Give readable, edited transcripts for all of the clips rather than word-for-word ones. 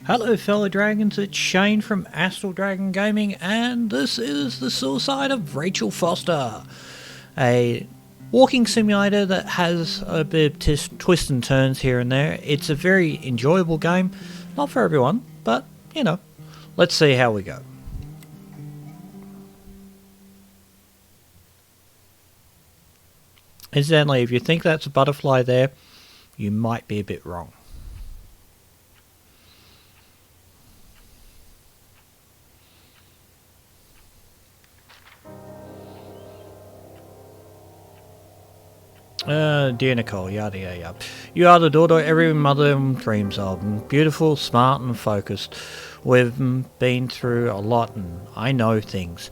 Hello fellow dragons, it's Shane from Astral Dragon Gaming, and this is the suicide of Rachel Foster, a walking simulator that has a bit of twists and turns here and there. It's a very enjoyable game, not for everyone, but you know, let's see how we go. Incidentally, if you think that's a butterfly there, you might be a bit wrong. Dear Nicole, yada yada yada. You are the daughter every mother dreams of. Beautiful, smart and focused. We've been through a lot and I know things.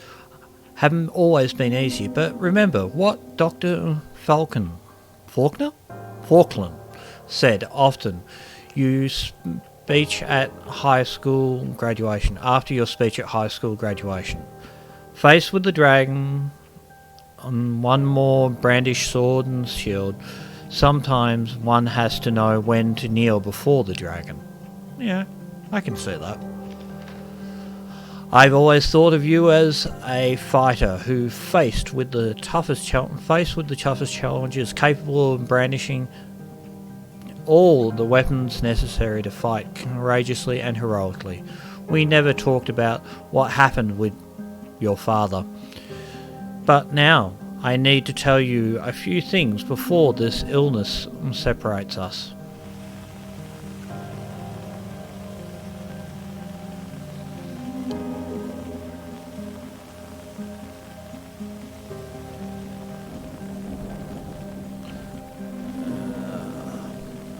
Haven't always been easy, but remember what Dr. Falkland said often. You speech at high school graduation. After your speech at high school graduation. Faced with the dragon, on one more brandished sword and shield, sometimes one has to know when to kneel before the dragon. Yeah, I can see that. I've always thought of you as a fighter who faced with the toughest challenges, capable of brandishing all the weapons necessary to fight courageously and heroically. We never talked about what happened with your father. But now, I need to tell you a few things before this illness separates us.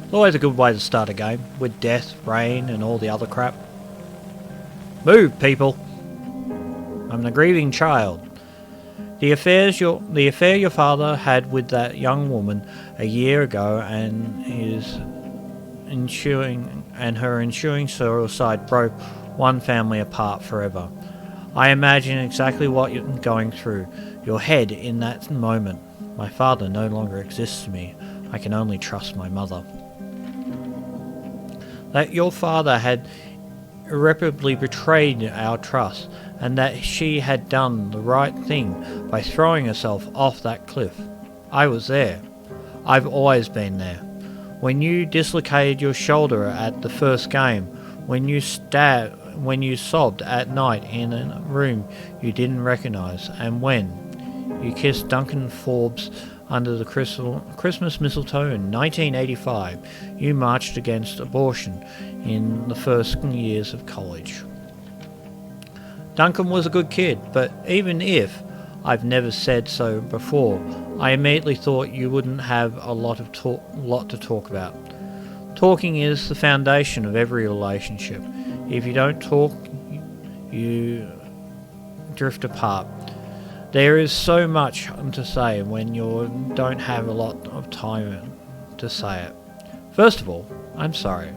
It's always a good way to start a game, with death, rain, and all the other crap. Move, people! I'm a grieving child. The affair your father had with that young woman a year ago and her ensuing suicide broke one family apart forever. I imagine exactly what you're going through your head in that moment. My father no longer exists to me. I can only trust my mother. That your father had irreparably betrayed our trust, and that she had done the right thing by throwing herself off that cliff. I was there. I've always been there. When you dislocated your shoulder at the first game, when you sobbed at night in a room you didn't recognise, and when you kissed Duncan Forbes under the Christmas mistletoe in 1985, you marched against abortion in the first years of college. Duncan was a good kid, but even if I've never said so before, I immediately thought you wouldn't have a lot to talk about. Talking is the foundation of every relationship. If you don't talk, you drift apart. There is so much to say when you don't have a lot of time to say it. First of all, I'm sorry.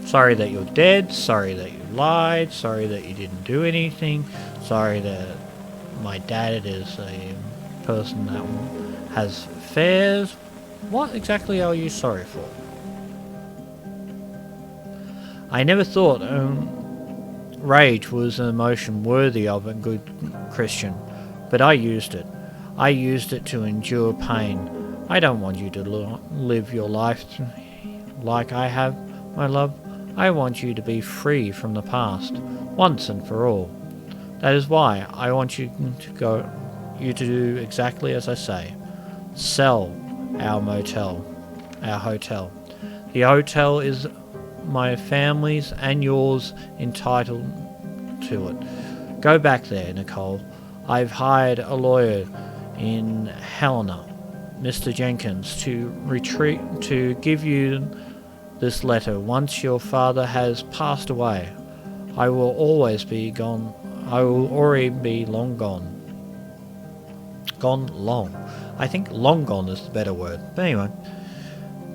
Sorry that you're dead, sorry that you lied, sorry that you didn't do anything, sorry that my dad is a person that has affairs. What exactly are you sorry for? I never thought rage was an emotion worthy of a good Christian, but I used it. I used it to endure pain. I don't want you to live your life like I have, my love. I want you to be free from the past, once and for all. That is why I want you to do exactly as I say. Sell our hotel. The hotel is my family's and yours entitled to it. Go back there, Nicole. I've hired a lawyer in Helena, Mr. Jenkins, to give you this letter. Once your father has passed away, I will always be gone. I will already be long gone. Long. I think long gone is the better word. But anyway,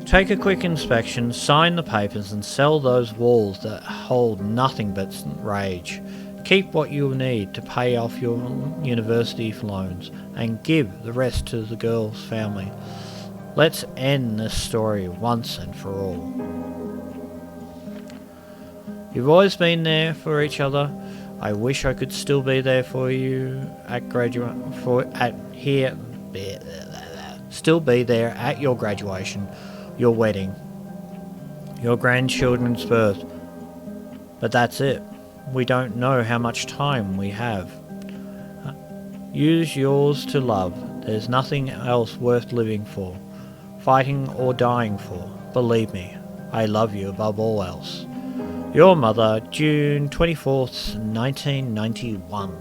take a quick inspection, sign the papers, and sell those walls that hold nothing but rage. Keep what you need to pay off your university loans, and give the rest to the girl's family. Let's end this story once and for all. You've always been there for each other. I wish I could still be there for you still be there at your graduation, your wedding, your grandchildren's birth. But that's it. We don't know how much time we have. Use yours to love. There's nothing else worth living for, fighting or dying for. Believe me, I love you above all else. Your mother, June 24th, 1991.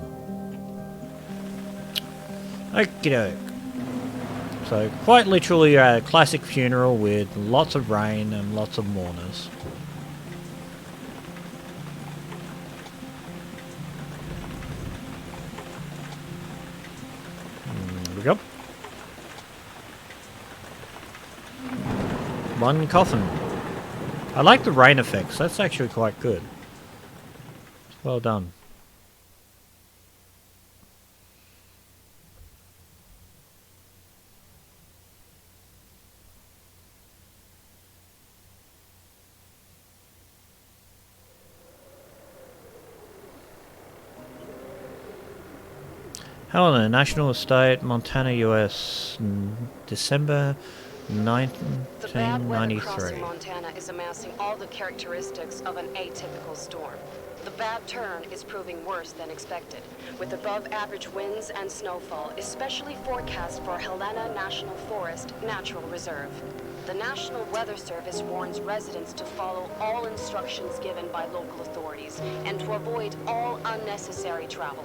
Okie doke. So, quite literally a classic funeral with lots of rain and lots of mourners. There we go. One coffin. I like the rain effects, that's actually quite good. Well done. Helena, National Estate, Montana, US, December The bad weather 1993. crossing Montana is amassing all the characteristics of an atypical storm. The bad turn is proving worse than expected, with above-average winds and snowfall, especially forecast for Helena National Forest Natural Reserve. The National Weather Service warns residents to follow all instructions given by local authorities and to avoid all unnecessary travel.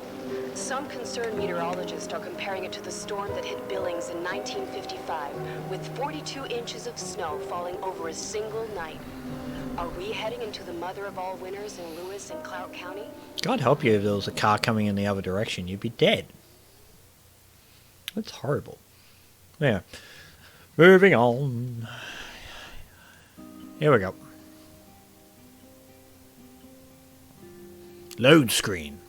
Some concerned meteorologists are comparing it to the storm that hit Billings in 1955, with 42 inches of snow falling over a single night. Are we heading into the mother of all winters in Lewis and Clout County? God help you if there was a car coming in the other direction, you'd be dead. That's horrible. Yeah. Moving on. Here we go. Load screen.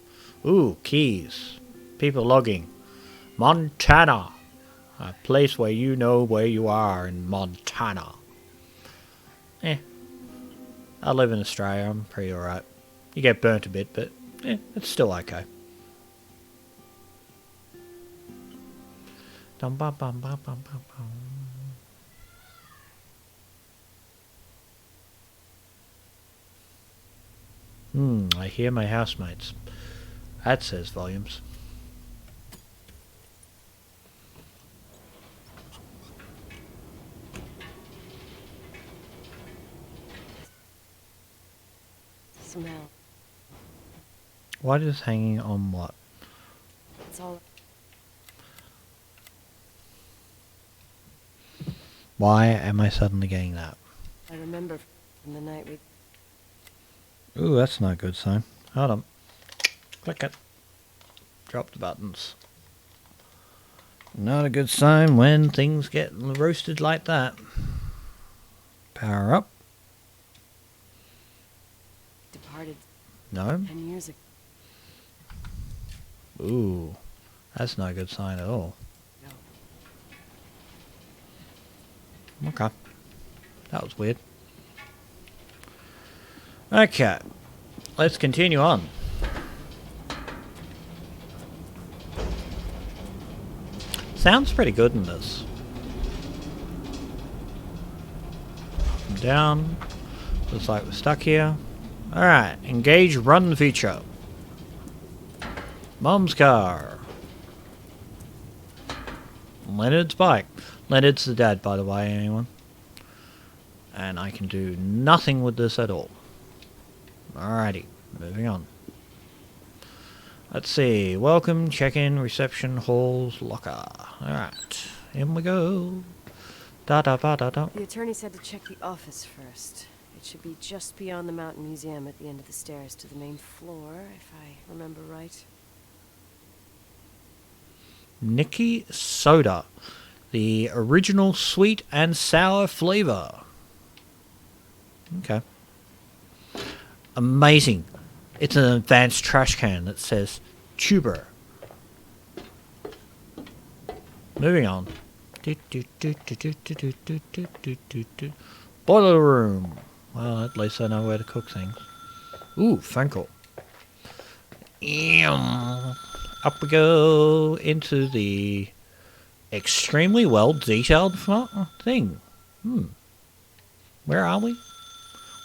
Ooh, keys. People logging. Montana. A place where you know where you are in Montana. I live in Australia, I'm pretty alright. You get burnt a bit, but it's still okay. Dum bum bum bum bum bum bum. I hear my housemates. That says volumes. Smell. What is hanging on what? It's all... Why am I suddenly getting that? I remember from the night we... Ooh, that's not a good sign. Hold on. Click it. Drop the buttons. Not a good sign when things get roasted like that. Power up. departed No? 10 years ago. Ooh. That's not a good sign at all. No. Okay. That was weird. Okay. Let's continue on. Sounds pretty good in this. Down. Looks like we're stuck here. Alright. Engage run feature. Mom's car. Leonard's bike. Leonard's the dad, by the way, anyone. And I can do nothing with this at all. Alrighty, moving on. Let's see. Welcome, check-in, reception, halls, locker. Alright, in we go. Da-da-ba-da-da. The attorney said to check the office first. It should be just beyond the Mountain Museum at the end of the stairs to the main floor, if I remember right. Nikki Soda. The original sweet and sour flavor. Okay. Amazing. It's an advanced trash can that says tuber. Moving on. Boiler room. Well, at least I know where to cook things. Ooh, phone call. Up we go into the extremely well detailed thing. Where are we?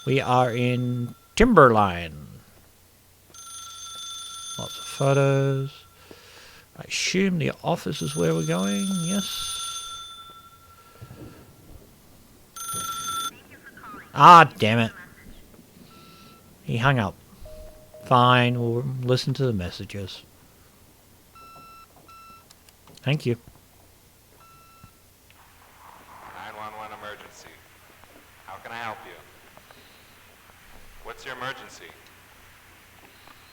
We are in Timberline. Lots of photos. I assume the office is where we're going. Yes. Ah, damn it. He hung up. Fine, we'll listen to the messages. Thank you. 911 emergency. How can I help you? What's your emergency?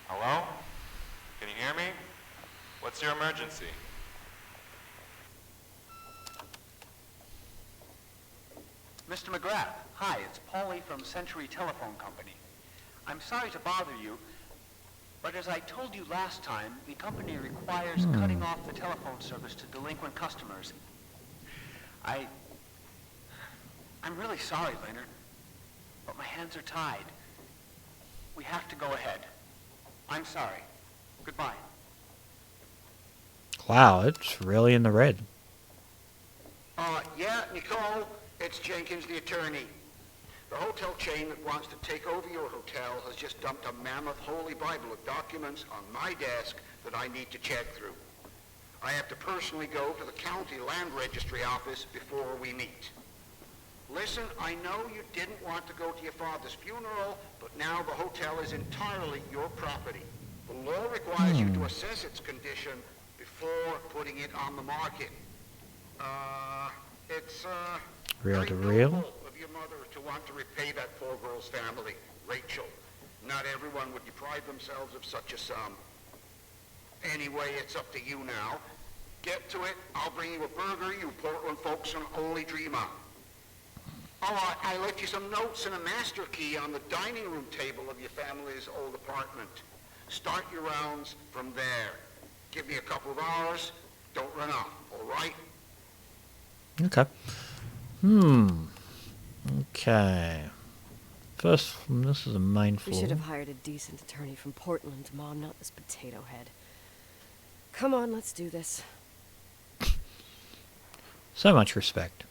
Hello? Can you hear me? What's your emergency? Mr. McGrath, hi, it's Paulie from Century Telephone Company. I'm sorry to bother you, but as I told you last time, the company requires cutting off the telephone service to delinquent customers. I'm really sorry, Leonard, but my hands are tied. We have to go ahead. I'm sorry. Goodbye. Wow, it's really in the red. Yeah, Nicole, it's Jenkins, the attorney. The hotel chain that wants to take over your hotel has just dumped a mammoth holy Bible of documents on my desk that I need to check through. I have to personally go to the county land registry office before we meet. Listen, I know you didn't want to go to your father's funeral, but now the hotel is entirely your property. The law requires you to assess its condition before putting it on the market. It's Real very to real? noble of your mother to want to repay that poor girl's family, Rachel. Not everyone would deprive themselves of such a sum. Anyway, it's up to you now. Get to it. I'll bring you a burger you Portland folks can only dream of. Oh, I left you some notes and a master key on the dining room table of your family's old apartment. Start your rounds from there. Give me a couple of hours. Don't run off, all right? Okay. Okay. First, this is a main We floor. should have hired a decent attorney from Portland, Mom, not this potato head. Come on, let's do this. So much respect.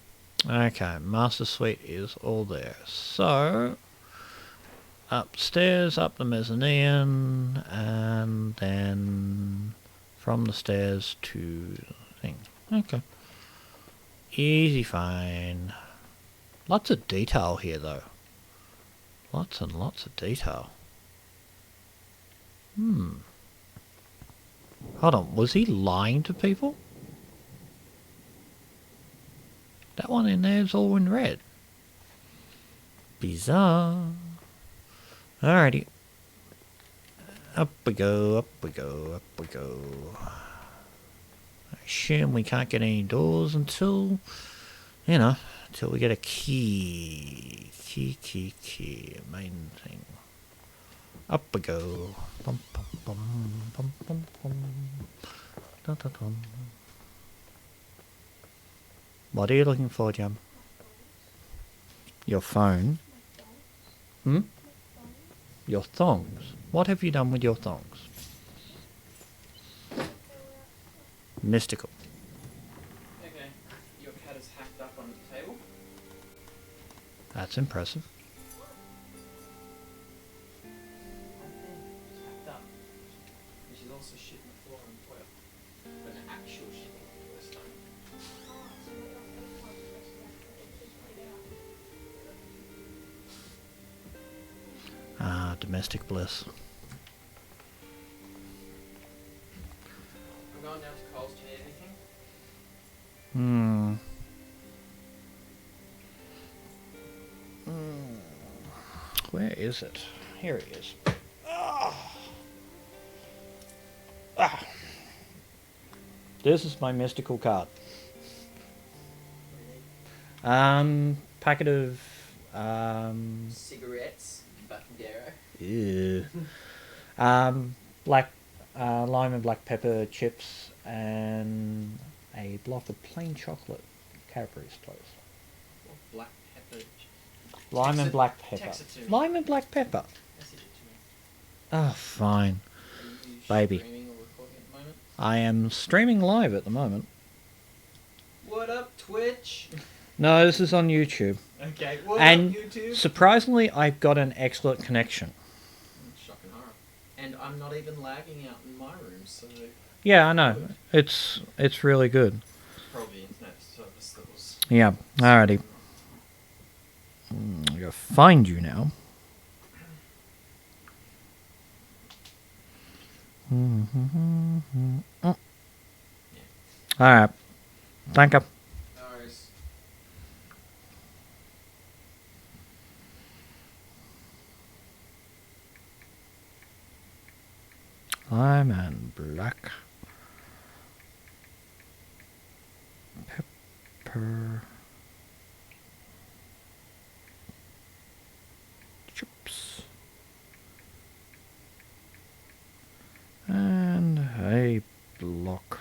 Okay, master suite is all there. So, upstairs, up the mezzanine, and then from the stairs to the thing. Okay. Easy fine. Lots of detail here, though. Lots and lots of detail. Hold on, was he lying to people? That one in there is all in red. Bizarre. Alrighty. Up we go, up we go, up we go. I assume we can't get any doors until, until we get a key. Key. Main thing. Up we go. Bum, bum, bum, bum, bum, bum. Dun, dun, dun. What are you looking for, Jam? Your phone? Your thongs? What have you done with your thongs? Mystical. Okay, your cat is hacked up on the table. That's impressive. She's hacked up. And she's also shit on the floor on the toilet. But an actual shit this time. Ah, domestic bliss. I'm going down to Coles. Do you need anything? Where is it? Here it is. This is my mystical card. Packet of Cigarettes. Fucking Darrow. ew. Black lime and black pepper chips and a block of plain chocolate Cadbury's, please. Black pepper. Lime and black pepper. Text it to me. Lime and black pepper. Message it to me. Oh, fine. Are you Baby. streaming or recording at the moment? I am streaming live at the moment. What up, Twitch? No, this is on YouTube. Okay, what And up, YouTube? surprisingly, I've got an excellent connection. Shocking horror. And I'm not even lagging out in my room, so Yeah, I know. It's really good. probably internet service that was... Yeah, alrighty. I gotta find you now. Alright. Thank you. No worries. Lime and black pepper chips and a block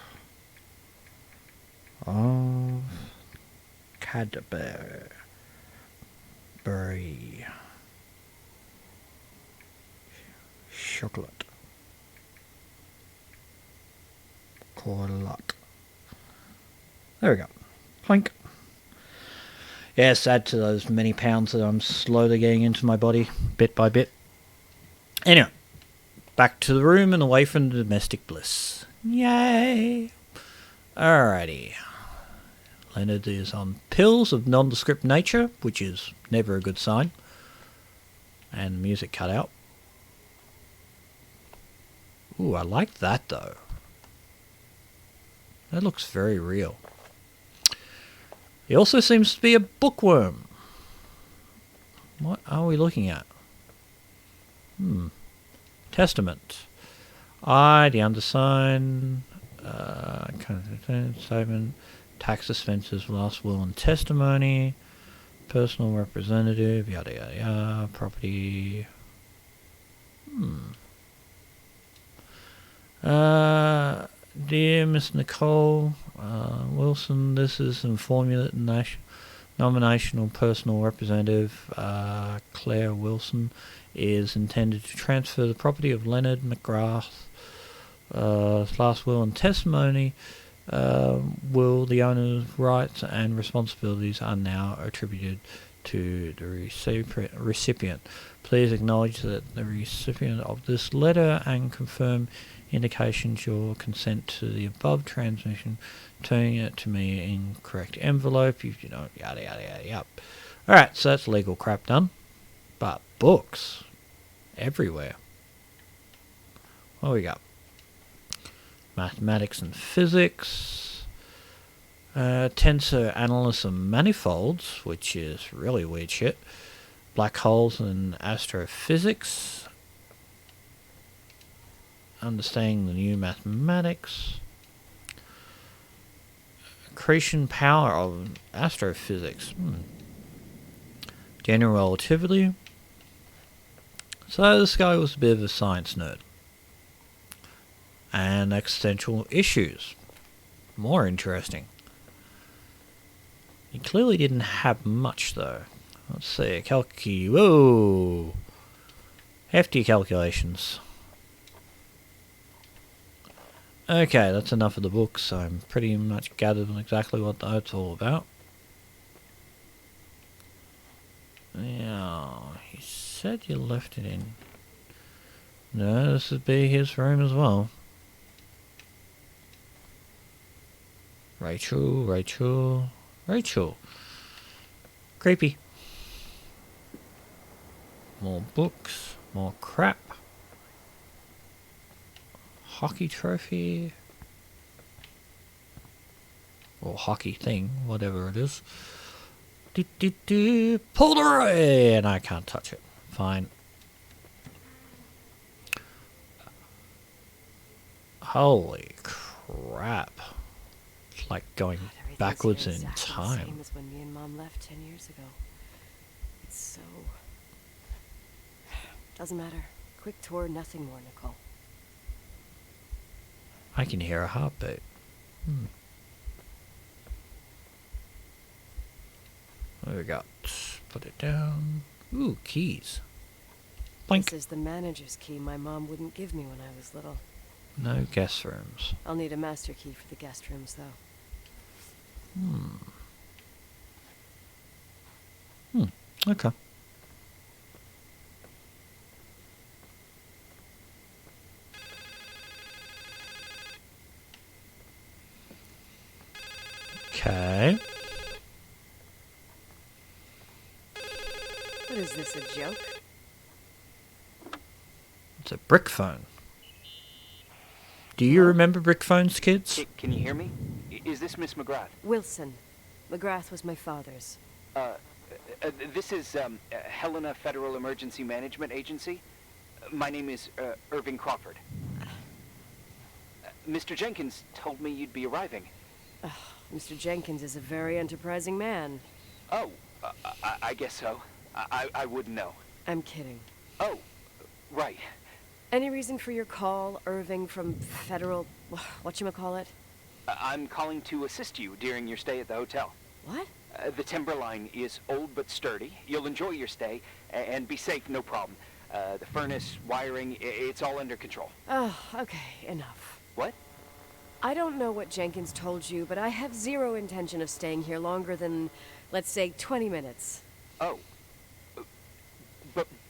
of Cadbury chocolate. Quite a lot. There we go. Clink. Yes, add to those many pounds that I'm slowly getting into my body, bit by bit. Anyway, back to the room and away from the domestic bliss. Yay! Alrighty. Leonard is on pills of nondescript nature, which is never a good sign. And music cut out. Ooh, I like that though. That looks very real. He also seems to be a bookworm. What are we looking at? Testament. I, the undersigned, statement, tax expenses, last will and testimony, personal representative, yada yada yada, property. Dear Miss Nicole Wilson, this is an formula nominational personal representative Claire Wilson is intended to transfer the property of Leonard McGrath last will and testimony. Will the owner's rights and responsibilities are now attributed to the recipient. Please acknowledge that the recipient of this letter and confirm indications your consent to the above transmission, turning it to me in correct envelope. If you know, yada yada yada yada. Alright, so that's legal crap done. But books everywhere. What we got? Mathematics and physics. Tensor analysis of manifolds, which is really weird shit. Black holes and astrophysics. Understanding the new mathematics. Accretion power of astrophysics. General relativity. So this guy was a bit of a science nerd. And existential issues. More interesting. He clearly didn't have much though. Let's see, whoa! Hefty calculations. Okay, that's enough of the books. I'm pretty much gathered on exactly what that's all about. Yeah, he said you left it in. No, this would be his room as well. Rachel. Creepy. More books, more crap. Hockey trophy. Or hockey thing, whatever it is. Polaroid! And I can't touch it. Fine. Holy crap. It's like going backwards in time. Same as when me and Mom left 10 years ago. It's so... Doesn't matter. Quick tour, nothing more, Nicole. I can hear a heartbeat. What do we got? Put it down. Ooh, keys. Blink. This is the manager's key my mom wouldn't give me when I was little. No guest rooms. I'll need a master key for the guest rooms, though. Okay. Okay. What is this, a joke? It's a brick phone. Do you remember brick phones, kids? Can you hear me? Is this Miss McGrath? Wilson. McGrath was my father's. This is Helena Federal Emergency Management Agency. My name is Irving Crawford. Mr. Jenkins told me you'd be arriving. Mr. Jenkins is a very enterprising man. Oh, I guess so. I wouldn't know. I'm kidding. Oh, right. Any reason for your call, Irving from Federal... whatchamacallit? I'm calling to assist you during your stay at the hotel. What? The timberline is old but sturdy. You'll enjoy your stay and be safe, no problem. The furnace, wiring, it's all under control. Oh, okay, enough. What? I don't know what Jenkins told you, but I have zero intention of staying here longer than, let's say, 20 minutes. Oh.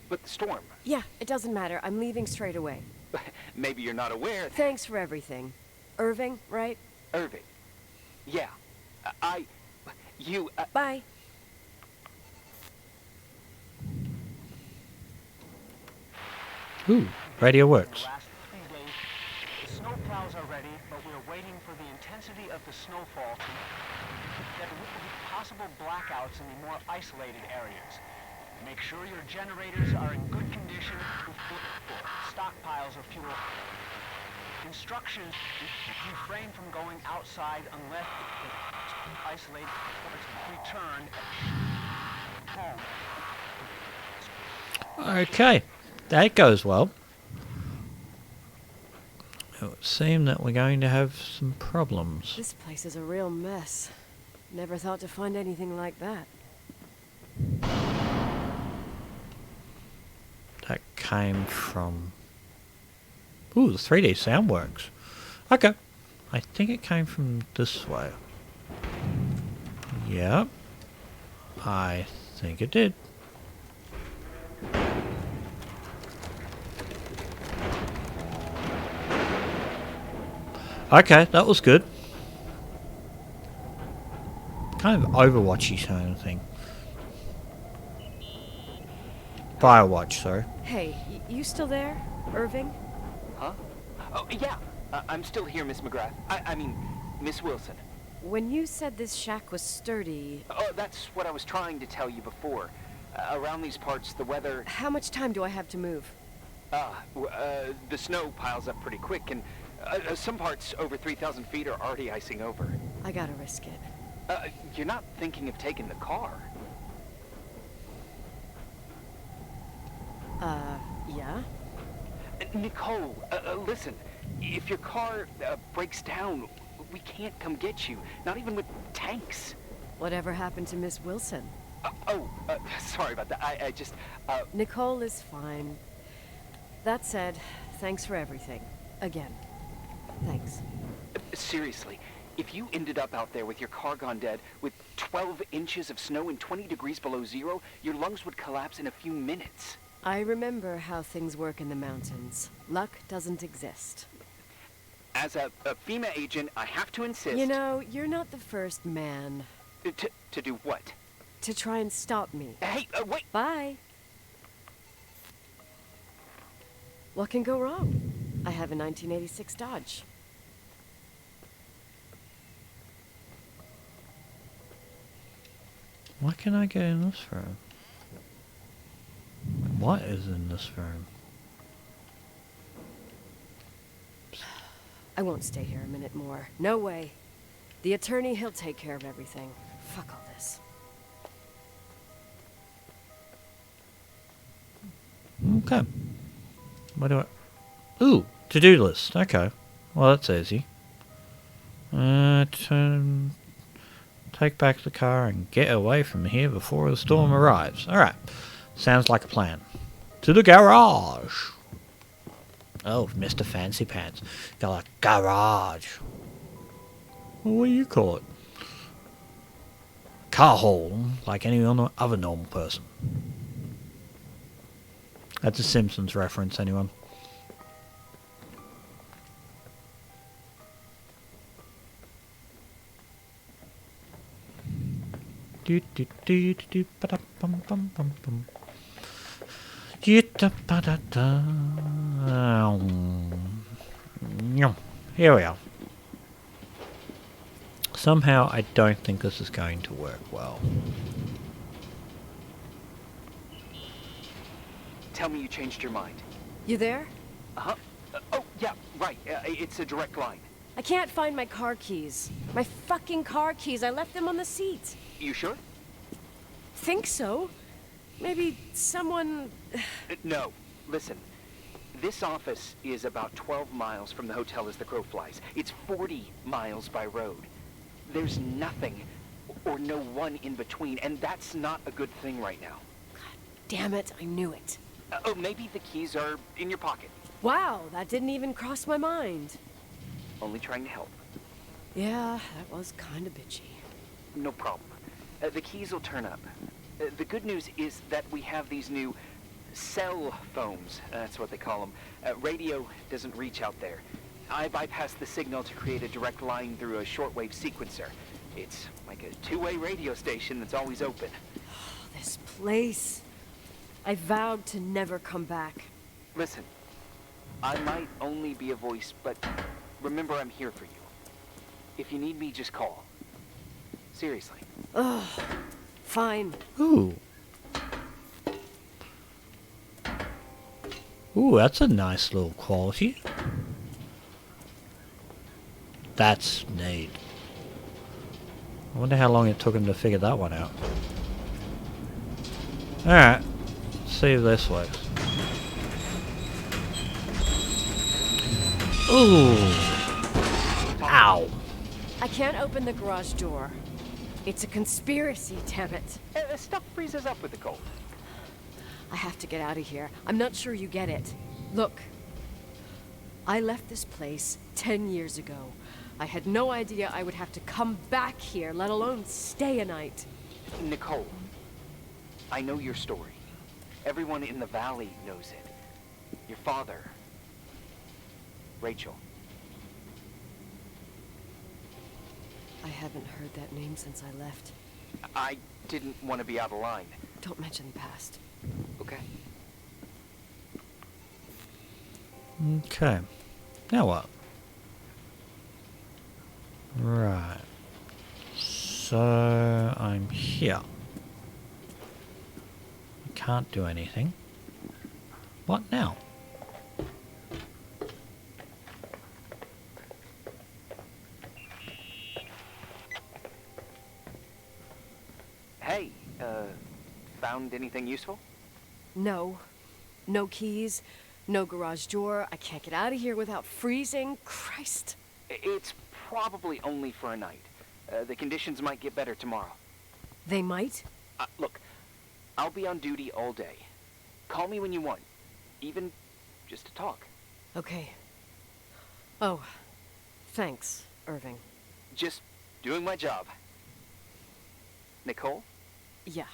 But the storm. Yeah, it doesn't matter. I'm leaving straight away. Maybe you're not aware. Thanks for everything. Irving, right? Irving. Yeah. You... Bye. Ooh, radio works. Last 3 days, the snow plows are ready, but we're waiting for the intensity of the snowfall to... There will be possible blackouts in the more isolated areas. Make sure your generators are in good condition before stockpiles of fuel. Instructions: refrain from going outside unless the isolated return home. Okay, that goes well. It would seem that we're going to have some problems. This place is a real mess. Never thought to find anything like that. That came from... Ooh, the 3D sound works. Okay. I think it came from this way. Yep. I think it did. Okay, that was good. Kind of Overwatchy kind of thing. Firewatch, sorry. Hey, you still there, Irving? Huh? Oh, yeah. I'm still here, Miss McGrath. I mean, Miss Wilson. When you said this shack was sturdy... Oh, that's what I was trying to tell you before. Around these parts, the weather... How much time do I have to move? The snow piles up pretty quick, and some parts over 3,000 feet are already icing over. I gotta risk it. You're not thinking of taking the car? Yeah? Nicole, listen. If your car breaks down, we can't come get you. Not even with tanks. Whatever happened to Miss Wilson? Sorry about that. I just, Nicole is fine. That said, thanks for everything. Again. Thanks. Seriously, if you ended up out there with your car gone dead, with 12 inches of snow and 20 degrees below zero, your lungs would collapse in a few minutes. I remember how things work in the mountains. Luck doesn't exist. As a FEMA agent, I have to insist... You know, you're not the first man. To do what? To try and stop me. Hey, wait! Bye. What can go wrong? I have a 1986 Dodge. What can I get in this room? What is in this room? I won't stay here a minute more. No way. The attorney, he'll take care of everything. Fuck all this. Okay. What do I... Ooh, to-do list. Okay. Well, that's easy. Take back the car and get away from here before the storm arrives. Alright. Sounds like a plan. To the garage. Oh, Mr. Fancy Pants. Got a garage. What do you call it? Car hole, like any other normal person. That's a Simpsons reference, anyone? Do do do do ba da bum bum bum bum. Here we are. Somehow I don't think this is going to work well. Tell me you changed your mind. You there? Uh-huh. Oh, yeah, right. It's a direct line. I can't find my car keys. My fucking car keys. I left them on the seat. You sure? Think so? Maybe someone... No. Listen. This office is about 12 miles from the hotel as the crow flies. It's 40 miles by road. There's nothing or no one in between, and that's not a good thing right now. God damn it, I knew it. Oh, maybe the keys are in your pocket. Wow, that didn't even cross my mind. Only trying to help. Yeah, that was kind of bitchy. No problem. The keys will turn up. The good news is that we have these new cell phones. That's what they call them. Radio doesn't reach out there. I bypassed the signal to create a direct line through a shortwave sequencer. It's like a two-way radio station that's always open. This place. I vowed to never come back. Listen, I might only be a voice, but remember I'm here for you. If you need me, just call. Seriously. Ugh. Fine. Ooh. Ooh, that's a nice little quality. That's neat. I wonder how long it took him to figure that one out. Alright. Let's see if this works. Ooh. Ow. I can't open the garage door. It's a conspiracy, damn it. Stuff freezes up with the cold. I have to get out of here. I'm not sure you get it. Look. I left this place 10 years ago. I had no idea I would have to come back here, let alone stay a night. Nicole, I know your story. Everyone in the valley knows it. Your father, Rachel. I haven't heard that name since I left. I didn't want to be out of line. Don't mention the past. Okay. Okay. Now what? Right. So I'm here. I can't do anything. What now? Hey, found anything useful? No. No keys. No garage door. I can't get out of here without freezing. Christ. It's probably only for a night. The conditions might get better tomorrow. They might? Look, I'll be on duty all day. Call me when you want. Even just to talk. Okay. Oh. Thanks, Irving. Just doing my job. Nicole, Yeah.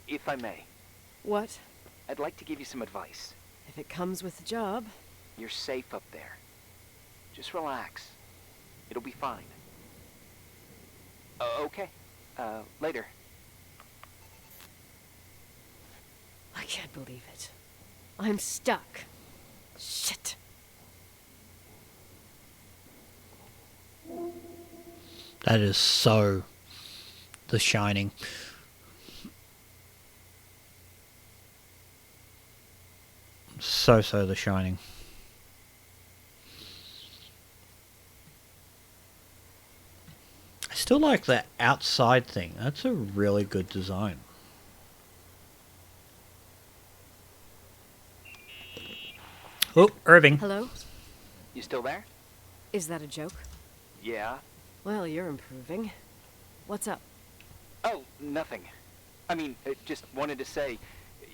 if I may, What? I'd like to give you some advice. If it comes with the job. You're safe up there. Just relax. It'll be fine. Okay. Later. I can't believe it. I'm stuck. Shit. That is so The Shining. So The Shining. I still like that outside thing. That's a really good design. Oh, Irving. Hello? You still there? Is that a joke? Yeah. Well, you're improving. What's up? Oh, nothing. I mean, just wanted to say,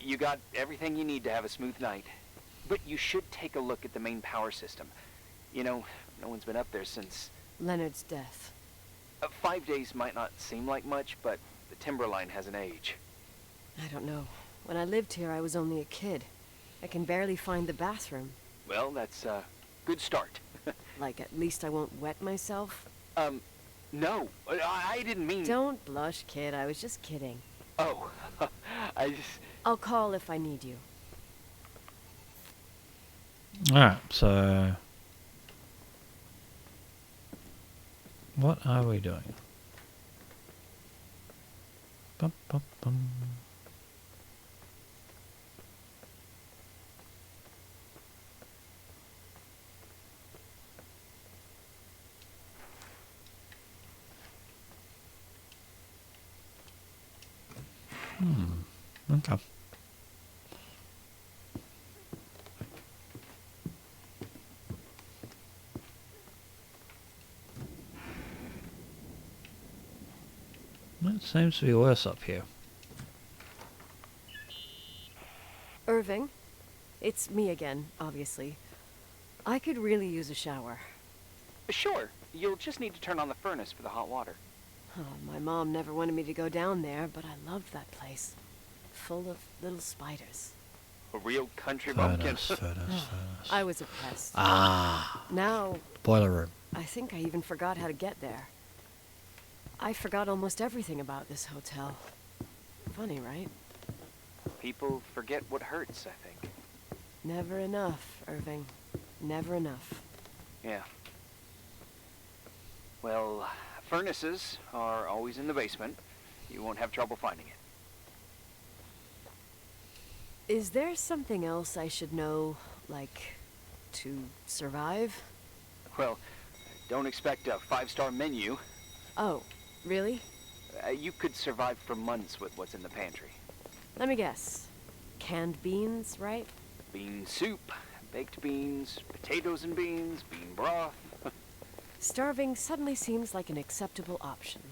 You got everything you need to have a smooth night. But you should take a look at the main power system. You know, no one's been up there since... Leonard's death. 5 days might not seem like much, but the timberline has an age. I don't know. When I lived here, I was only a kid. I can barely find the bathroom. Well, that's a good start. Like, at least I won't wet myself? No. I didn't mean... Don't blush, kid. I was just kidding. Oh, I just... I'll call if I need you. Alright, so... what are we doing? Bum, bum, bum. Okay. It seems to be worse up here. Irving? It's me again, obviously. I could really use a shower. Sure. You'll just need to turn on the furnace for the hot water. Oh, my mom never wanted me to go down there, but I loved that place. Full of little spiders. A real country bumpkin. Furnace. I was a pest. Ah, Now, boiler room. I think I even forgot how to get there. I forgot almost everything about this hotel. Funny, right? People forget what hurts, I think. Never enough, Irving. Never enough. Yeah. Well, furnaces are always in the basement. You won't have trouble finding it. Is there something else I should know, like, to survive? Well, don't expect a 5-star menu. Oh, really? You could survive for months with what's in the pantry. Let me guess. Canned beans, right? Bean soup, baked beans, potatoes and beans, bean broth. Starving suddenly seems like an acceptable option.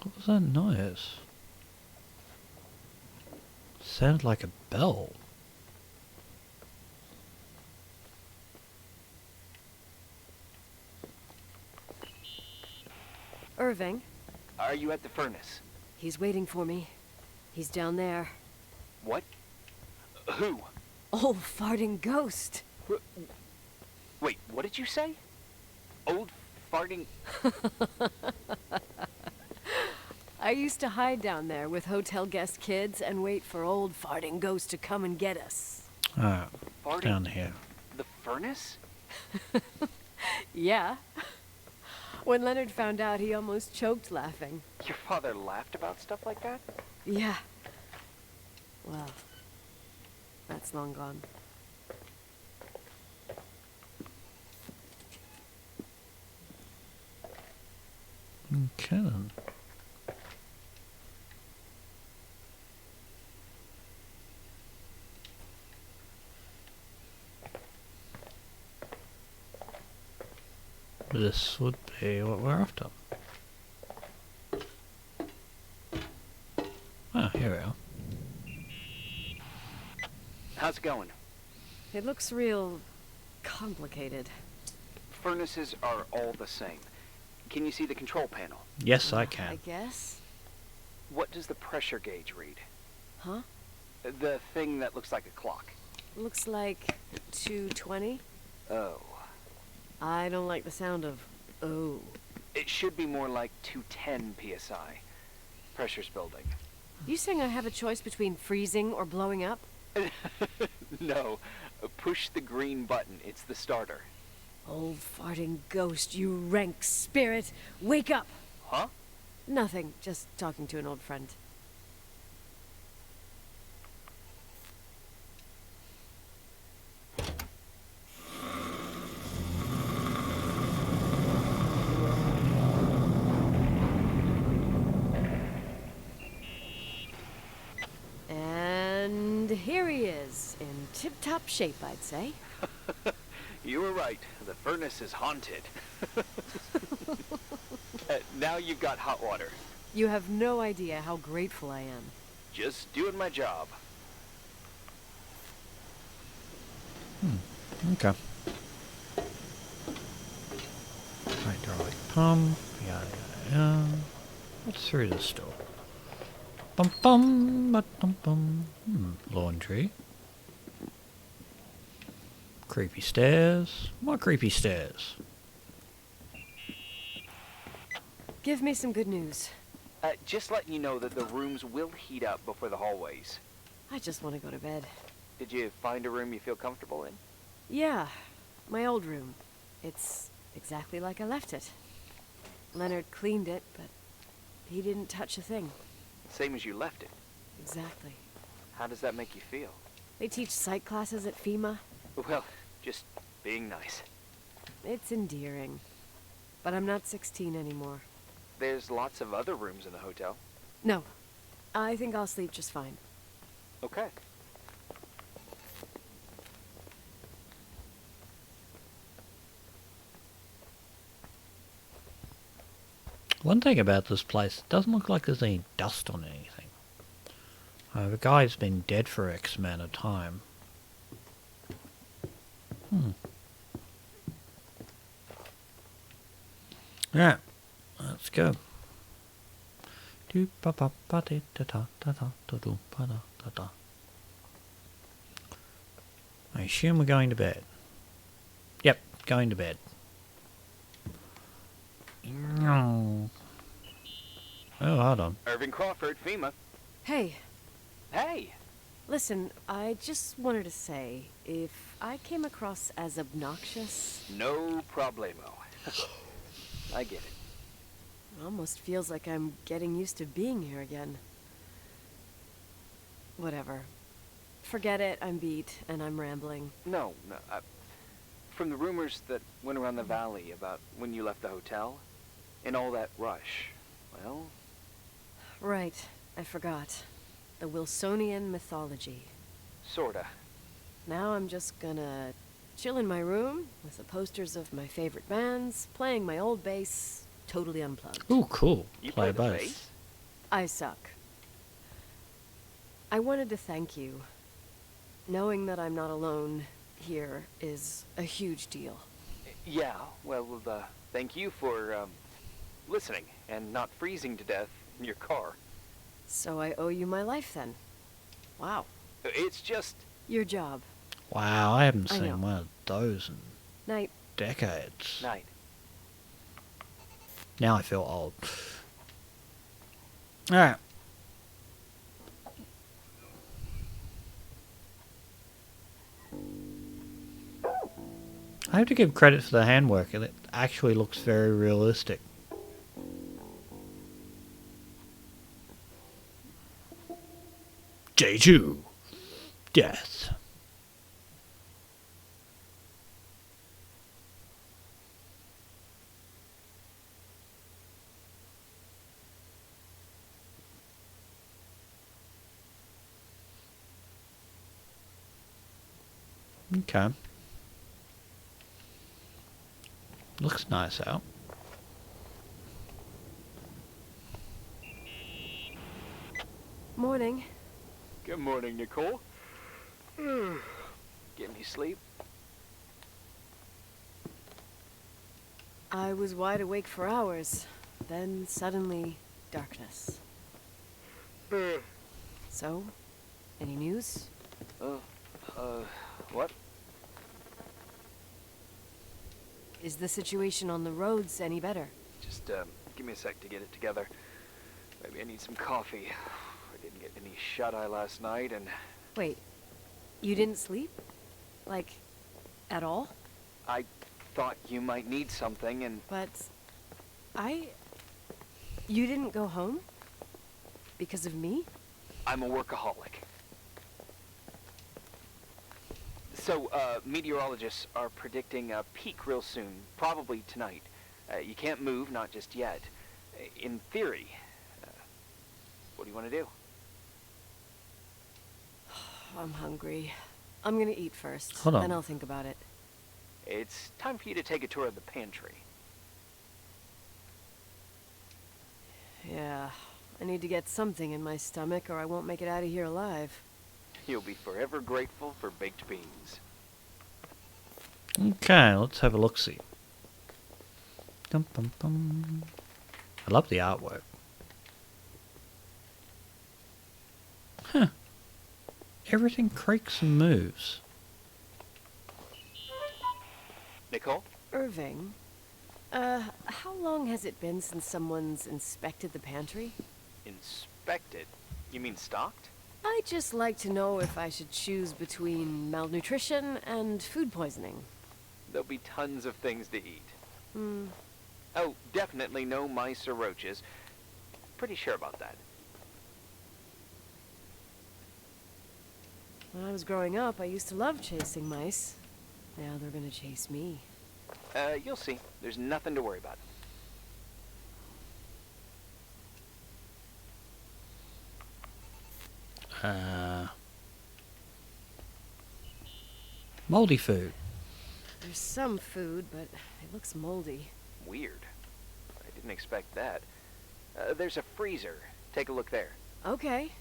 What was that noise? Sounded like a bell. Irving, Are you at the furnace? he's waiting for me. He's down there. What? Who? Old farting ghost. Wait, what did you say? Old farting... I used to hide down there with hotel guest kids and wait for old farting ghost to come and get us. Ah, Farting? down here. The furnace? Yeah. When Leonard found out, he almost choked laughing. Your father laughed about stuff like that? Yeah. Well, that's long gone. Okay then. This would be what we're after. Ah, here we are. How's it going? It looks real complicated. Furnaces are all the same. Can you see the control panel? Yes, I I can. guess. What does the pressure gauge read? Huh? The thing that looks like a clock. Looks like 220. Oh. I don't like the sound of oh. It should be more like 210 psi. Pressure's building. You saying I have a choice between freezing or blowing up? No. Push the green button. It's the starter. Old farting ghost, you rank spirit. Wake up! Huh? Nothing, just talking to an old friend. And here he is, in tip-top shape, I'd say. You were right. The furnace is haunted. Now you've got hot water. You have no idea how grateful I am. Just doing my job. Okay. Hydraulic pump, yada yada yada. What's through this door? Bum bum, ba dum bum. Laundry. Creepy stairs. More creepy stairs. Give me some good news. Just letting you know that the rooms will heat up before the hallways. I just want to go to bed. Did you find a room you feel comfortable in? Yeah, my old room. It's exactly like I left it. Leonard cleaned it, but he didn't touch a thing. Same as you left it. Exactly. How does that make you feel? They teach psych classes at FEMA. Well, just being nice. It's endearing. But I'm not 16 anymore. There's lots of other rooms in the hotel. No, I think I'll sleep just fine. Okay. One thing about this place, it doesn't look like there's any dust on anything. The guy's been dead for X amount of time. Yeah, let's go. I assume we're going to bed. Yep, going to bed. Oh, hold on. Irving Crawford, FEMA. Hey, Hey! listen, I just wanted to say, if I came across as obnoxious, No problemo. I get it. it almost feels like I'm getting used to being here again. Whatever. Forget it, I'm beat, and I'm rambling. No. From the rumors that went around the valley about when you left the hotel, and all that rush, well... Right, I forgot. The Wilsonian mythology. Sorta. Now I'm just gonna chill in my room with the posters of my favorite bands, playing my old bass, totally unplugged. Ooh, cool. You Play play the bass. bass? I suck. I wanted to thank you. Knowing that I'm not alone here is a huge deal. Yeah, well, thank you for, listening and not freezing to death in your car. So I owe you my life then. Wow. It's just... Your job. Wow, I haven't I seen know. one of those in Night. decades. Night. Now I feel old. Alright. I have to give credit for the handwork. It actually looks very realistic. Jeju. Death. Okay. Looks nice out. Morning. Good morning, Nicole. Get any sleep? I was wide awake for hours. Then suddenly, darkness. So, any news? What? Is the situation on the roads any better? Just, give me a sec to get it together. Maybe I need some coffee. I didn't get any shut-eye last night, and... Wait, you didn't sleep? Like, at all? I thought you might need something, and... But you didn't go home? Because of me? I'm a workaholic. So, meteorologists are predicting a peak real soon, probably tonight. You can't move, not just yet. In theory. What do you want to do? I'm hungry. I'm gonna eat first. Hold on. Then I'll think about it. It's time for you to take a tour of the pantry. Yeah, I need to get something in my stomach or I won't make it out of here alive. You'll be forever grateful for baked beans. Okay, let's have a look-see. Dum, bum, bum. I love the artwork. Huh. Everything creaks and moves. Nicole? Irving, how long has it been since someone's inspected the pantry? Inspected? You mean stocked? I'd just like to know if I should choose between malnutrition and food poisoning. There'll be tons of things to eat. Oh, definitely no mice or roaches. Pretty sure about that. When I was growing up, I used to love chasing mice. Now they're gonna chase me. You'll see. There's nothing to worry about. Moldy food. There's some food, but it looks moldy. Weird. I didn't expect that. There's a freezer. Take a look there. Okay.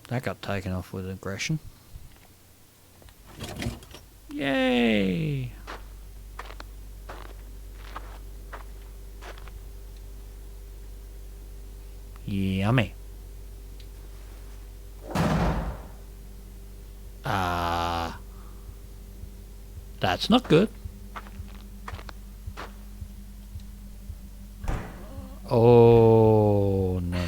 That got taken off with aggression. Yay! Yummy. That's not good. Oh, no.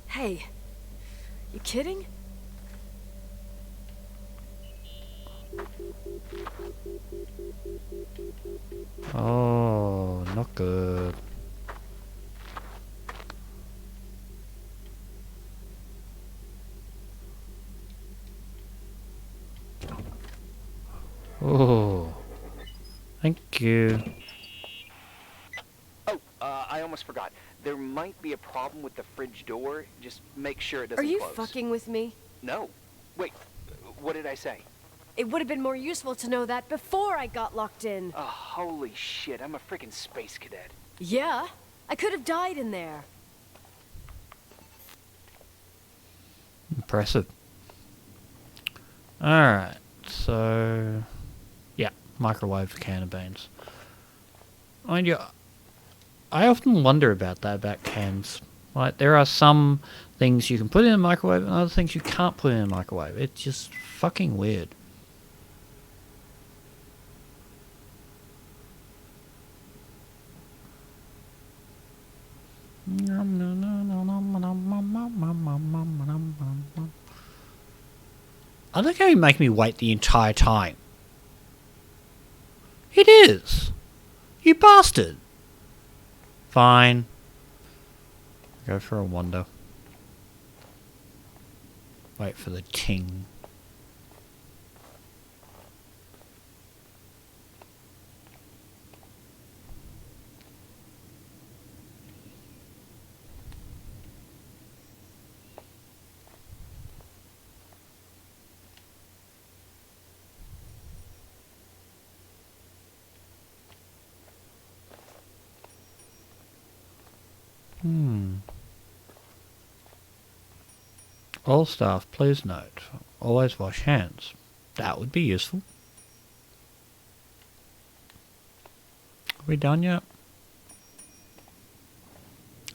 Hey, you kidding? Oh, not good. Oh, thank you. Oh, I almost forgot. There might be a problem with the fridge door. Just make sure it doesn't Are you close. fucking with me? No. Wait, what did I say? It would have been more useful to know that before I got locked in. Oh, holy shit, I'm a freaking space cadet. Yeah, I could have died in there. Impressive. Alright, so... yeah, microwave can of beans. Mind you, I often wonder about that, about cans. Like, there are some things you can put in a microwave and other things you can't put in a microwave. It's just fucking weird. I think you make me wait the entire time. It is. You bastard. Fine. Go for a wander. Wait for the ting. All staff, please note, always wash hands. That would be useful. Are we done yet?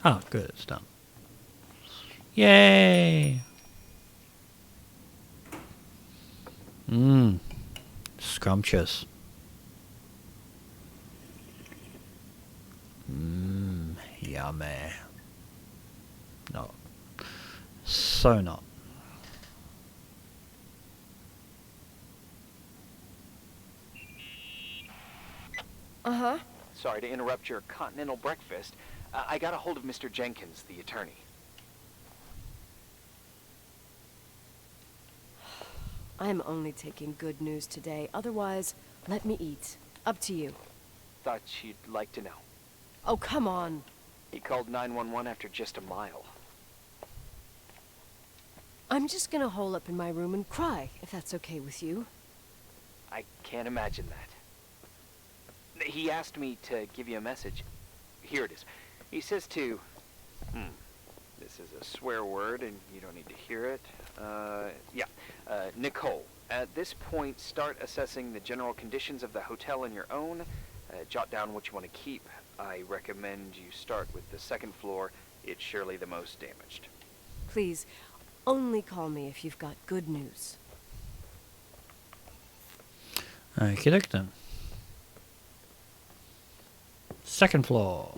Oh, good, it's done. Yay! Scrumptious. Yummy. No. So not. Uh-huh. Sorry to interrupt your continental breakfast. I got a hold of Mr. Jenkins, the attorney. I'm only taking good news today. Otherwise, let me eat. Up to you. Thought you'd like to know. Oh, come on. He called 911 after just a mile. I'm just gonna hole up in my room and cry, if that's okay with you. I can't imagine that. He asked me to give you a message. Here it is. He says to... This is a swear word, and you don't need to hear it. Nicole. At this point, start assessing the general conditions of the hotel on your own. Jot down what you want to keep. I recommend you start with the second floor. It's surely the most damaged. Please, only call me if you've got good news. Okay, then. Second floor.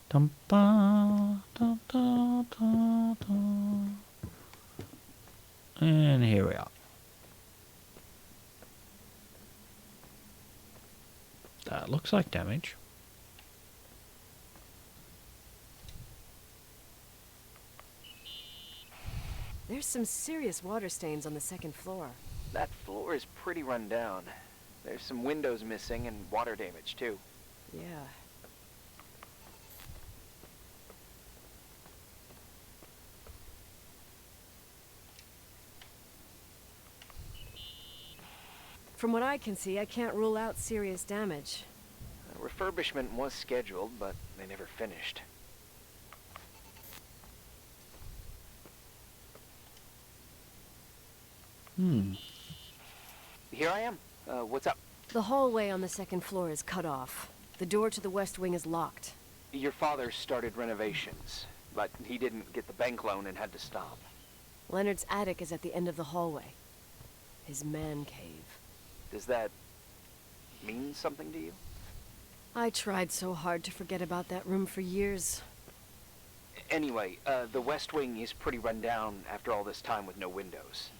Dum ba da da da da. And here we are. That looks like damage. There's some serious water stains on the second floor. That floor is pretty run down. There's some windows missing and water damage, too. Yeah. From what I can see, I can't rule out serious damage. A refurbishment was scheduled, but they never finished. Here I am. What's up? The hallway on the second floor is cut off. The door to the west wing is locked. Your father started renovations, but he didn't get the bank loan and had to stop. Leonard's attic is at the end of the hallway. His man cave. Does that mean something to you? I tried so hard to forget about that room for years. Anyway, the west wing is pretty run down after all this time with no windows.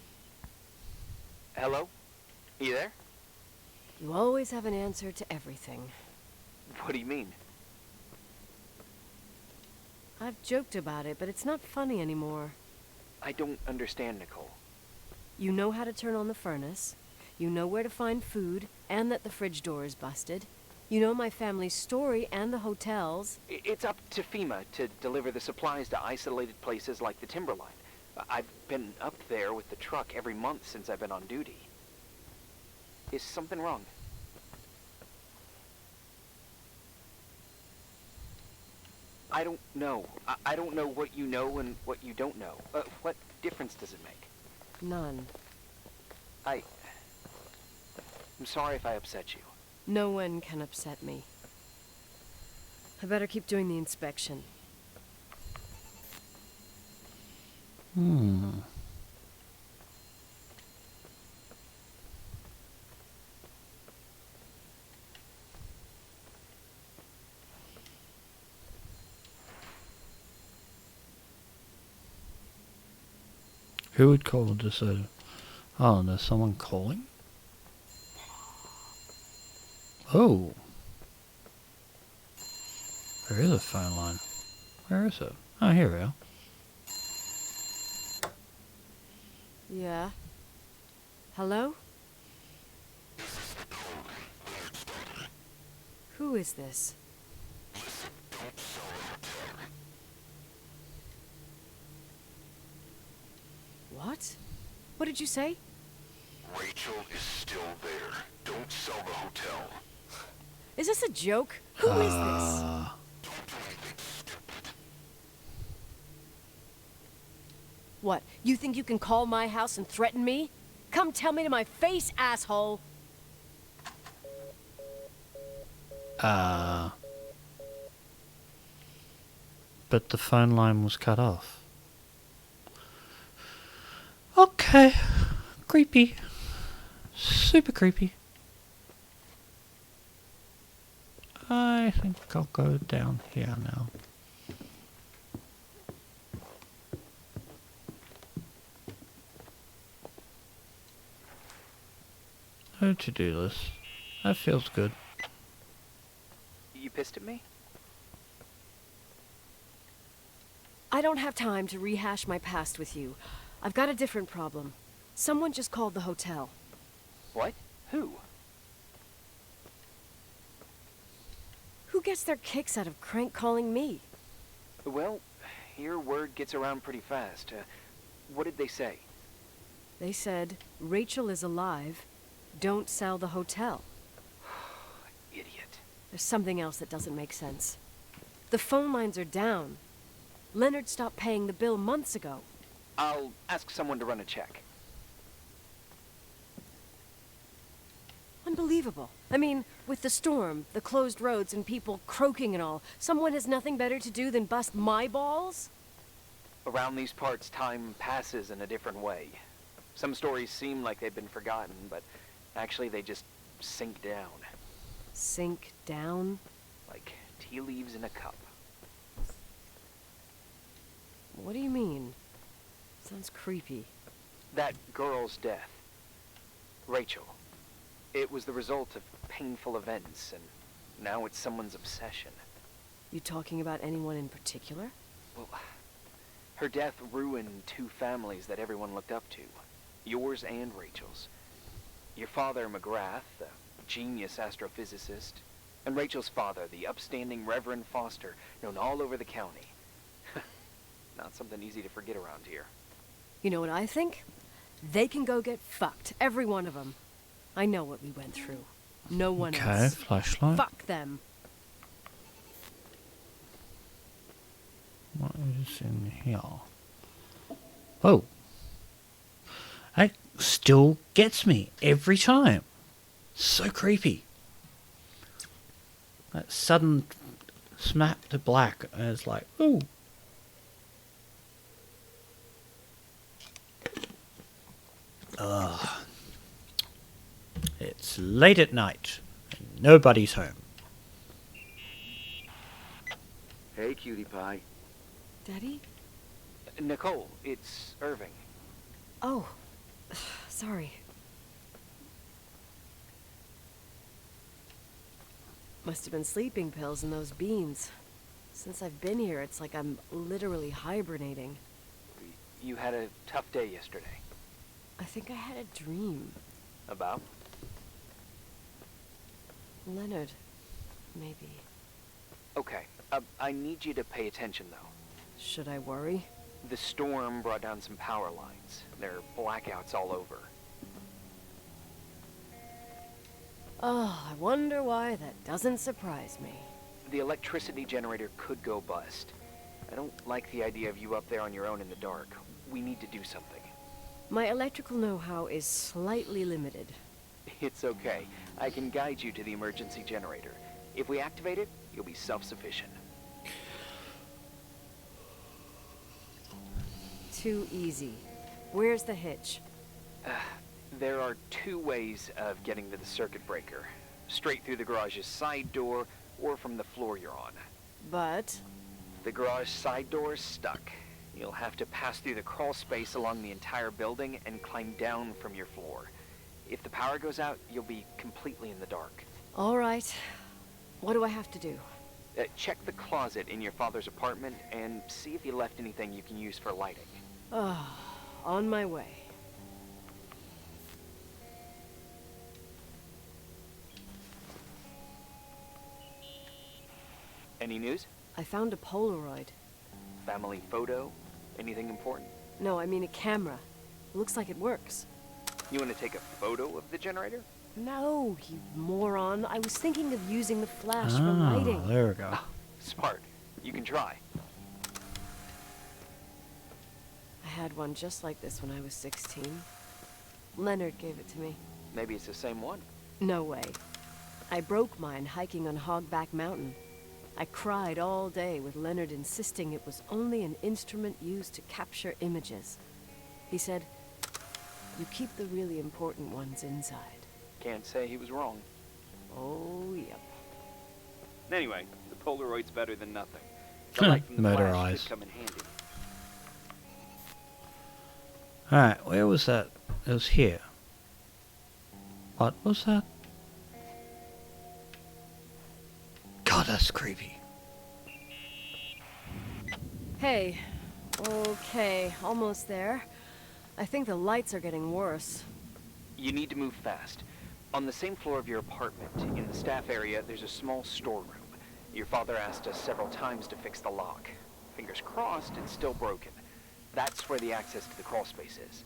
Hello? You there? You always have an answer to everything. What do you mean? I've joked about it, but it's not funny anymore. I don't understand, Nicole. You know how to turn on the furnace. You know where to find food, and that the fridge door is busted. You know my family's story and the hotel's. It's up to FEMA to deliver the supplies to isolated places like the Timberline. I've been up there with the truck every month since I've been on duty. Is something wrong? I don't know. I don't know what you know and what you don't know. What difference does it make? None. I'm sorry if I upset you. No one can upset me. I better keep doing the inspection. Who would call this a... Oh, there's someone calling? Oh. There is a phone line. Where is it? Oh, here we are. Yeah? Hello? Who is this? What? What did you say? Rachel is still there. Don't sell the hotel. Is this a joke? Who is this? Don't do anything stupid. What, you think you can call my house and threaten me? Come tell me to my face, asshole! But the phone line was cut off. Okay. Creepy. Super creepy. I think I'll go down here now. No to-do list. That feels good. You pissed at me? I don't have time to rehash my past with you. I've got a different problem. Someone just called the hotel. What? Who? Who gets their kicks out of crank calling me? Well, here word gets around pretty fast. What did they say? They said, Rachel is alive. Don't sell the hotel. Idiot. There's something else that doesn't make sense. The phone lines are down. Leonard stopped paying the bill months ago. I'll ask someone to run a check. Unbelievable. I mean, with the storm, the closed roads, and people croaking and all, someone has nothing better to do than bust my balls? Around these parts, time passes in a different way. Some stories seem like they've been forgotten, but actually they just sink down. Sink down? Like tea leaves in a cup. What do you mean? Sounds creepy. That girl's death. Rachel. It was the result of painful events, and now it's someone's obsession. You talking about anyone in particular? Well, her death ruined two families that everyone looked up to. Yours and Rachel's. Your father, McGrath, the genius astrophysicist, and Rachel's father, the upstanding Reverend Foster, known all over the county. Not something easy to forget around here. You know what I think? They can go get fucked, every one of them. I know what we went through. No one Okay, else. flashlight. Fuck them. What is in here? Oh. That still gets me every time. So creepy. That sudden snap to black, and it's like, ooh. Ugh. It's late at night, and nobody's home. Hey, cutie pie. Daddy? Nicole, it's Irving. Oh. Sorry. Must have been sleeping pills in those beans. Since I've been here, it's like I'm literally hibernating. You had a tough day yesterday. I think I had a dream. About? Leonard. Maybe. Okay, I need you to pay attention, though. Should I worry? The storm brought down some power lines. There are blackouts all over. Oh, I wonder why that doesn't surprise me. The electricity generator could go bust. I don't like the idea of you up there on your own in the dark. We need to do something. My electrical know-how is slightly limited. It's okay. I can guide you to the emergency generator. If we activate it, you'll be self-sufficient. Too easy. Where's the hitch? There are two ways of getting to the circuit breaker. Straight through the garage's side door, or from the floor you're on. But... The garage side door is stuck. You'll have to pass through the crawl space along the entire building and climb down from your floor. If the power goes out, you'll be completely in the dark. all right. What do I have to do? Check the closet in your father's apartment and see if he left anything you can use for lighting. On my way. Any news? I found a Polaroid. Family photo? Anything important? No, I mean a camera. Looks like it works. You want to take a photo of the generator? No, you moron. I was thinking of using the flash for lighting. There we go. Smart. You can try. I had one just like this when I was 16. Leonard gave it to me. Maybe it's the same one. No way. I broke mine hiking on Hogback Mountain. I cried all day with Leonard insisting it was only an instrument used to capture images. He said, "You keep the really important ones inside." Can't say he was wrong. Oh, yep. Anyway, the Polaroid's better than nothing. The light from the Motor flash eyes. could come in handy. Alright, where was that? It was here. What was that? God, that's creepy. Hey. Okay, almost there. I think the lights are getting worse. You need to move fast. On the same floor of your apartment, in the staff area, there's a small storeroom. Your father asked us several times to fix the lock. Fingers crossed, it's still broken. That's where the access to the crawl space is.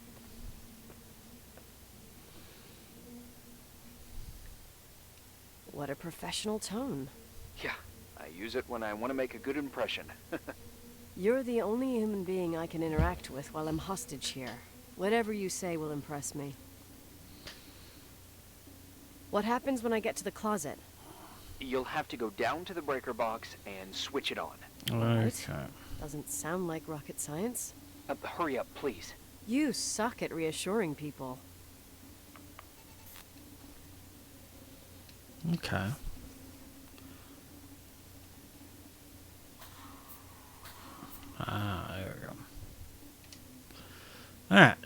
What a professional tone. Yeah, I use it when I want to make a good impression. You're the only human being I can interact with while I'm hostage here. Whatever you say will impress me. What happens when I get to the closet? You'll have to go down to the breaker box and switch it on. Okay. Doesn't sound like rocket science. Hurry up, please. You suck at reassuring people. Okay. Ah, there we go. Alright.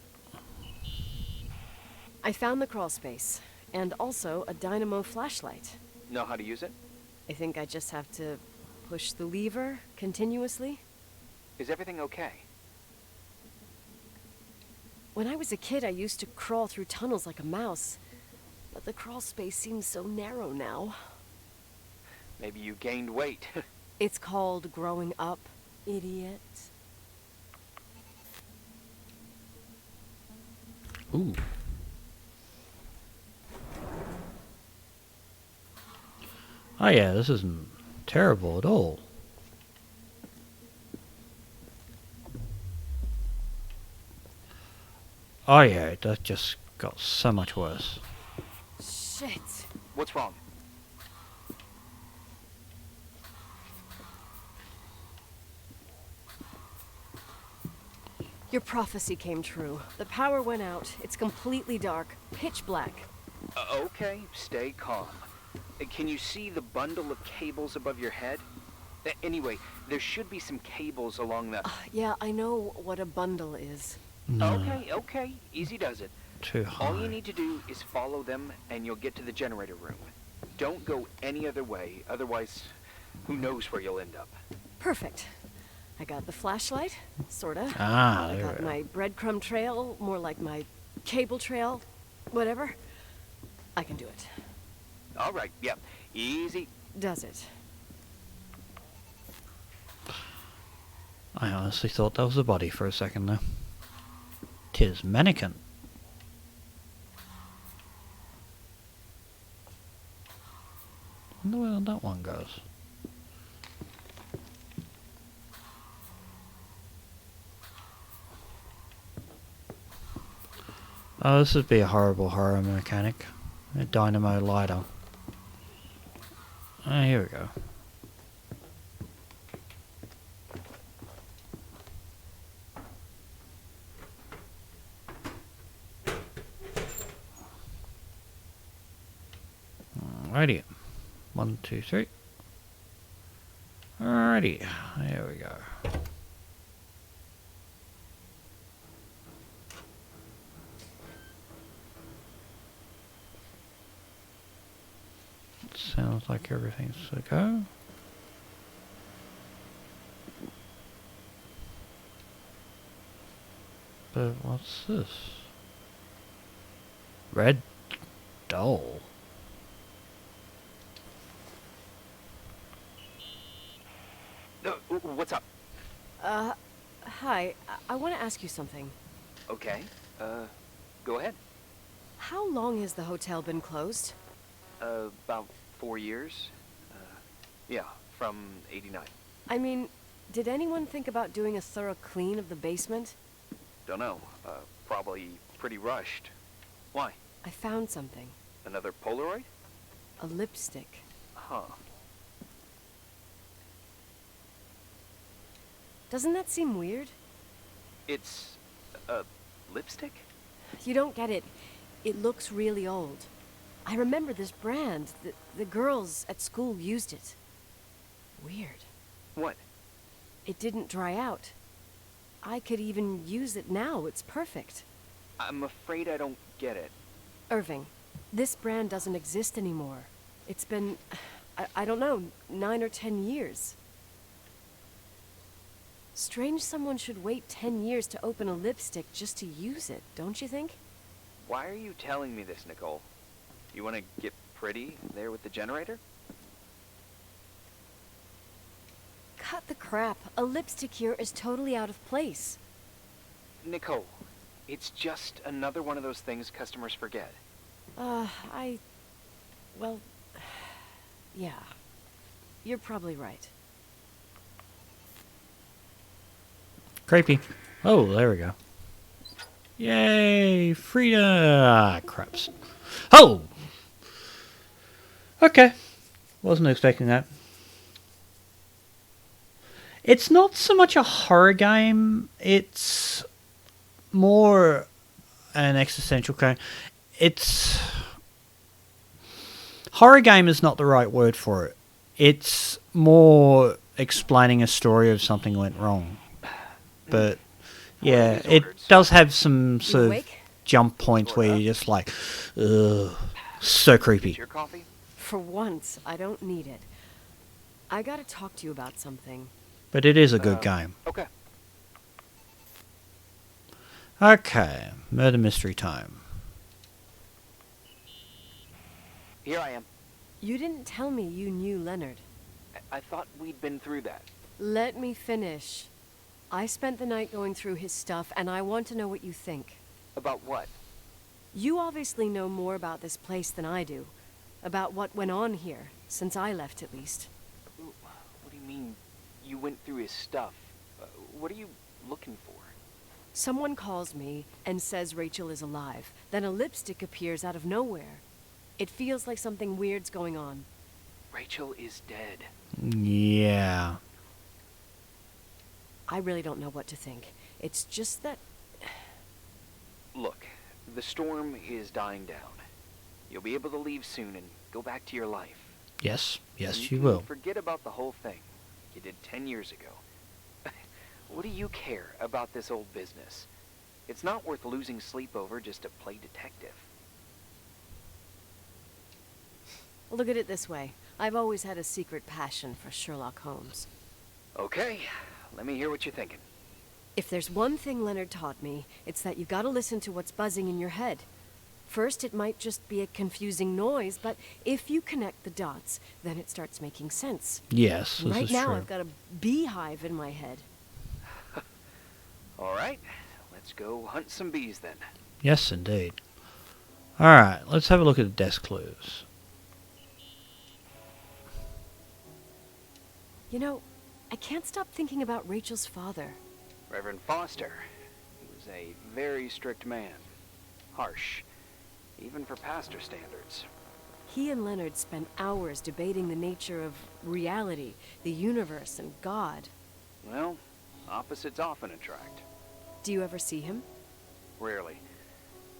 I found the crawl space, and also a dynamo flashlight. Know how to use it? I think I just have to push the lever continuously. Is everything okay? When I was a kid, I used to crawl through tunnels like a mouse. But the crawl space seems so narrow now. Maybe you gained weight. It's called growing up, idiot. Ooh. Oh yeah, this isn't terrible at all. Oh yeah, that just got so much worse. Shit. What's wrong? Your prophecy came true. The power went out. It's completely dark. Pitch black. Okay, stay calm. Can you see the bundle of cables above your head? Anyway, there should be some cables along the... Yeah, I know what a bundle is. No, Okay, easy does it. too high. All you need to do is follow them and you'll get to the generator room. Don't go any other way, otherwise, who knows where you'll end up. Perfect. I got the flashlight, sorta. Ah, I there got we my breadcrumb trail, more like my cable trail, whatever. I can do it. All right, yep, easy. Does it? I honestly thought that was a body for a second there. 'Tis mannequin. Wonder where that one goes. Oh, this would be a horrible horror mechanic. A dynamo lighter. Ah, here we go. Alrighty. 1, 2, 3. Alrighty. There we go. Sounds like everything's a go. But what's this? Red doll. What's up? Hi. I want to ask you something. Okay, go ahead. How long has the hotel been closed? About 4 years. Yeah, from '89. I mean, did anyone think about doing a thorough clean of the basement? Don't know. Probably pretty rushed. Why? I found something. Another Polaroid? A lipstick. Huh. Doesn't that seem weird? It's a lipstick? You don't get it. It looks really old. I remember this brand. The girls at school used it. Weird. What? It didn't dry out. I could even use it now. It's perfect. I'm afraid I don't get it. Irving, this brand doesn't exist anymore. It's been, I don't know, 9 or 10 years. Strange someone should wait 10 years to open a lipstick just to use it, don't you think? Why are you telling me this, Nicole? You want to get pretty there with the generator? cut the crap. A lipstick here is totally out of place. Nicole, it's just another one of those things customers forget. Well, yeah. You're probably right. Creepy. Oh, there we go. Yay! Freedom! Ah, craps. Oh! Okay. Wasn't expecting that. It's not so much a horror game. It's more an existential game. It's... Horror game is not the right word for it. It's more explaining a story of something went wrong. But, yeah, it does have some sort of jump points where you're just like, ugh, so creepy. Your coffee? For once, I don't need it. I gotta talk to you about something. But it is a good game. Okay. Okay, murder mystery time. Here I am. You didn't tell me you knew Leonard. I thought we'd been through that. Let me finish. I spent the night going through his stuff, and I want to know what you think. About what? You obviously know more about this place than I do. About what went on here, since I left at least. What do you mean, you went through his stuff? What are you looking for? Someone calls me and says Rachel is alive. Then a lipstick appears out of nowhere. It feels like something weird's going on. Rachel is dead. Yeah. I really don't know what to think. It's just that... Look, the storm is dying down. You'll be able to leave soon and go back to your life. Yes, yes, you you will. Forget about the whole thing you did 10 years ago. What do you care about this old business? It's not worth losing sleep over just to play detective. Look at it this way. I've always had a secret passion for Sherlock Holmes. Okay, let me hear what you're thinking. If there's one thing Leonard taught me, it's that you gotta listen to what's buzzing in your head. First, it might just be a confusing noise, but if you connect the dots, then it starts making sense. Yes, this right is now, true. I've got a beehive in my head. All right, let's go hunt some bees then. Yes, indeed. Alright, let's have a look at the desk clues. You know, I can't stop thinking about Rachel's father. Reverend Foster. He was a very strict man. Harsh, even for pastor standards. He and Leonard spent hours debating the nature of reality, the universe, and God. Well, opposites often attract. Do you ever see him? Rarely.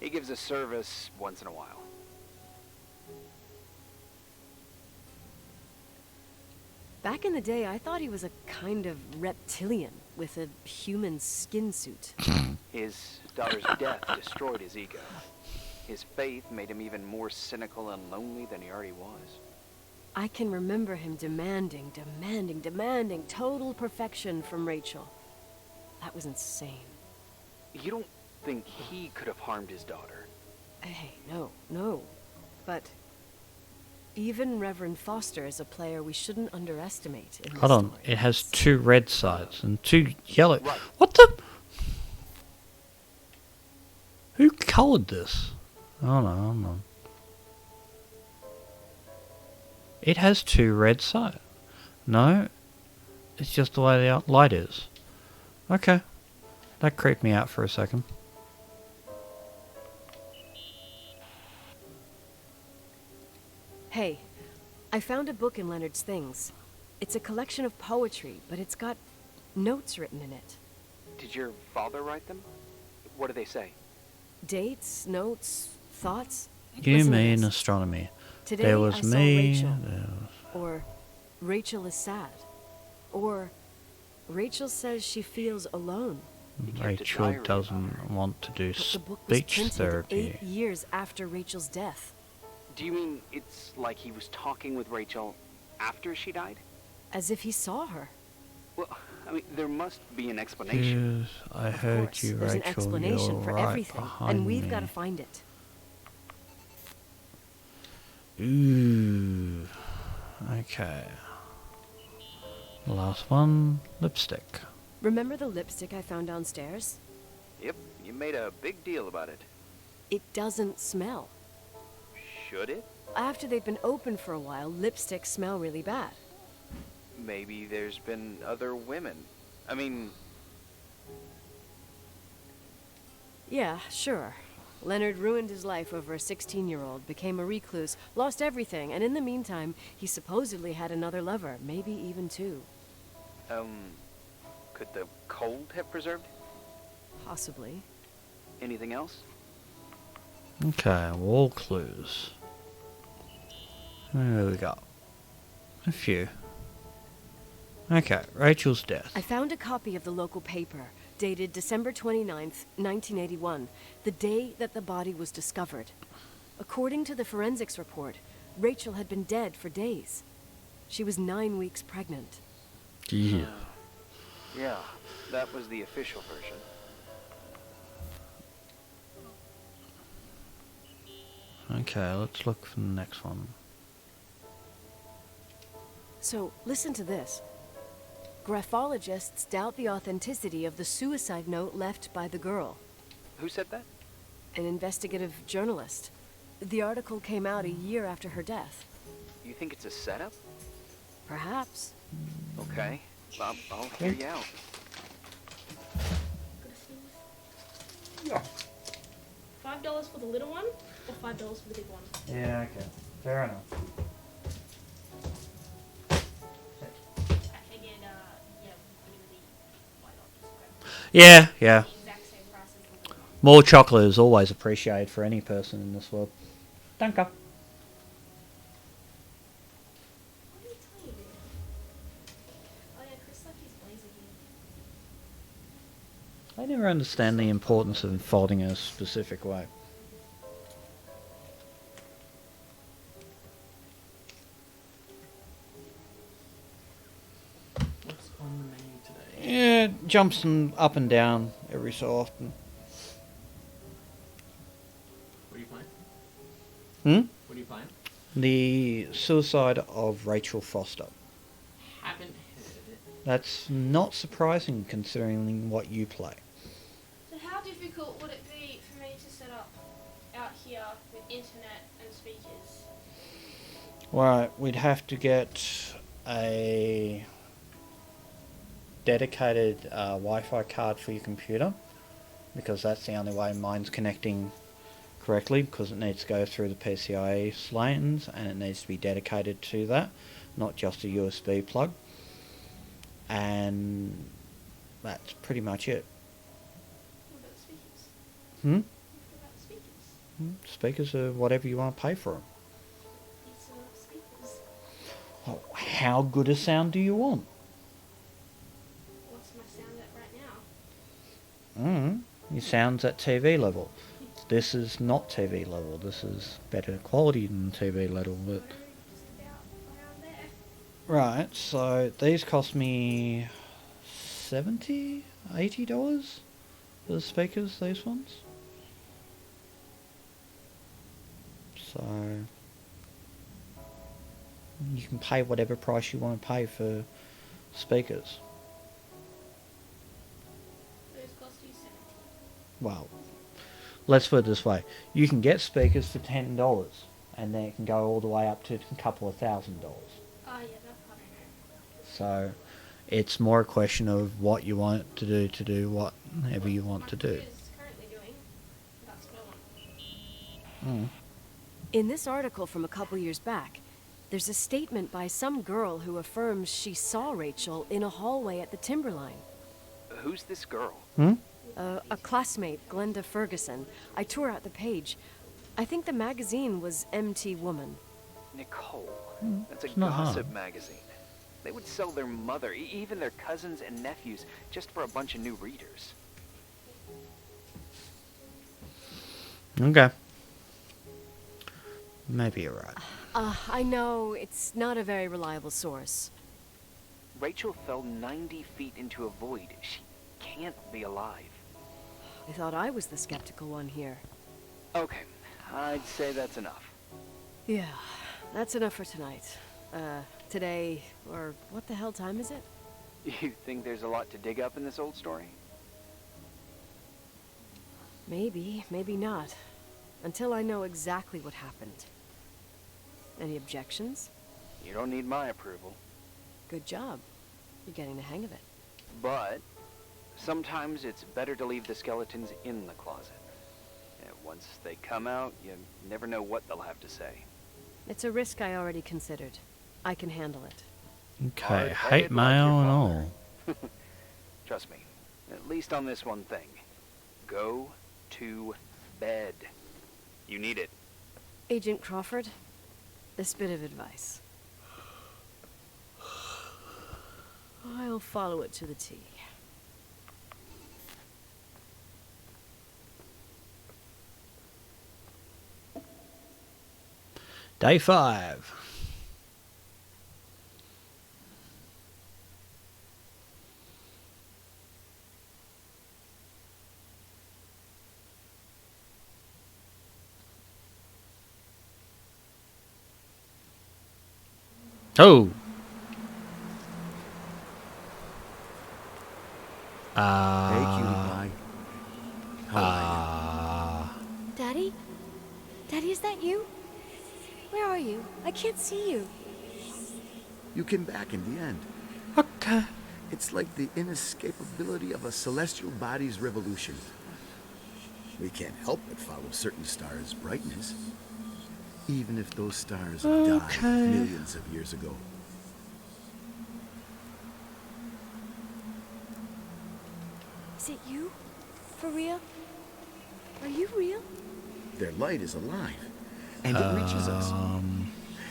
He gives a service once in a while. Back in the day, I thought he was a kind of reptilian with a human skin suit. His daughter's death destroyed his ego. His faith made him even more cynical and lonely than he already was. I can remember him demanding total perfection from Rachel. That was insane. You don't think he could have harmed his daughter? Hey, no. But even Reverend Foster is a player we shouldn't underestimate in this Hold on, story. it has 2 red sides and 2 yellow. Right. What the? Who coloured this? Hold on. It has 2 red sides. No, it's just the way the light is. Okay, that creeped me out for a second. Hey, I found a book in Leonard's things. It's a collection of poetry, but it's got notes written in it. Did your father write them? What do they say? Dates, notes, thoughts. You Listen to mean this. astronomy. Today There I was saw me. Rachel. There was... Or Rachel is sad. Or Rachel says she feels alone. He kept a Rachel diary doesn't about her. want to do But the book was speech printed therapy. 8 years after Rachel's death. Do you mean it's like he was talking with Rachel after she died? As if he saw her. Well, I mean, there must be an explanation. Yes, I Of heard course, you, there's Rachel. an explanation You're for right everything, behind and we've me. got to find it. Ooh. Okay. Last one, lipstick. Remember the lipstick I found downstairs? Yep, you made a big deal about it. It doesn't smell. Should it? After they've been open for a while, lipsticks smell really bad. Maybe there's been other women. I mean... Yeah, sure. Leonard ruined his life over a 16-year-old, became a recluse, lost everything, and in the meantime, he supposedly had another lover, maybe even two. Could the cold have preserved it? Possibly. Anything else? Okay, all clues. There we go. A few. Okay, Rachel's death. I found a copy of the local paper, dated December 29th, 1981, the day that the body was discovered. According to the forensics report, Rachel had been dead for days. She was 9 weeks pregnant. Yeah. Yeah, that was the official version. Okay, let's look for the next one. So, listen to this. Graphologists doubt the authenticity of the suicide note left by the girl. Who said that? An investigative journalist. The article came out a year after her death. You think it's a setup? Perhaps. Okay, I'll hear you out. Yeah. $5 for the little one, or $5 for the big one? Yeah, okay. Fair enough. I figured, yeah, really, why not just grab Yeah. the exact same price as the little one? More chocolate is always appreciated for any person in this world. Danke. What are you telling me? Oh yeah, Chris left his blazer here. I never understand the importance of folding a specific way. What's on the menu today? Yeah, it jumps up and down every so often. What are you playing? Hmm? What are you playing? The Suicide of Rachel Foster. Haven't heard of it. That's not surprising considering what you play. So how difficult would it be for me to set up out here with internet and speakers? Right, we'd have to get a dedicated Wi-Fi card for your computer, because that's the only way mine's connecting correctly, because it needs to go through the PCIe lanes and it needs to be dedicated to that, not just a USB plug. And that's pretty much it. What about the speakers? Hmm? What about the speakers? Speakers are whatever you want to pay for them. Decent enough speakers. Oh, how good a sound do you want? What's my sound at right now? Your sound's at TV level. This is not TV level. This is better quality than TV level. But Just about around there. right, so these cost me $70, $80 for the speakers. These ones. So you can pay whatever price you want to pay for speakers. Those cost you $70. Well, let's put it this way. You can get speakers for $10 and then it can go all the way up to a couple of $1,000. Oh yeah, that part I know. So it's more a question of what you want to do whatever you want to do. My computer's currently doing, that's what I want. In this article from a couple years back, there's a statement by some girl who affirms she saw Rachel in a hallway at the Timberline. Who's this girl? A classmate, Glenda Ferguson. I tore out the page. I think the magazine was MT Woman. Nicole. That's a it's not gossip hard. magazine. They would sell their mother, even their cousins and nephews, just for a bunch of new readers. Okay. Maybe you're right. I know it's not a very reliable source. Rachel fell 90 feet into a void. She can't be alive. I thought I was the skeptical one here. Okay, I'd say that's enough. Yeah, that's enough for tonight. today, or what the hell time is it? You think there's a lot to dig up in this old story? Maybe, maybe not. Until I know exactly what happened. Any objections? You don't need my approval. Good job. You're getting the hang of it. But sometimes it's better to leave the skeletons in the closet. And once they come out, you never know what they'll have to say. It's a risk I already considered. I can handle it. Okay, Hard hate head my like your own father. all. Trust me, at least on this one thing. Go to bed. You need it. Agent Crawford, this bit of advice. I'll follow it to the T. Day 5. Oh. Hey, cutie pie. How are Daddy? Daddy, is that you? Where are you? I can't see you. you? You came back in the end. Okay. It's like the inescapability of a celestial body's revolution. We can't help but follow certain stars' brightness, even if those stars have died millions of years ago. Is it you? For real? Are you real? Their light is alive, and it reaches us.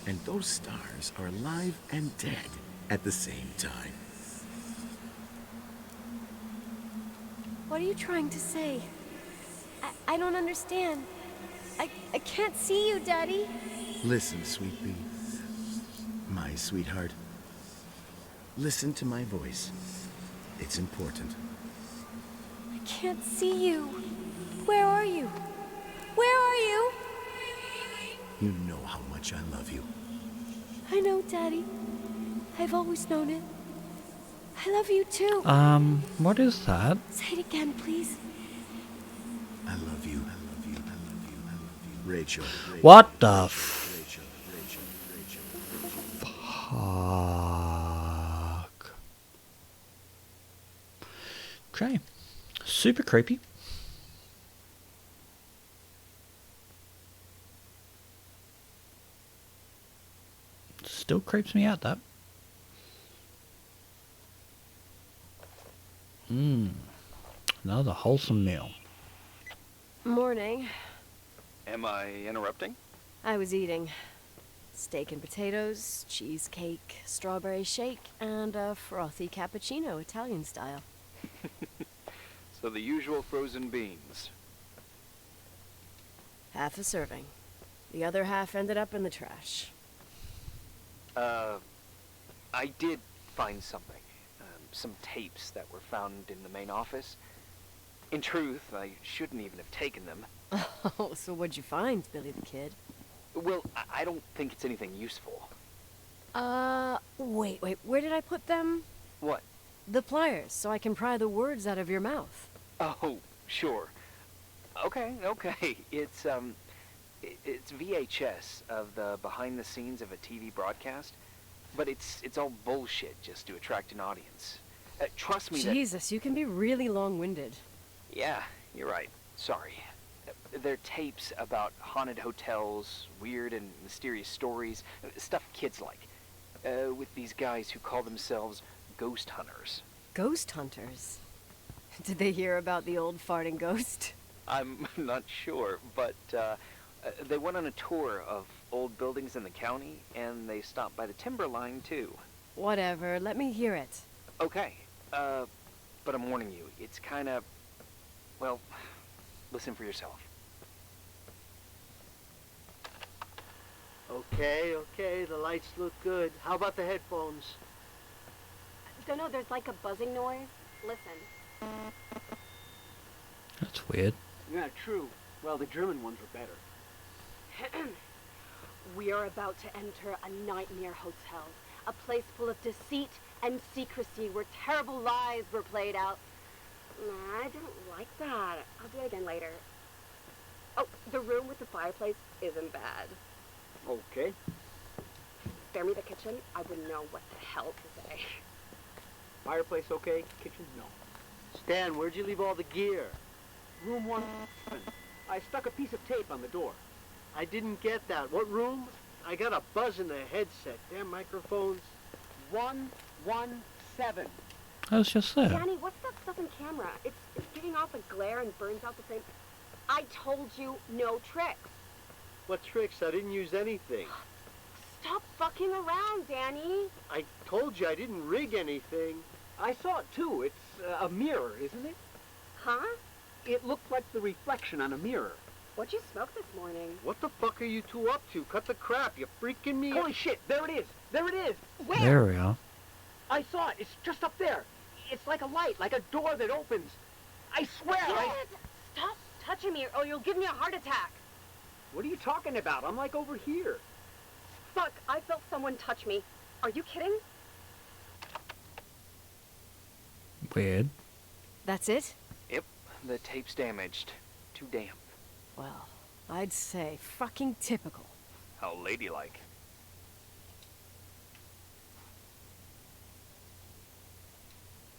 And those stars are alive and dead at the same time. What are you trying to say? I don't understand. I can't see you, Daddy. Listen, sweet pea. My sweetheart. Listen to my voice. It's important. I can't see you. Where are you? Where are you? You know how much I love you. I know, Daddy. I've always known it. I love you too. What is that? Say it again, please. I love you. I love you. I love you. I love you. Rachel. What the Rachel. fuck? Okay. Super creepy. Still creeps me out, that. Another wholesome meal. Morning. Am I interrupting? I was eating steak and potatoes, cheesecake, strawberry shake, and a frothy cappuccino, Italian style. So the usual frozen beans. Half a serving. The other half ended up in the trash. I did find something. Some tapes that were found in the main office. In truth, I shouldn't even have taken them. Oh, so what'd you find, Billy the Kid? Well, I don't think it's anything useful. Wait, where did I put them? What? The pliers, so I can pry the words out of your mouth. Oh, sure. Okay. It's VHS of the behind the scenes of a TV broadcast, but it's all bullshit just to attract an audience. Trust me. Jesus, you can be really long-winded. Yeah, you're right. Sorry. They're tapes about haunted hotels, weird and mysterious stories, stuff kids like, with these guys who call themselves ghost hunters. Ghost hunters? Did they hear about the old farting ghost? I'm not sure, but they went on a tour of old buildings in the county, and they stopped by the timberline, too. Whatever, let me hear it. Okay, but I'm warning you, it's kind of, well, listen for yourself. Okay, the lights look good. How about the headphones? Don't know, there's like a buzzing noise. Listen. That's weird. Yeah, true. Well, the German ones were better. We are about to enter a nightmare hotel. A place full of deceit and secrecy where terrible lies were played out. Nah, I don't like that. I'll do it again later. Oh, the room with the fireplace isn't bad. Okay. Spare me the kitchen. I wouldn't know what the hell to say. Fireplace okay, kitchen no. Stan, where'd you leave all the gear? Room 1. I stuck a piece of tape on the door. I didn't get that. What room? I got a buzz in the headset. Damn microphones. 117. I was just there. Danny, what's that stuff in camera? It's giving off a glare and burns out the same... I told you no tricks. What tricks? I didn't use anything. Stop fucking around, Danny. I told you I didn't rig anything. I saw it too. It's a mirror, isn't it? Huh? It looked like the reflection on a mirror. What'd you smoke this morning? What the fuck are you two up to? Cut the crap. You're freaking me Holy shit, there it is. There it is. Where? There we are. I saw it. It's just up there. It's like a light, like a door that opens. I swear. Stop touching me or you'll give me a heart attack. What are you talking about? I'm like over here. Fuck, I felt someone touch me. Are you kidding? Weird. That's it? Yep, the tape's damaged. Too damp. Well, I'd say fucking typical. How ladylike.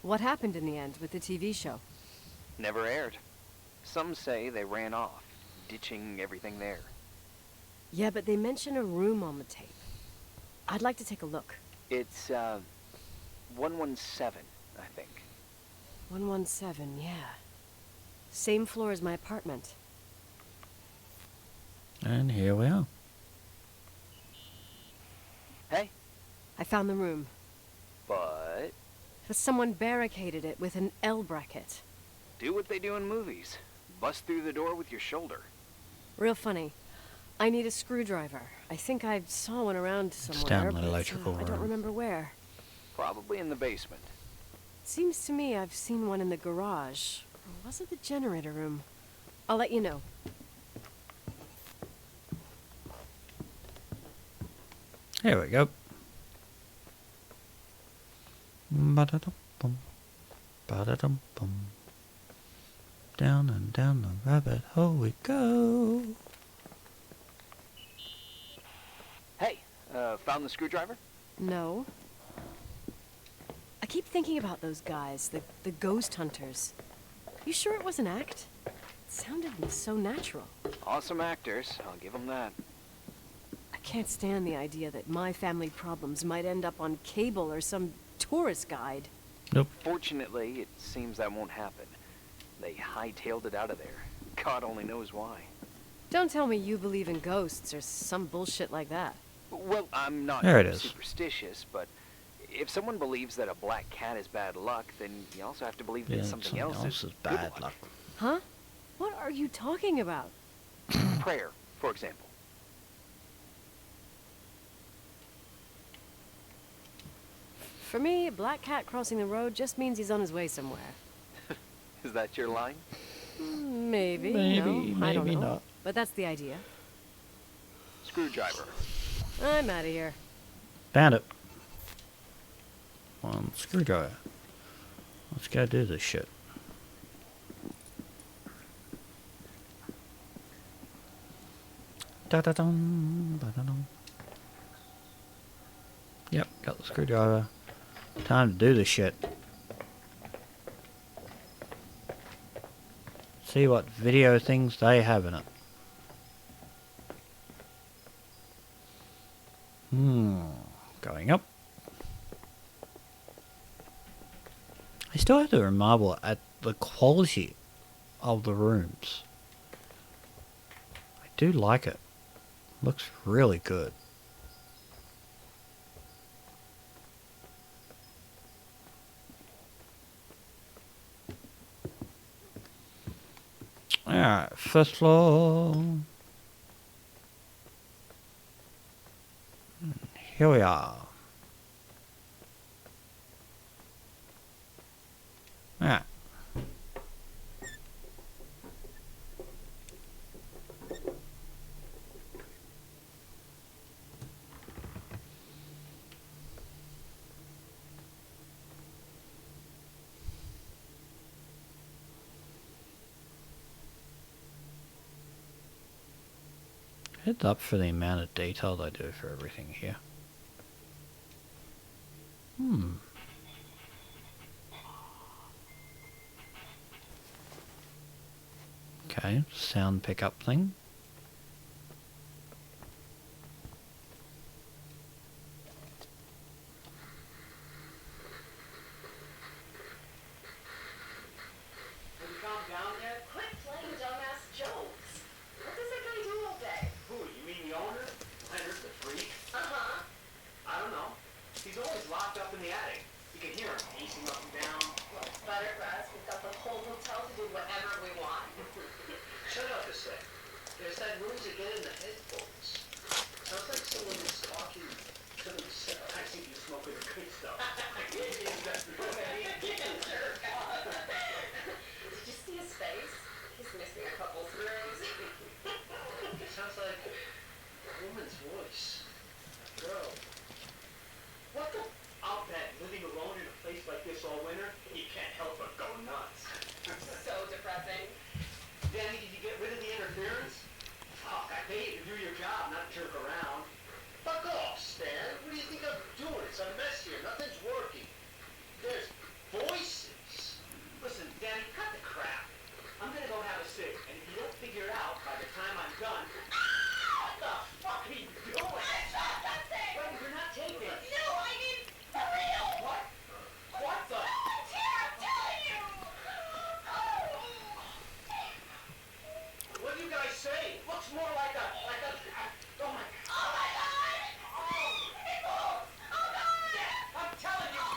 What happened in the end with the TV show? Never aired. Some say they ran off, ditching everything there. Yeah, but they mention a room on the tape. I'd like to take a look. It's, 117, I think. 117, yeah. Same floor as my apartment. And here we are. Hey. I found the room. But But someone barricaded it with an L bracket. do what they do in movies. Bust through the door with your shoulder. Real funny. I need a screwdriver. I think I saw one around somewhere. down the but, electrical I don't room. remember where. Probably in the basement. Seems to me I've seen one in the garage. Or was it the generator room? I'll let you know. Here we go. Ba-da-dum-bum. Ba-da-dum-bum. Down and down the rabbit hole we go. Hey, found the screwdriver? No. I keep thinking about those guys, the ghost hunters. You sure it was an act? It sounded so natural. Awesome actors, I'll give them that. I can't stand the idea that my family problems might end up on cable or some tourist guide. Nope. Fortunately, it seems that won't happen. They hightailed it out of there. God only knows why. Don't tell me you believe in ghosts or some bullshit like that. Well, I'm not There it is. superstitious, but if someone believes that a black cat is bad luck, then you also have to believe that Yeah, something else is good bad luck. Huh? What are you talking about? Prayer, for example. For me, a black cat crossing the road just means he's on his way somewhere. Is that your line? Maybe. Maybe, no, I don't maybe know. not. But that's the idea. Screwdriver. I'm out of here. Found it. One screwdriver. Let's go do this shit. Da-da-dum, ba-da-dum. Yep, got the screwdriver. Time to do this shit. See what video things they have in it. Going up. I still have to marvel at the quality of the rooms. I do like it. Looks really good. Alright, first floor. Here we are. Alright. Heads up for the amount of detail they do for everything here. Okay, sound pickup thing. Have you calmed down yet? Quit playing dumbass jokes. What does that guy do all day? Who, you mean the owner? Leonard the freak? Uh-huh. I don't know. He's always locked up in the attic. You can hear him pacing up and down. Well, better for us. We've got the whole hotel to do whatever we want. Shut up a sec. There's that noise again in the headphones. Sounds like someone is talking to themselves. I think you're smoking the good stuff. Did you see his face? He's missing a couple screws. It sounds like a woman's voice. A girl. What the? I'll bet living alone in a place like this all winter, you can't help but go nuts. So depressing. Danny, did you get rid of the interference? Fuck, I pay you to do your job, not jerk around. Fuck off, Stan. What do you think I'm doing? It's a mess here. Nothing's working. There's voices. Listen, Danny, cut the crap. I'm gonna go have a cig, and if you don't figure it out by the time I'm done, what the fuck are you doing? Wait, you're not taping. No, I mean, for real! What? What the? I'm telling you! What do you guys say? Looks more like a, oh my God. Oh my god! People! Oh god! I'm telling you.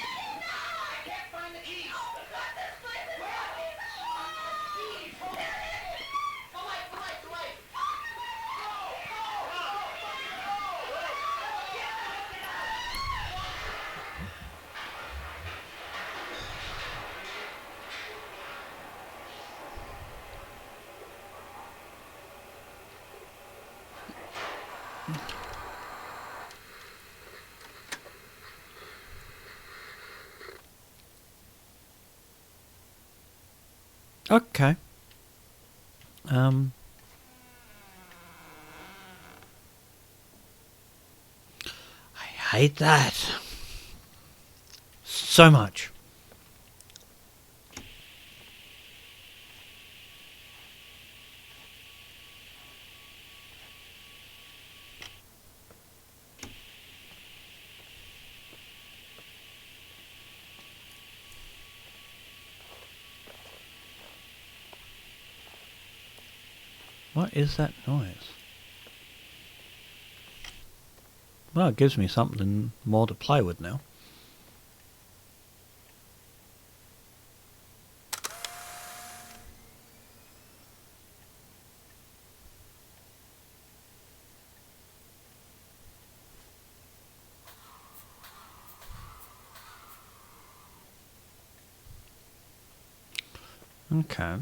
I can't find the keys. Oh god, this place is rocking! Keys, hold on. The light, the light, the light. Okay. I hate that so much. What is that noise? Well, it gives me something more to play with now. Okay.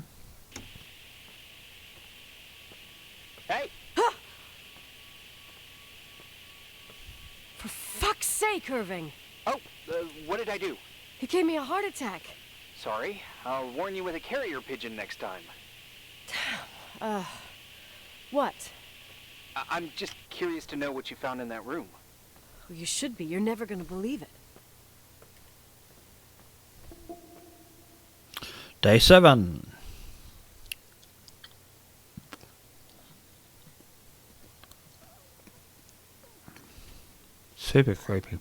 Hey! For fuck's sake, Irving! Oh, what did I do? You gave me a heart attack. Sorry. I'll warn you with a carrier pigeon next time. What? I'm just curious to know what you found in that room. Well, you should be. You're never gonna believe it. Day 7. Super creepy.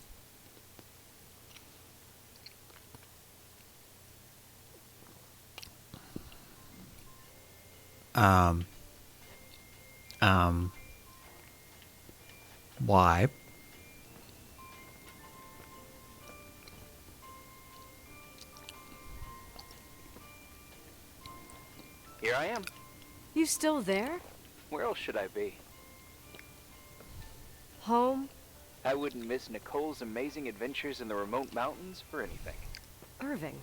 Why? Here I am. You still there? Where else should I be? Home? I wouldn't miss Nicole's amazing adventures in the remote mountains for anything. Irving,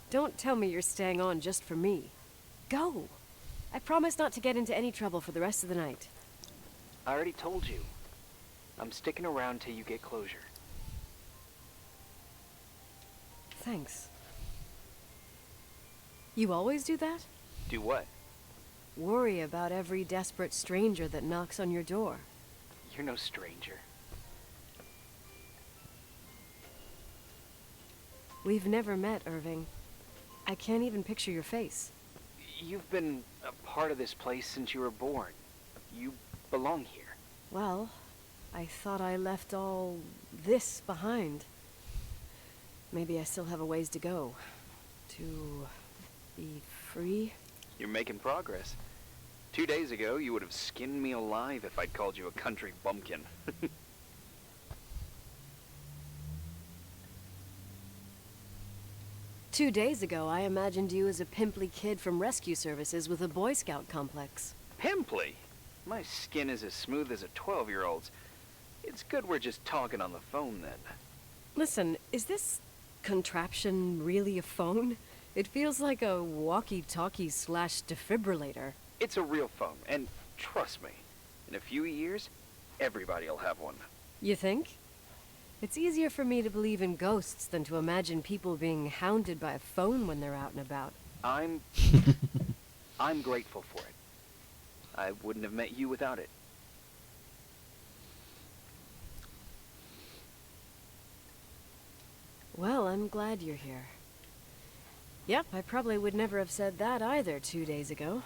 don't tell me you're staying on just for me. Go. I promise not to get into any trouble for the rest of the night. I already told you. I'm sticking around till you get closure. Thanks. You always do that? Do what? worry about every desperate stranger that knocks on your door. You're no stranger. We've never met, Irving. I can't even picture your face. You've been a part of this place since you were born. You belong here. Well, I thought I left all this behind. Maybe I still have a ways to go. To be free? You're making progress. 2 days ago, you would have skinned me alive if I'd called you a country bumpkin. 2 days ago, I imagined you as a pimply kid from rescue services with a Boy Scout complex. Pimply? My skin is as smooth as a 12-year-old's. It's good we're just talking on the phone, then. Listen, is this contraption really a phone? It feels like a walkie-talkie / defibrillator. It's a real phone, and trust me, in a few years, everybody'll have one. You think? It's easier for me to believe in ghosts than to imagine people being hounded by a phone when they're out and about. I'm grateful for it. I wouldn't have met you without it. Well, I'm glad you're here. Yep, I probably would never have said that either 2 days ago.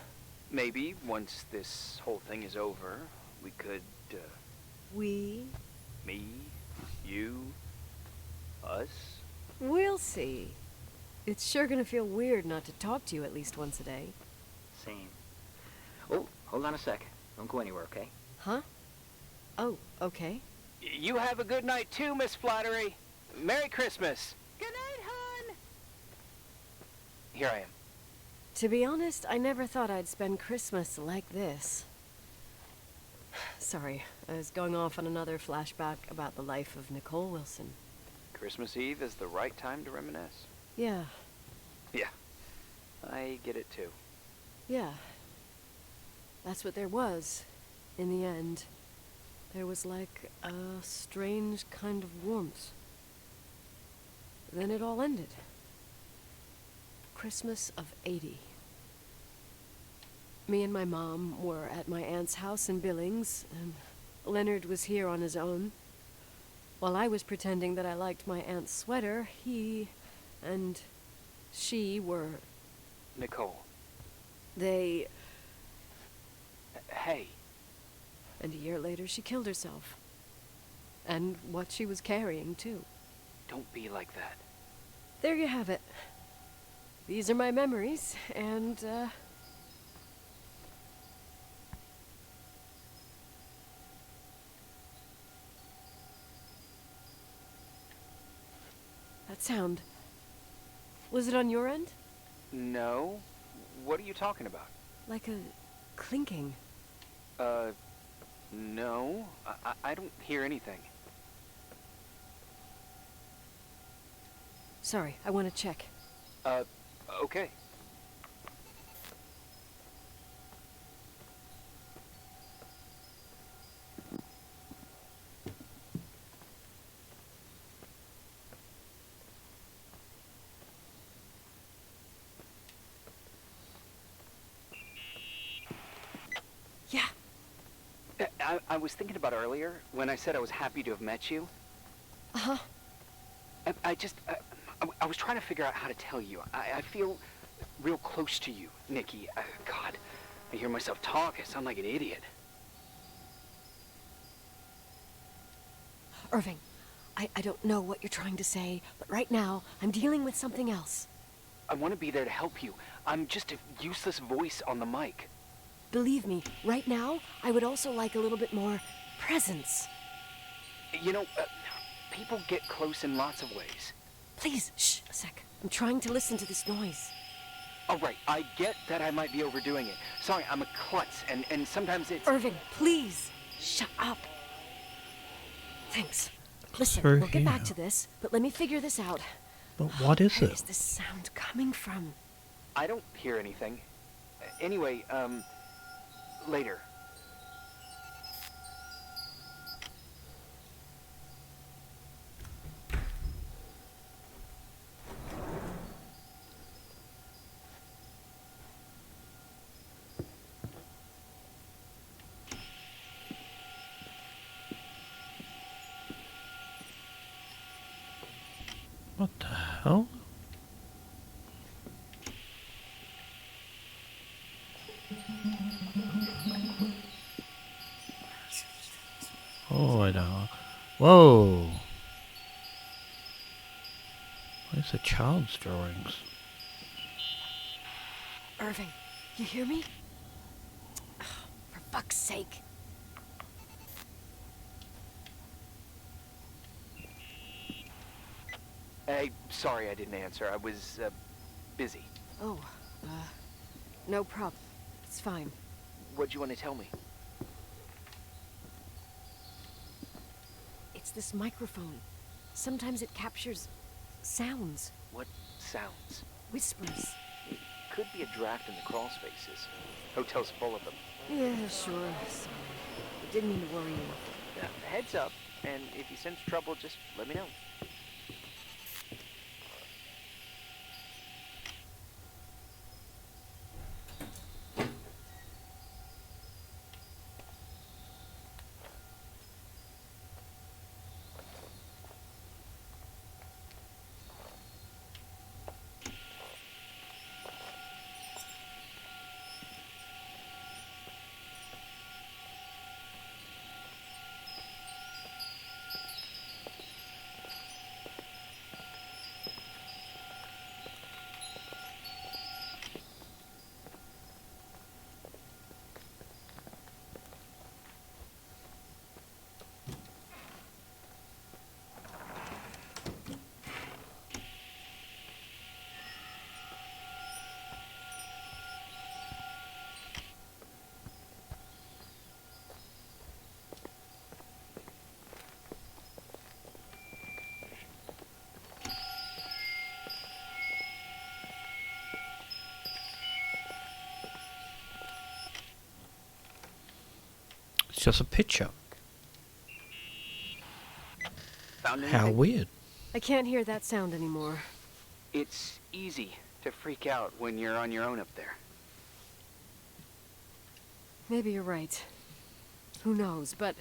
Maybe, once this whole thing is over, we could, We? me, you, us? We'll see. It's sure gonna feel weird not to talk to you at least once a day. Same. Oh, hold on a sec. Don't go anywhere, okay? Huh? Oh, okay. You have a good night too, Miss Flattery. Merry Christmas. Good night, hon! Here I am. To be honest, I never thought I'd spend Christmas like this. Sorry, I was going off on another flashback about the life of Nicole Wilson. Christmas Eve is the right time to reminisce. Yeah. Yeah, I get it too. Yeah. That's what there was, in the end. There was like a strange kind of warmth. Then it all ended. Christmas of '80. Me and my mom were at my aunt's house in Billings, and Leonard was here on his own. While I was pretending that I liked my aunt's sweater, he and she were... Nicole. They... Hey. And a year later, she killed herself. And what she was carrying, too. Don't be like that. There you have it. These are my memories, and, that sound. Was it on your end? No. What are you talking about? Like a clinking. No. I don't hear anything. Sorry, I want to check. Okay. Yeah. I was thinking about earlier when I said I was happy to have met you. Uh-huh. I was trying to figure out how to tell you. I feel real close to you, Nikki. God, I hear myself talk. I sound like an idiot. Irving, I don't know what you're trying to say, but right now, I'm dealing with something else. I want to be there to help you. I'm just a useless voice on the mic. Believe me, right now, I would also like a little bit more presence. You know, people get close in lots of ways. Please, shh, a sec. I'm trying to listen to this noise. All right, I get that I might be overdoing it. Sorry, I'm a klutz, and sometimes it's... Irving, please, shut up. Thanks. Listen, Through we'll get back here. to this, but let me figure this out. But what is Where it? is this sound coming from? I don't hear anything. Anyway, later. What the hell? Oh, I don't. Whoa! Where's the child's drawings? Irving, you hear me? For fuck's sake. Hey, sorry I didn't answer. I was, busy. Oh, no problem. It's fine. What'd you want to tell me? It's this microphone. Sometimes it captures sounds. What sounds? Whispers. It could be a draft in the crawl spaces. Hotel's full of them. Yeah, sure. Sorry. I didn't mean to worry you. Now, heads up, and if you sense trouble, just let me know. It's just a picture. Found How anything? weird. I can't hear that sound anymore. It's easy to freak out when you're on your own up there. Maybe you're right. Who knows, but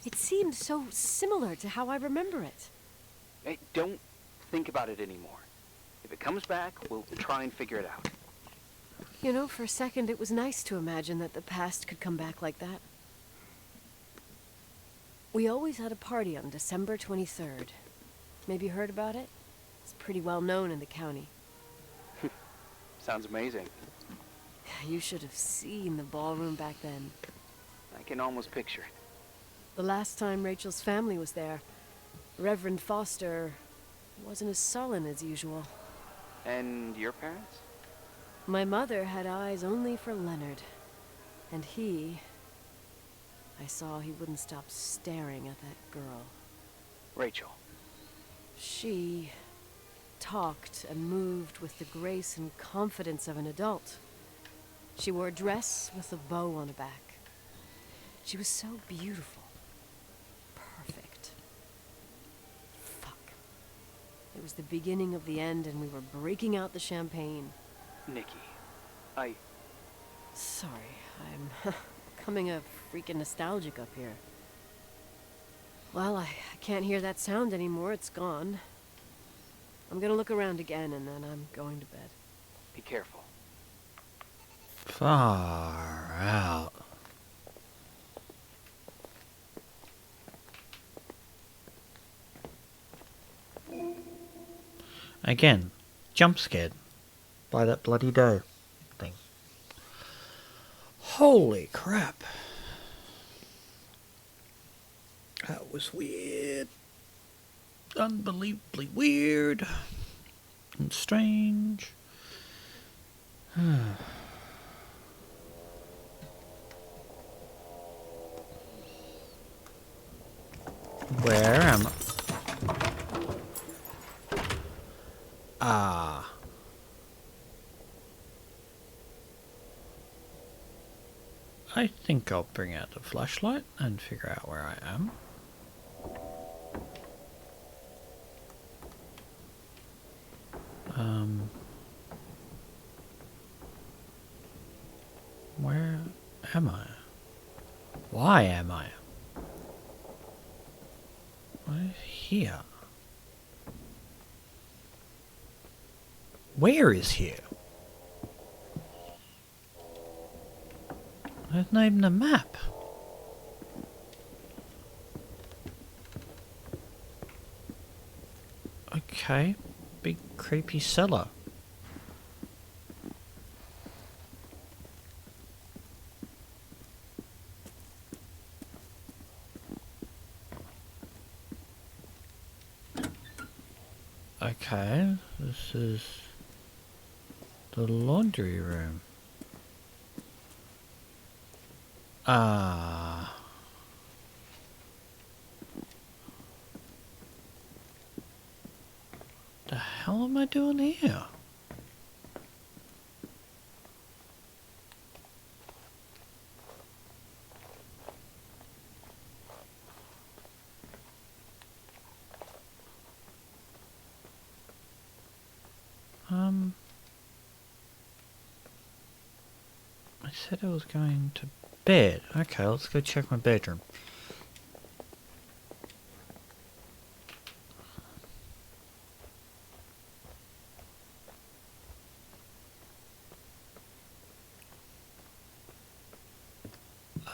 it seemed so similar to how I remember it. Hey, don't think about it anymore. If it comes back, we'll try and figure it out. You know, for a second it was nice to imagine that the past could come back like that. We always had a party on December 23rd. Maybe you heard about it? It's pretty well known in the county. Sounds amazing. You should have seen the ballroom back then. I can almost picture it. The last time Rachel's family was there, Reverend Foster wasn't as sullen as usual. And your parents? My mother had eyes only for Leonard. And I saw he wouldn't stop staring at that girl. Rachel. She talked and moved with the grace and confidence of an adult. She wore a dress with a bow on her back. She was so beautiful. Perfect. Fuck. It was the beginning of the end and we were breaking out the champagne. Nikki, Sorry, I'm becoming a freaking nostalgic up here. Well, I can't hear that sound anymore. It's gone. I'm gonna look around again and then I'm going to bed. Be careful. Far out. Again, jump scared by that bloody doe thing. Holy crap. That was weird. Unbelievably weird. And strange. Where am I? Ah. I think I'll bring out the flashlight and figure out where I am. Where am I? Why am I? What is here? Where is here? There's not even a map. Okay, big creepy cellar. Okay, this is the laundry room. Ah. The hell am I doing here? I said I was going to bed. Okay, let's go check my bedroom.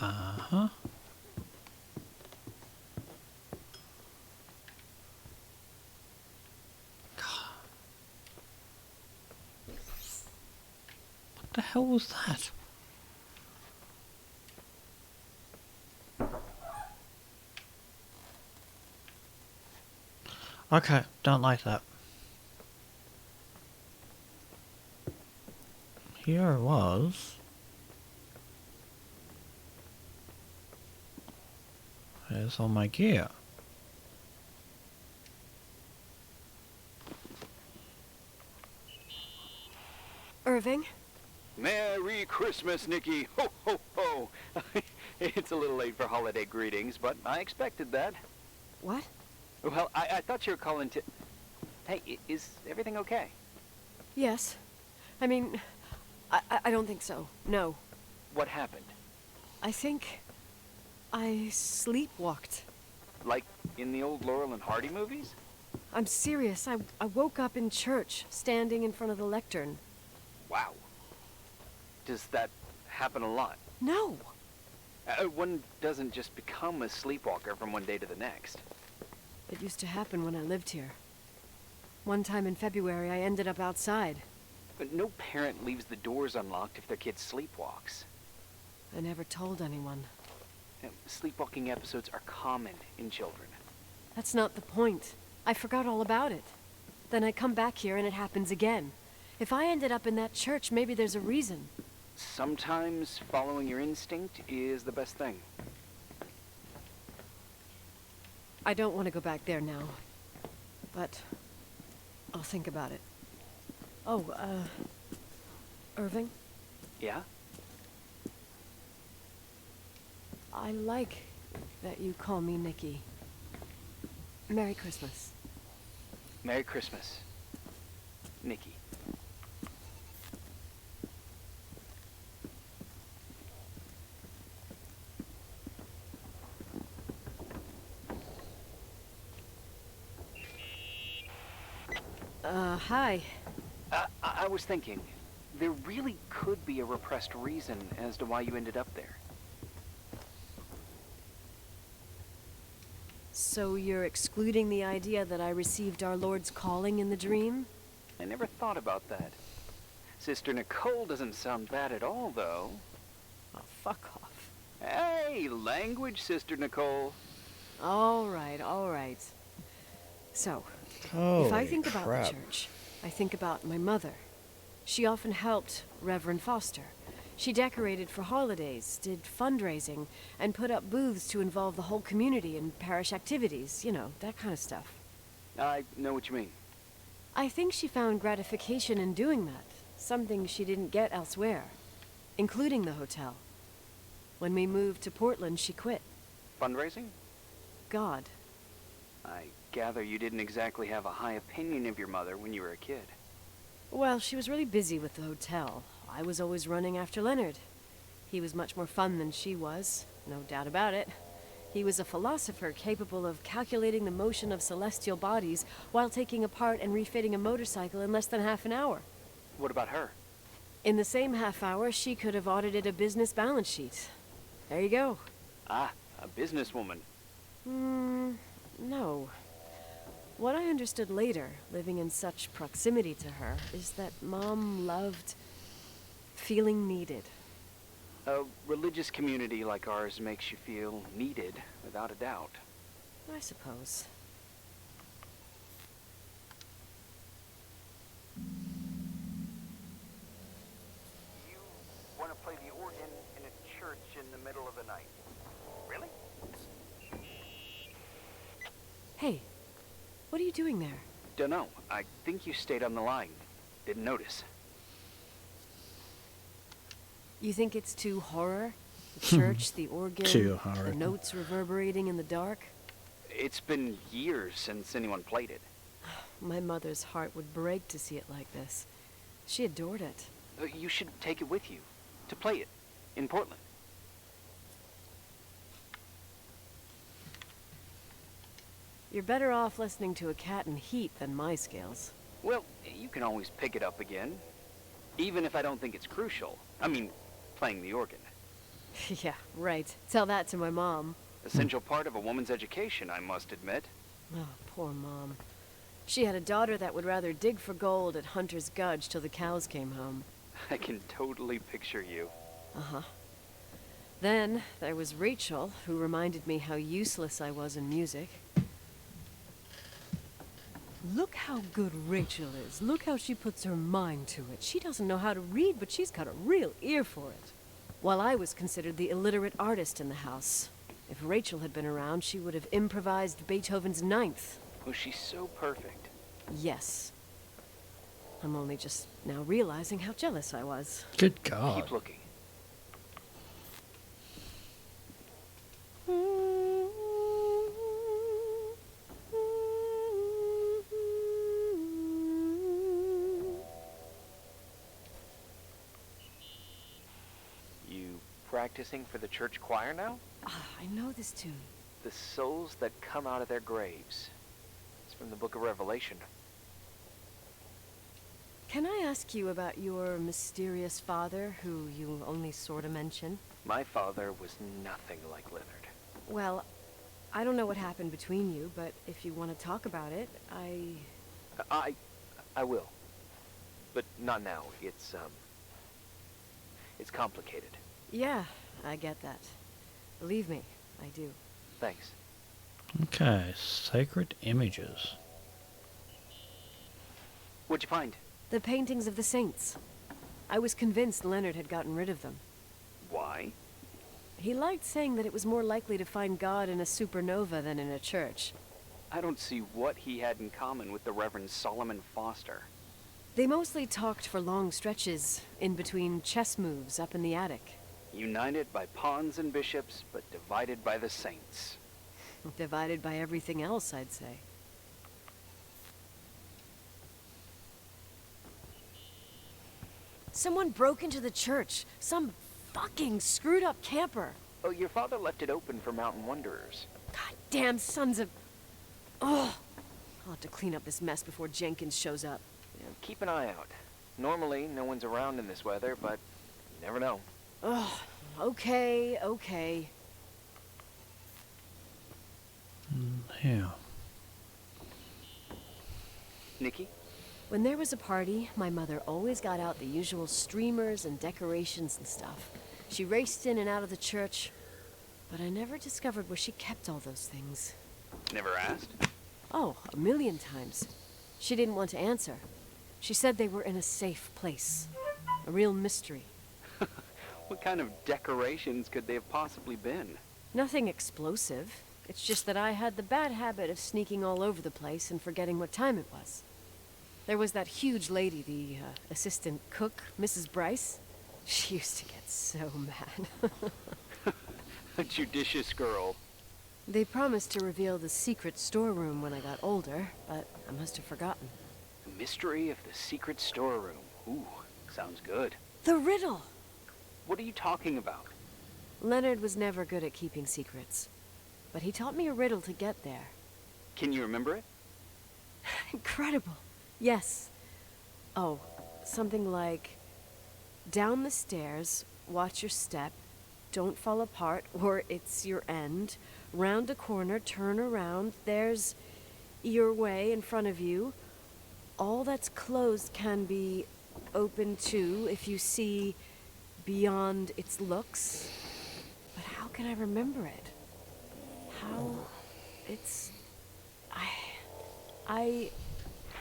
Uh-huh. What the hell was that? Okay, don't like that. Here I was. There's all my gear. Irving? Merry Christmas, Nikki. Ho, ho, ho. It's a little late for holiday greetings, but I expected that. What? Well, I thought you were calling to... Hey, is everything okay? Yes. I mean, I don't think so. No. What happened? I think I sleepwalked. Like in the old Laurel and Hardy movies? I'm serious. I woke up in church, standing in front of the lectern. Wow. Does that happen a lot? No. One doesn't just become a sleepwalker from one day to the next. It used to happen when I lived here. One time in February, I ended up outside. But no parent leaves the doors unlocked if their kid sleepwalks. I never told anyone. Sleepwalking episodes are common in children. That's not the point. I forgot all about it. Then I come back here and it happens again. If I ended up in that church, maybe there's a reason. Sometimes following your instinct is the best thing. I don't want to go back there now. But I'll think about it. Oh, Irving? Yeah? I like that you call me Nikki. Merry Christmas. Merry Christmas, Nikki. Hi. I was thinking, there really could be a repressed reason as to why you ended up there. So you're excluding the idea that I received our Lord's calling in the dream? I never thought about that. Sister Nicole doesn't sound bad at all, though. Oh, fuck off. Hey, language, Sister Nicole. All right, all right. So, Holy if I think about crap. the church, I think about my mother. She often helped Reverend Foster. She decorated for holidays, did fundraising, and put up booths to involve the whole community in parish activities, you know, that kind of stuff. I know what you mean. I think she found gratification in doing that, something she didn't get elsewhere, including the hotel. When we moved to Portland, she quit. Fundraising? God. I gather you didn't exactly have a high opinion of your mother when you were a kid. Well, she was really busy with the hotel. I was always running after Leonard. He was much more fun than she was, no doubt about it. He was a philosopher capable of calculating the motion of celestial bodies while taking apart and refitting a motorcycle in less than half an hour. What about her? In the same half hour, she could have audited a business balance sheet. There you go. Ah, a businesswoman. No. What I understood later, living in such proximity to her, is that Mom loved feeling needed. A religious community like ours makes you feel needed, without a doubt. I suppose. You want to play the organ in a church in the middle of the night? Really? Hey, what are you doing there? Dunno. I think you stayed on the line. Didn't notice. You think it's too horror? The church, the organ, Too horror. the notes reverberating in the dark? It's been years since anyone played it. My mother's heart would break to see it like this. She adored it. You should take it with you. To play it. In Portland. You're better off listening to a cat in heat than my scales. Well, you can always pick it up again. Even if I don't think it's crucial. I mean, playing the organ. Yeah, right. Tell that to my mom. Essential part of a woman's education, I must admit. Oh, poor Mom. She had a daughter that would rather dig for gold at Hunter's Gulch till the cows came home. I can totally picture you. Uh-huh. Then there was Rachel, who reminded me how useless I was in music. Look how good Rachel is. Look how she puts her mind to it. She doesn't know how to read, but she's got a real ear for it. While I was considered the illiterate artist in the house. If Rachel had been around, she would have improvised Beethoven's Ninth. Oh, she's so perfect. Yes. I'm only just now realizing how jealous I was. Good God. Keep looking. You practicing for the church choir now? Ah, I know this tune. The souls that come out of their graves. It's from the book of Revelation. Can I ask you about your mysterious father, who you only sort of mention? My father was nothing like Leonard. Well, I don't know what happened between you, but if you want to talk about it, I will. But not now. It's complicated. Yeah, I get that. Believe me, I do. Thanks. Okay, sacred images. What'd you find? The paintings of the saints. I was convinced Leonard had gotten rid of them. Why? He liked saying that it was more likely to find God in a supernova than in a church. I don't see what he had in common with the Reverend Solomon Foster. They mostly talked for long stretches, in between chess moves up in the attic. United by pawns and bishops, but divided by the saints. Divided by everything else, I'd say. Someone broke into the church. Some fucking screwed up camper. Oh, your father left it open for mountain wanderers. God damn sons of... Oh! I'll have to clean up this mess before Jenkins shows up. Yeah, keep an eye out. Normally, no one's around in this weather, but you never know. Oh, okay. Yeah. Nikki? When there was a party, my mother always got out the usual streamers and decorations and stuff. She raced in and out of the church, but I never discovered where she kept all those things. Never asked? Oh, a million times. She didn't want to answer. She said they were in a safe place. A real mystery. What kind of decorations could they have possibly been? Nothing explosive. It's just that I had the bad habit of sneaking all over the place and forgetting what time it was. There was that huge lady, the assistant cook, Mrs. Bryce. She used to get so mad. A judicious girl. They promised to reveal the secret storeroom when I got older, but I must have forgotten. The mystery of the secret storeroom. Ooh, sounds good. The riddle! What are you talking about? Leonard was never good at keeping secrets, but he taught me a riddle to get there. Can you remember it? Incredible. Yes. Oh, something like, down the stairs, watch your step, don't fall apart or it's your end, round a corner, turn around, there's your way in front of you. All that's closed can be open too if you see beyond its looks. But how can I remember it? How? It's... I...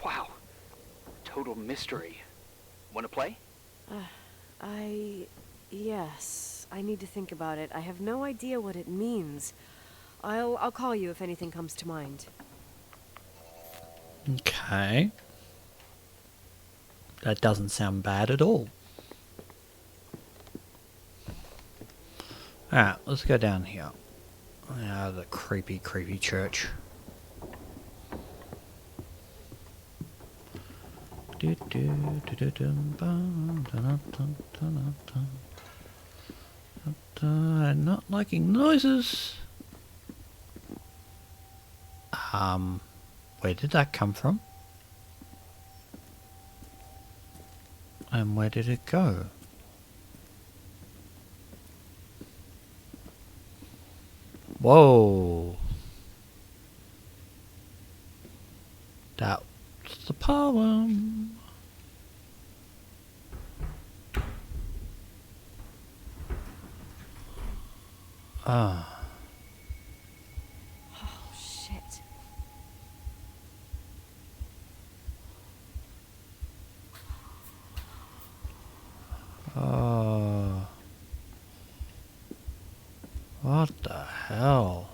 Wow. Total mystery. Want to play? Yes. I need to think about it. I have no idea what it means. I'll call you if anything comes to mind. Okay. That doesn't sound bad at all. Alright, let's go down here. The creepy, creepy church. Not liking noises. Where did that come from? And where did it go? Whoa. That's the poem. Ah. Oh, shit. Oh. What the hell?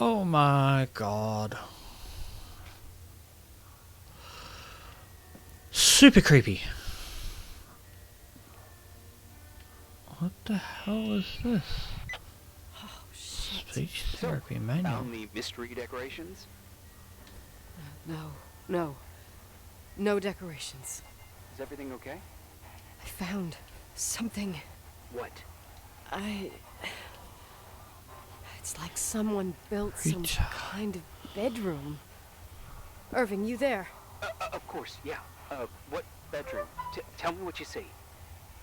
Oh my god. Super creepy. What the hell is this? Oh, shit. Speech therapy manual. Found the mystery decorations? No decorations. Is everything okay? I found something. What? It's like someone built some Rita. kind of bedroom. Irving, you there? Of course, yeah. What bedroom? Tell me what you see.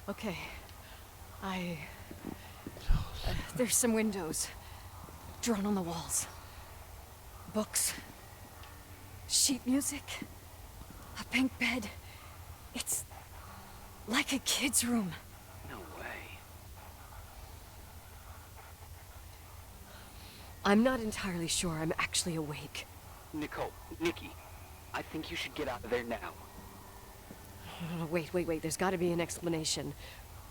Okay. There's some windows drawn on the walls. Books. Sheet music. A pink bed. It's like a kid's room. No way. I'm not entirely sure I'm actually awake. Nikki, I think you should get out of there now. No, wait. There's got to be an explanation.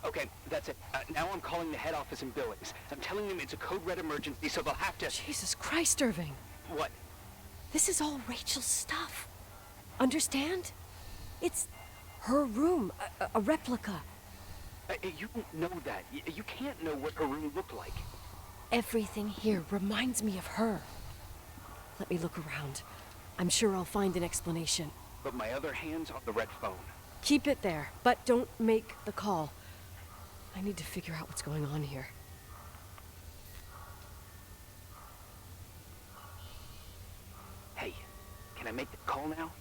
Okay, that's it. Now I'm calling the head office in Billings. I'm telling them it's a code red emergency, so they'll have to... Jesus Christ, Irving. What? This is all Rachel's stuff. Understand? It's her room, a replica. You don't know that. You can't know what her room looked like. Everything here reminds me of her. Let me look around. I'm sure I'll find an explanation. But my other hand's on the red phone. Keep it there, but don't make the call. I need to figure out what's going on here. Hey, can I make the call now?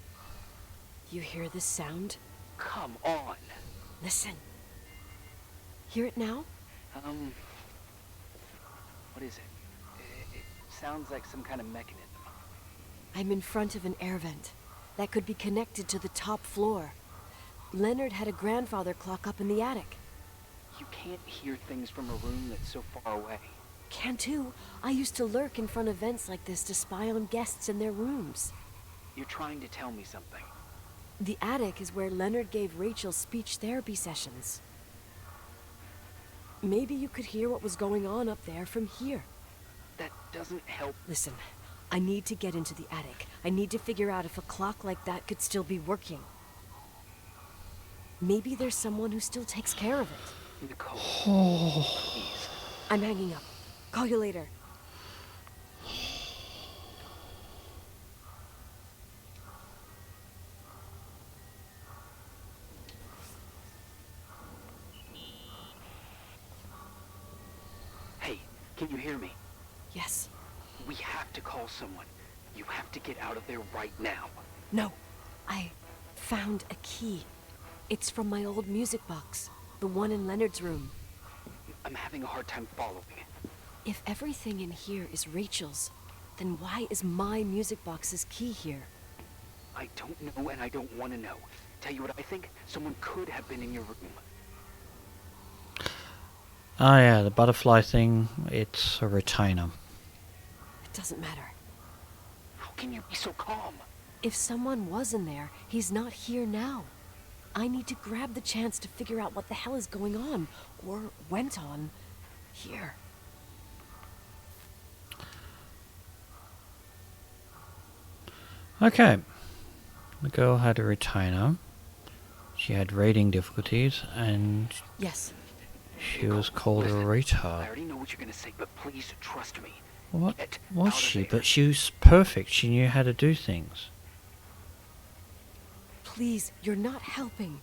You hear this sound? Come on. Listen. Hear it now? What is it? It sounds like some kind of mechanism. I'm in front of an air vent that could be connected to the top floor. Leonard had a grandfather clock up in the attic. You can't hear things from a room that's so far away. Can too. I used to lurk in front of vents like this to spy on guests in their rooms. You're trying to tell me something. The attic is where Leonard gave Rachel speech therapy sessions. Maybe you could hear what was going on up there from here. That doesn't help. Listen, I need to get into the attic. I need to figure out if a clock like that could still be working. Maybe there's someone who still takes care of it. Nicole, Oh. please. I'm hanging up. Call you later. Hey, can you hear me? Yes. We have to call someone. You have to get out of there right now. No. I found a key. It's from my old music box. The one in Leonard's room. I'm having a hard time following it. If everything in here is Rachel's, then why is my music box's key here? I don't know and I don't want to know. Tell you what I think? Someone could have been in your room. Oh yeah, the butterfly thing, it's a retainer. It doesn't matter. How can you be so calm? If someone was in there, he's not here now. I need to grab the chance to figure out what the hell is going on, or went on, here. Okay. The girl had a retainer. She had reading difficulties, and Yes. she was called a I retard. already know what you're gonna say, but please trust me. What Get was out of she? there. But she was perfect. She knew how to do things. Please, you're not helping.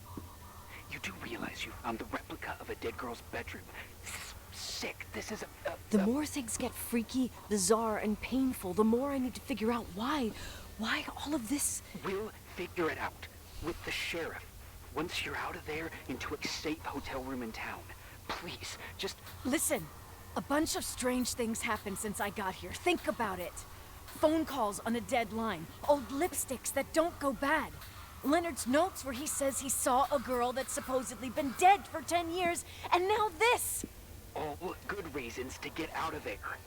You do realize you found the replica of a dead girl's bedroom. This is sick. This is The more things get freaky, bizarre, and painful, the more I need to figure out why. Why all of this? We'll figure it out with the sheriff. Once you're out of there, into a safe hotel room in town. Please, just... Listen, a bunch of strange things happened since I got here. Think about it. Phone calls on a dead line. Old lipsticks that don't go bad. Leonard's notes where he says he saw a girl that's supposedly been dead for 10 years, and now this! All good reasons to get out of there.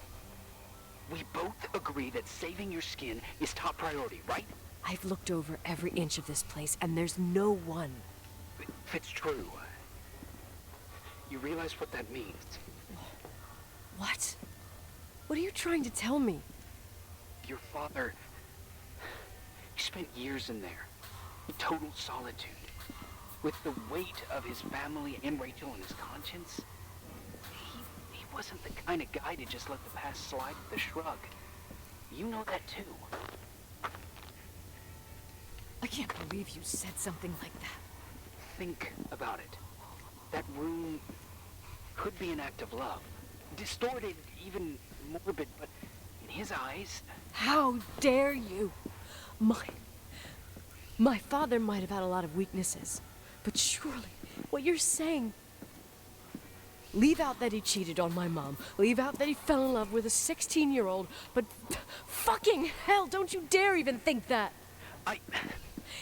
We both agree that saving your skin is top priority, right? I've looked over every inch of this place, and there's no one. If it's true, you realize what that means. What? What are you trying to tell me? Your father... He spent years in there. In total solitude. With the weight of his family and Rachel on his conscience. He wasn't the kind of guy to just let the past slide with a shrug. You know that too. I can't believe you said something like that. Think about it. That room could be an act of love. Distorted, even morbid, but in his eyes... How dare you? My father might have had a lot of weaknesses, but surely what you're saying... Leave out that he cheated on my mom. Leave out that he fell in love with a 16-year-old, but fucking hell, don't you dare even think that!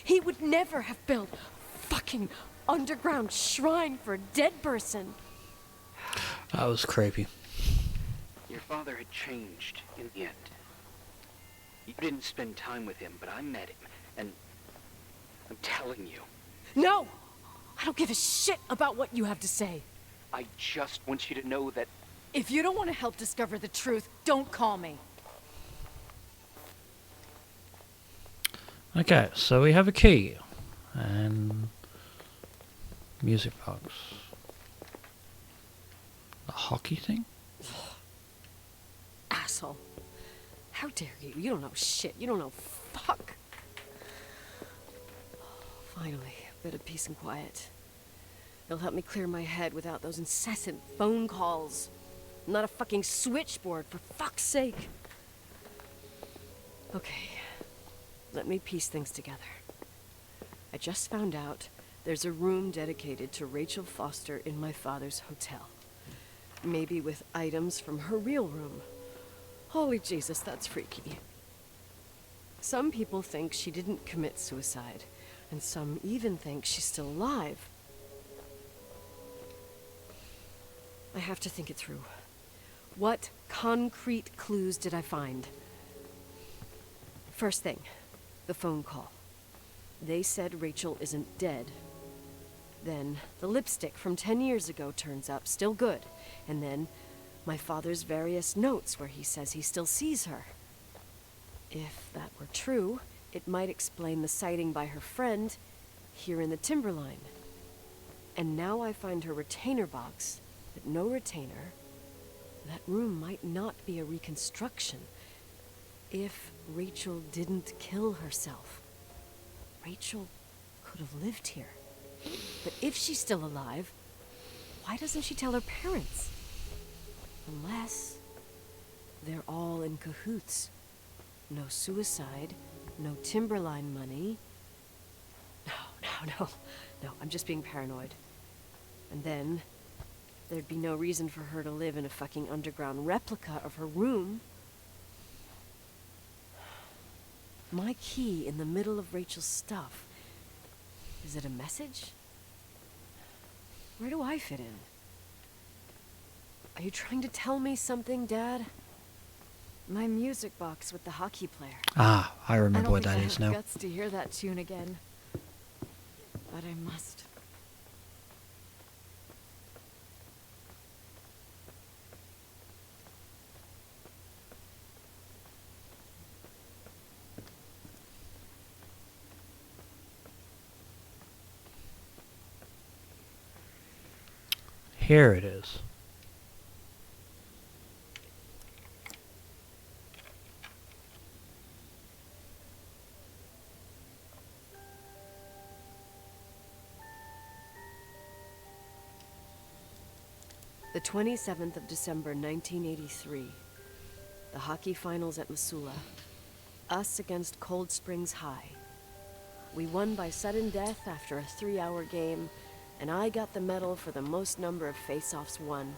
He would never have built a fucking underground shrine for a dead person. That was creepy. Your father had changed in the end. You didn't spend time with him, but I met him, and I'm telling you. No! I don't give a shit about what you have to say. I just want you to know that... If you don't want to help discover the truth, don't call me. Okay, so we have a key. And... music box. The hockey thing? Asshole. How dare you? You don't know shit. You don't know fuck. Finally, a bit of peace and quiet. It'll help me clear my head without those incessant phone calls. I'm not a fucking switchboard, for fuck's sake. Okay, let me piece things together. I just found out there's a room dedicated to Rachel Foster in my father's hotel. Maybe with items from her real room. Holy Jesus, that's freaky. Some people think she didn't commit suicide, and some even think she's still alive. I have to think it through. What concrete clues did I find? First thing, the phone call. They said Rachel isn't dead. Then the lipstick from 10 years ago turns up, still good. And then my father's various notes where he says he still sees her. If that were true, it might explain the sighting by her friend here in the timberline. And now I find her retainer box, but no retainer. That room might not be a reconstruction. If Rachel didn't kill herself, Rachel could have lived here. But if she's still alive, why doesn't she tell her parents? Unless they're all in cahoots. No suicide, no Timberline money. No, I'm just being paranoid. And then there'd be no reason for her to live in a fucking underground replica of her room. My key in the middle of Rachel's stuff. Is it a message? Where do I fit in? Are you trying to tell me something, Dad? My music box with the hockey player. Ah, I remember what that is now. I don't think I have guts to hear that tune again. But I must. Here it is. The 27th of December, 1983. The hockey finals at Missoula. Us against Cold Springs High. We won by sudden death after a 3-hour game, and I got the medal for the most number of face-offs won.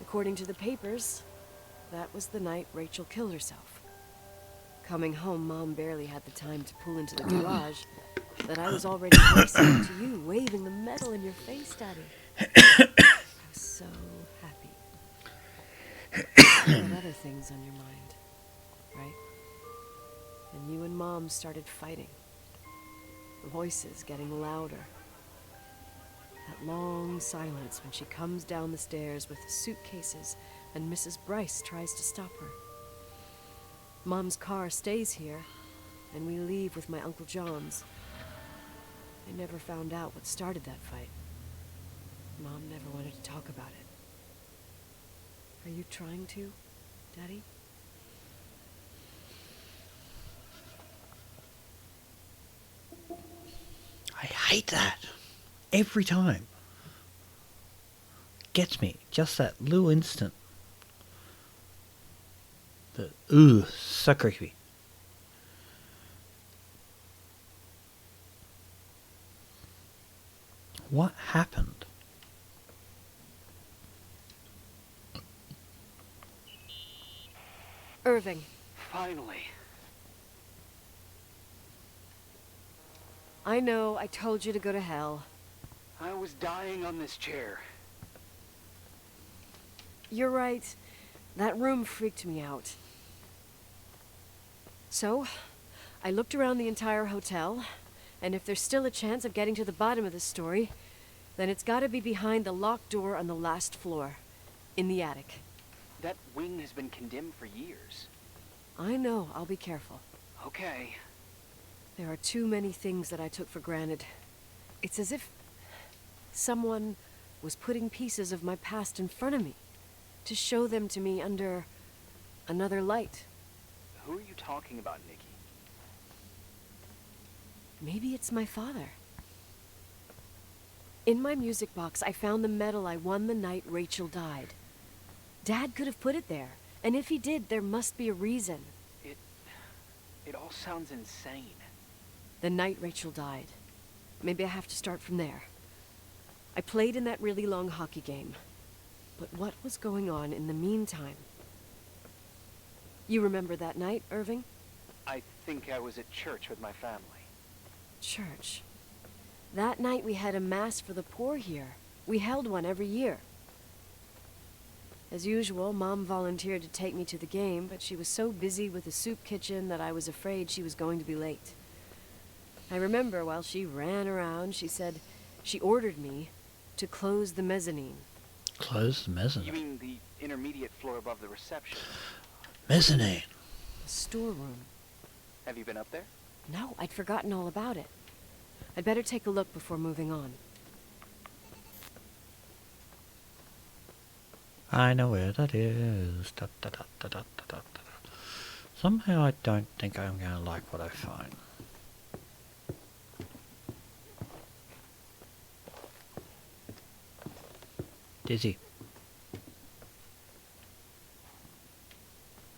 According to the papers, that was the night Rachel killed herself. Coming home, Mom barely had the time to pull into the garage that I was already racing to you, waving the medal in your face, Daddy. I was so happy. You had other things on your mind, right? And you and Mom started fighting. The voices getting louder. That long silence when she comes down the stairs with the suitcases and Mrs. Bryce tries to stop her. Mom's car stays here, and we leave with my Uncle John's. I never found out what started that fight. Mom never wanted to talk about it. Are you trying to, Daddy? I hate that. Every time. Gets me. Just that little instant. So creepy. What happened? Irving. Finally. I know, I told you to go to hell. I was dying on this chair. You're right. That room freaked me out. So, I looked around the entire hotel, and if there's still a chance of getting to the bottom of this story, then it's gotta be behind the locked door on the last floor, in the attic. That wing has been condemned for years. I know, I'll be careful. Okay. There are too many things that I took for granted. It's as if someone was putting pieces of my past in front of me, to show them to me under another light. Who are you talking about, Nikki? Maybe it's my father. In my music box, I found the medal I won the night Rachel died. Dad could have put it there, and if he did, there must be a reason. It all sounds insane. The night Rachel died. Maybe I have to start from there. I played in that really long hockey game. But what was going on in the meantime? You remember that night, Irving? I think I was at church with my family. Church? That night we had a mass for the poor here. We held one every year. As usual, Mom volunteered to take me to the game, but she was so busy with the soup kitchen that I was afraid she was going to be late. I remember while she ran around, she said she ordered me to close the mezzanine. Close the mezzanine? You mean the intermediate floor above the reception? Mezzanine. The storeroom. Have you been up there? No, I'd forgotten all about it. I'd better take a look before moving on. I know where that is. Da, da, da, da, da, da, da, da. Somehow I don't think I'm going to like what I find. Dizzy.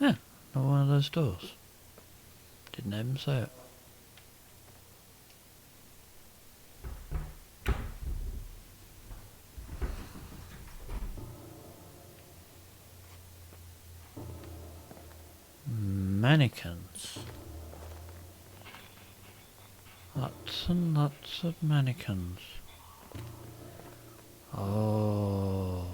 Yeah, not one of those doors. Didn't even say it. Mannequins. Lots and lots of mannequins. Oh.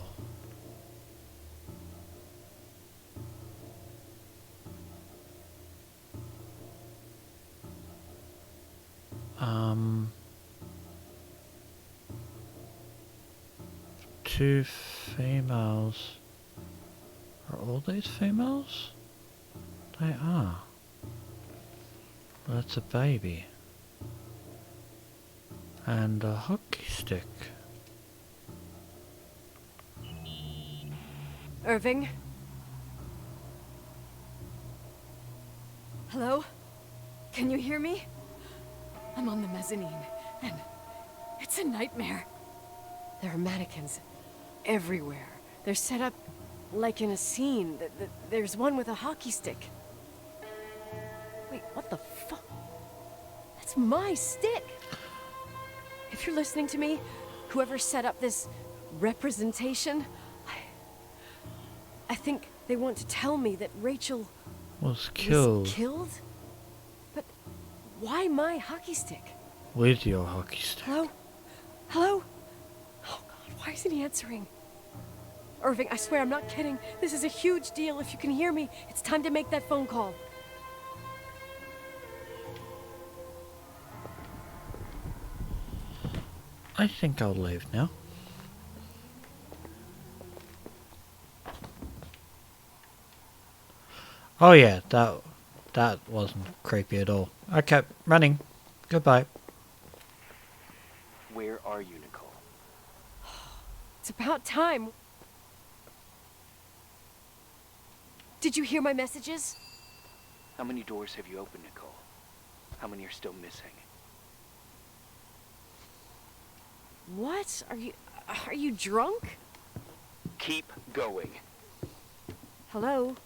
Two females. Are all these females? They are. Well, that's a baby. And a hockey stick. Irving? Hello? Can you hear me? I'm on the mezzanine, and it's a nightmare. There are mannequins everywhere. They're set up like in a scene. There's one with a hockey stick. Wait, what the fuck? That's my stick! If you're listening to me, whoever set up this representation, I think they want to tell me that Rachel was killed. Was killed? But why my hockey stick? With your hockey stick. Hello? Hello? Oh God, why isn't he answering? Irving, I swear I'm not kidding. This is a huge deal. If you can hear me, it's time to make that phone call. I think I'll leave now. Oh yeah, that wasn't creepy at all. Okay, running. Goodbye. Where are you, Nicole? It's about time. Did you hear my messages? How many doors have you opened, Nicole? How many are still missing? What? Are you drunk? Keep going. Hello?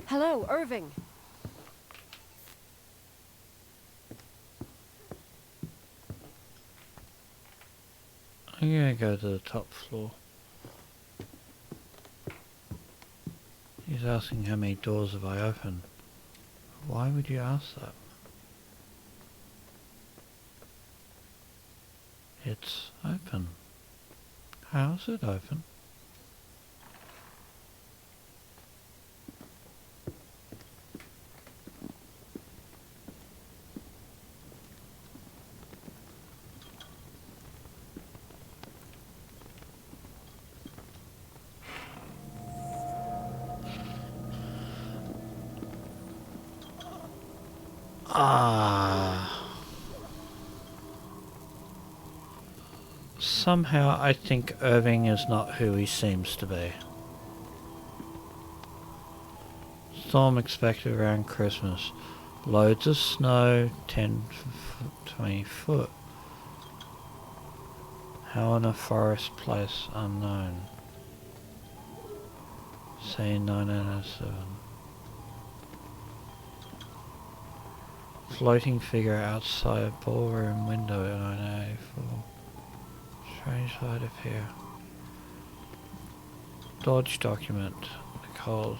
Hello, Irving. I'm gonna go to the top floor. He's asking how many doors have I opened. Why would you ask that? It's open. How's it open? Somehow I think Irving is not who he seems to be. Storm expected around Christmas. Loads of snow, 10 to 20 foot. How in a forest place unknown. Scene 9 out of 7. Floating figure outside ballroom window at 984. Strange light appear. Dodge document. Nicole's.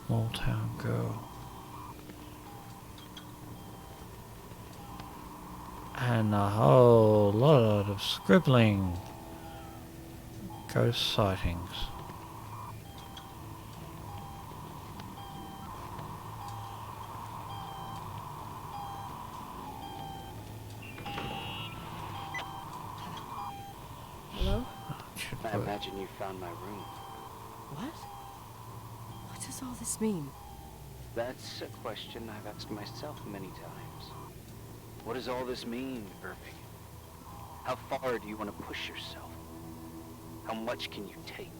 Small town girl. And a whole lot of scribbling. Ghost sightings. Hello? I imagine you found my room. What? What does all this mean? That's a question I've asked myself many times. What does all this mean, Irving? How far do you want to push yourself? How much can you take?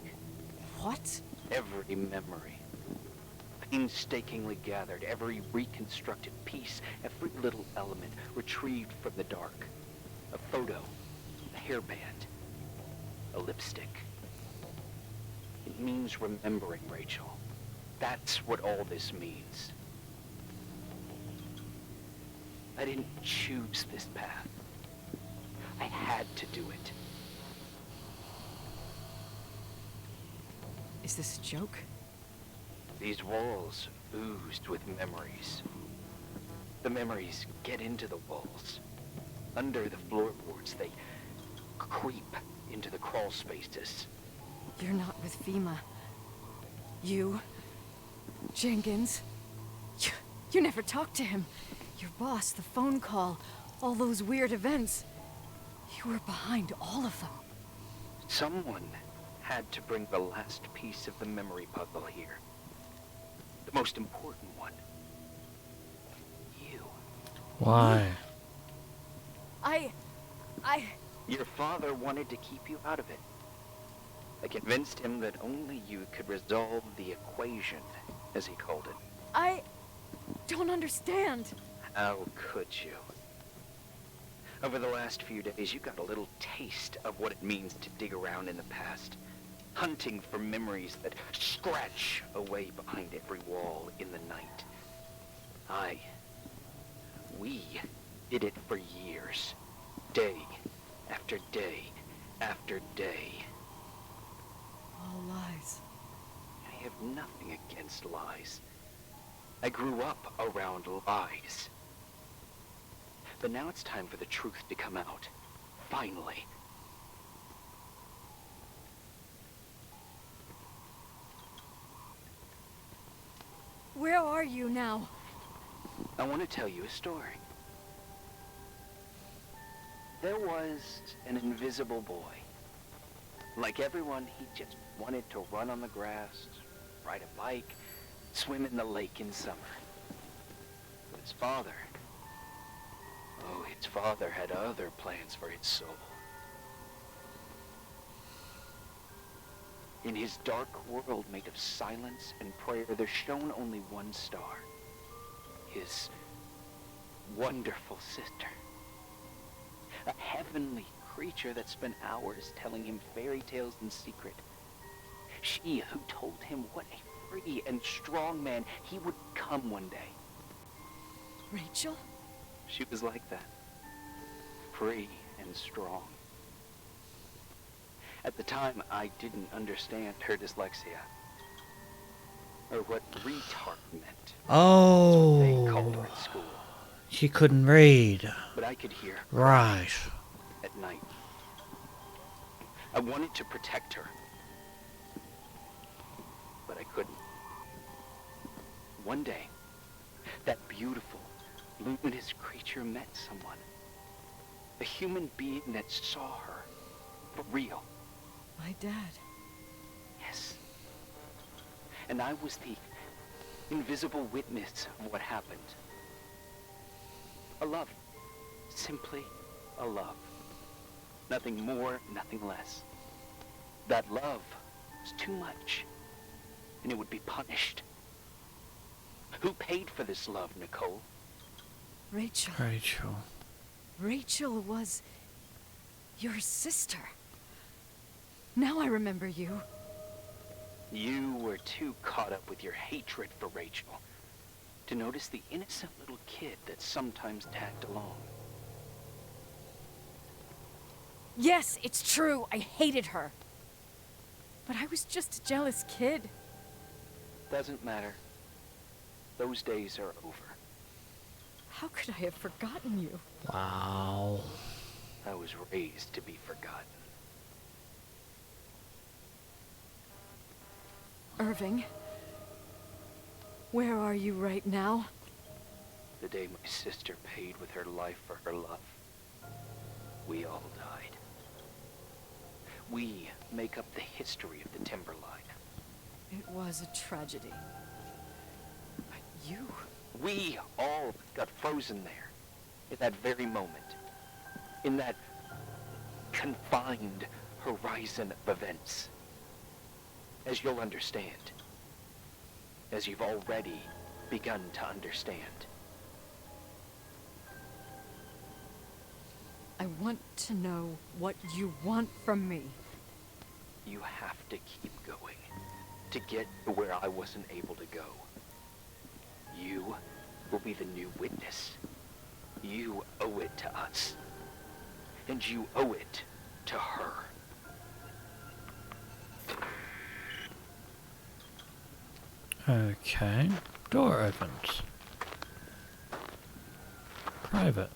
What? Every memory. Painstakingly gathered, every reconstructed piece, every little element retrieved from the dark. A photo, a hairband, a lipstick. It means remembering, Rachel. That's what all this means. I didn't choose this path. I had to do it. Is this a joke? These walls oozed with memories. The memories get into the walls. Under the floorboards, they creep into the crawl spaces. You're not with FEMA. You... Jenkins... You never talked to him. Your boss, the phone call, all those weird events. You were behind all of them. Someone had to bring the last piece of the memory puzzle here. The most important one. You. Why? Your father wanted to keep you out of it. I convinced him that only you could resolve the equation, as he called it. I don't understand. How could you? Over the last few days, you got a little taste of what it means to dig around in the past, hunting for memories that scratch away behind every wall in the night. We did it for years, day after day after day. All lies. I have nothing against lies. I grew up around lies. But now it's time for the truth to come out. Finally. Where are you now? I want to tell you a story. There was an invisible boy. Like everyone, he just wanted to run on the grass, ride a bike, swim in the lake in summer. But his father had other plans for his soul. In his dark world made of silence and prayer, there shone only one star. His wonderful sister. A heavenly creature that spent hours telling him fairy tales in secret. She who told him what a free and strong man he would become one day. Rachel? She was like that. Free and strong. At the time, I didn't understand her dyslexia. Or what retard meant. Oh. That's what they called her at school. She couldn't read. But I could hear. Right. At night. I wanted to protect her. But I couldn't. One day, that beautiful, luminous creature met someone. A human being that saw her. For real. My dad. Yes. And I was the invisible witness of what happened. A love. Simply a love. Nothing more, nothing less. That love was too much, and it would be punished. Who paid for this love, Nicole? Rachel. Rachel. Rachel was your sister. Now I remember you. You were too caught up with your hatred for Rachel to notice the innocent little kid that sometimes tagged along. Yes, it's true. I hated her. But I was just a jealous kid. Doesn't matter. Those days are over. How could I have forgotten you? Wow. I was raised to be forgotten. Irving, where are you right now? The day my sister paid with her life for her love, we all died. We make up the history of the Timberline. It was a tragedy. But you... We all got frozen there, in that very moment. In that confined horizon of events. As you'll understand. As you've already begun to understand. I want to know what you want from me. You have to keep going to get where I wasn't able to go. You will be the new witness. You owe it to us. And you owe it to her. Okay. Door opens. Private.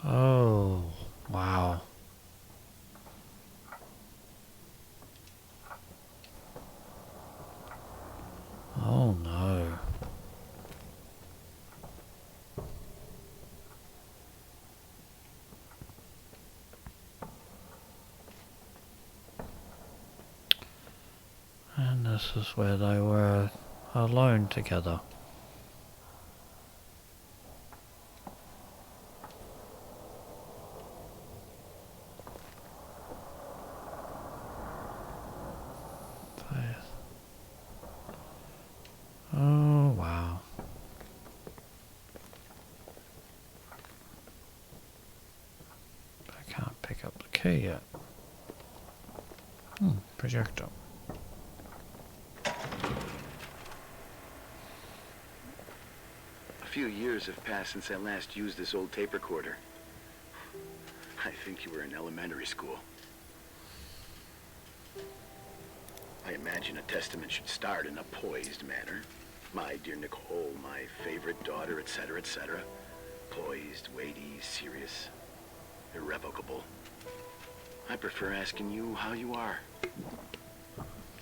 Oh, wow. Oh no. And this is where they were alone together. Oh, wow. I can't pick up the key yet. Projector. A few years have passed since I last used this old tape recorder. I think you were in elementary school. I imagine a testament should start in a poised manner. My dear Nicole, my favorite daughter, etc., etc. Poised, weighty, serious, irrevocable. I prefer asking you how you are.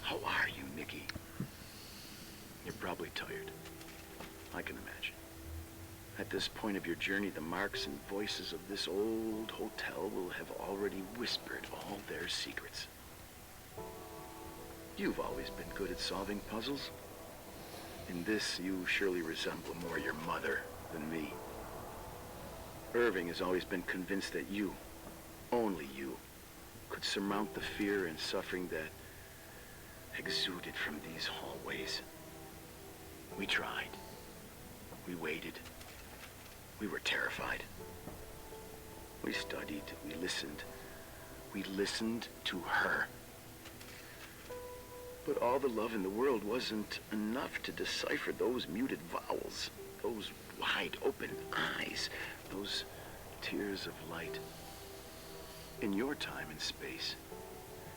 How are you, Nikki? You're probably tired. I can imagine. At this point of your journey, the marks and voices of this old hotel will have already whispered all their secrets. You've always been good at solving puzzles. In this, you surely resemble more your mother than me. Irving has always been convinced that you, only you, could surmount the fear and suffering that exuded from these hallways. We tried. We waited. We were terrified. We studied. We listened. We listened to her. But all the love in the world wasn't enough to decipher those muted vowels, those wide open eyes, those tears of light. In your time and space,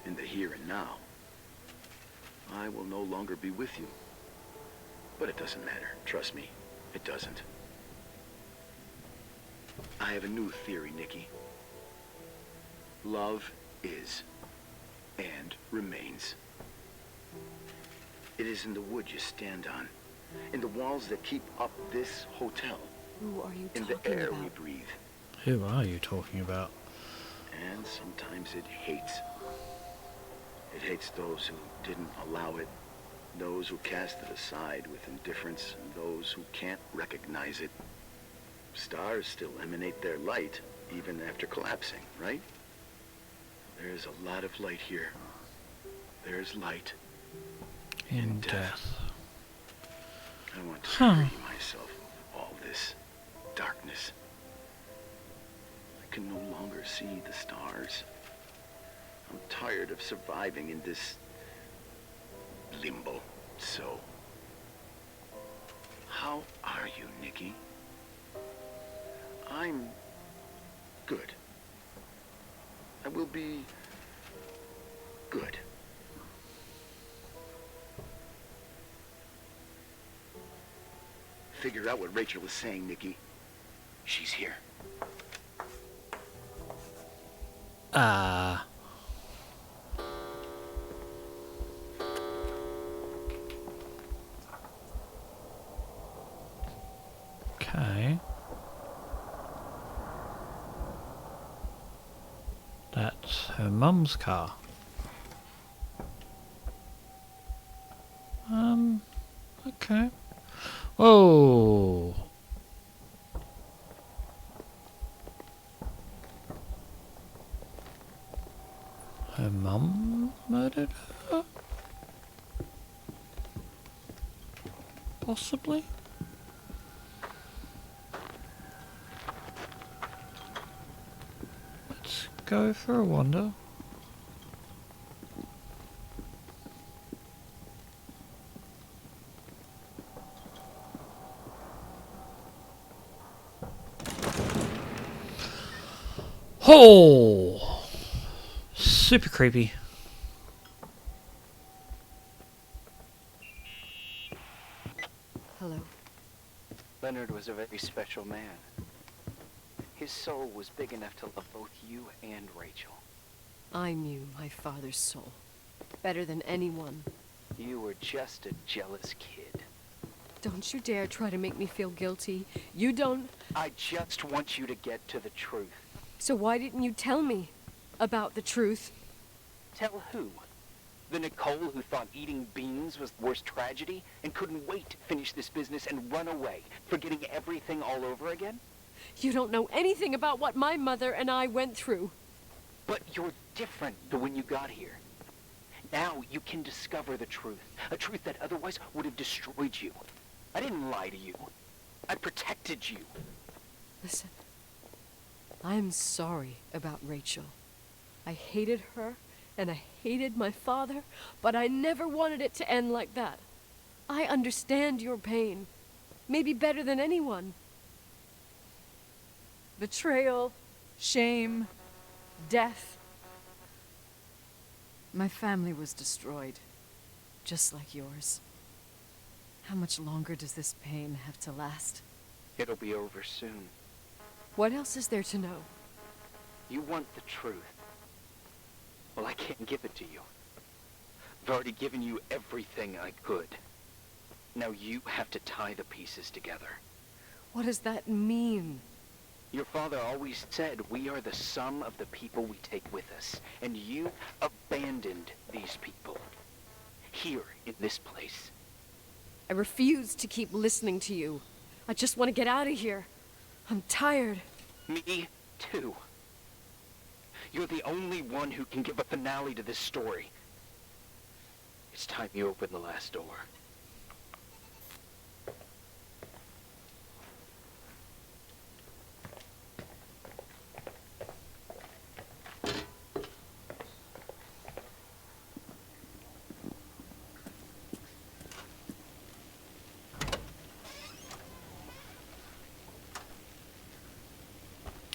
in the here and now, I will no longer be with you. But it doesn't matter. Trust me, it doesn't. I have a new theory, Nikki. Love is and remains. It is in the wood you stand on, in the walls that keep up this hotel, Who are you in talking the air about? we breathe. Who are you talking about? And sometimes it hates. It hates those who didn't allow it, those who cast it aside with indifference, and those who can't recognize it. Stars still emanate their light, even after collapsing, right? There's a lot of light here. There's light In death. I want to free myself of all this darkness. I can no longer see the stars. I'm tired of surviving in this limbo. So, how are you, Nikki? I'm good. I will be good. Figure out what Rachel was saying, Nikki. She's here. Her mum's car. Okay. Whoa. Her mum murdered her? Possibly? Let's go for a wander. Oh! Super creepy. Hello. Leonard was a very special man. His soul was big enough to love both you and Rachel. I knew my father's soul better than anyone. You were just a jealous kid. Don't you dare try to make me feel guilty. You don't... I just want you to get to the truth. So why didn't you tell me about the truth? Tell who? The Nicole who thought eating beans was the worst tragedy and couldn't wait to finish this business and run away, forgetting everything all over again? You don't know anything about what my mother and I went through. But you're different than when you got here. Now you can discover the truth, a truth that otherwise would have destroyed you. I didn't lie to you. I protected you. Listen, I'm sorry about Rachel. I hated her, and I hated my father, but I never wanted it to end like that. I understand your pain, maybe better than anyone. Betrayal, shame, death. My family was destroyed, just like yours. How much longer does this pain have to last? It'll be over soon. What else is there to know? You want the truth. Well, I can't give it to you. I've already given you everything I could. Now you have to tie the pieces together. What does that mean? Your father always said we are the sum of the people we take with us, and you abandoned these people. Here, in this place. I refuse to keep listening to you. I just want to get out of here. I'm tired. Me, too. You're the only one who can give a finale to this story. It's time you open the last door.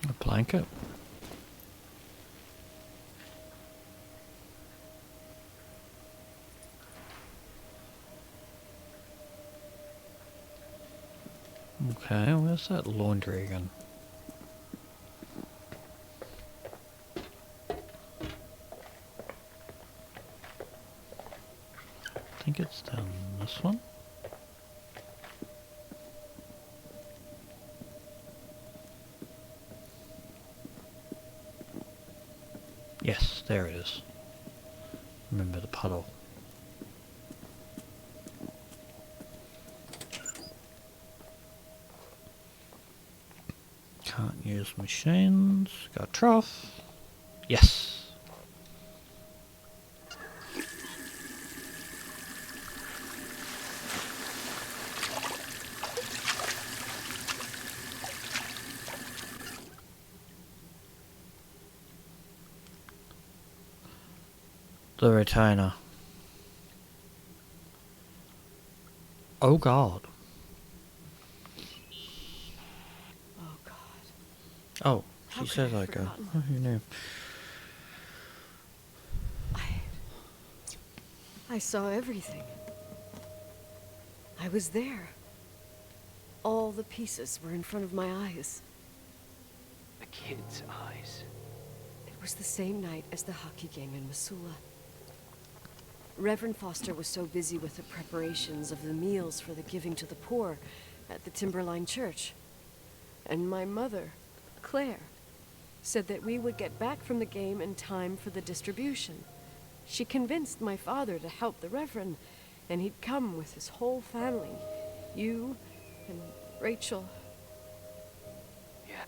A blanket. Okay, where's that laundry again? I think it's down this one. Yes, there it is. Remember the puddle. Can't use machines. Got a trough. Yes. The retainer. Oh God. Oh God. Oh, How she could says I I have go. forgotten? Oh, who knew? I saw everything. I was there. All the pieces were in front of my eyes. The kid's eyes. It was the same night as the hockey game in Missoula. Reverend Foster was so busy with the preparations of the meals for the giving to the poor at the Timberline Church. And my mother, Claire, said that we would get back from the game in time for the distribution. She convinced my father to help the Reverend, and he'd come with his whole family. You and Rachel. Yeah.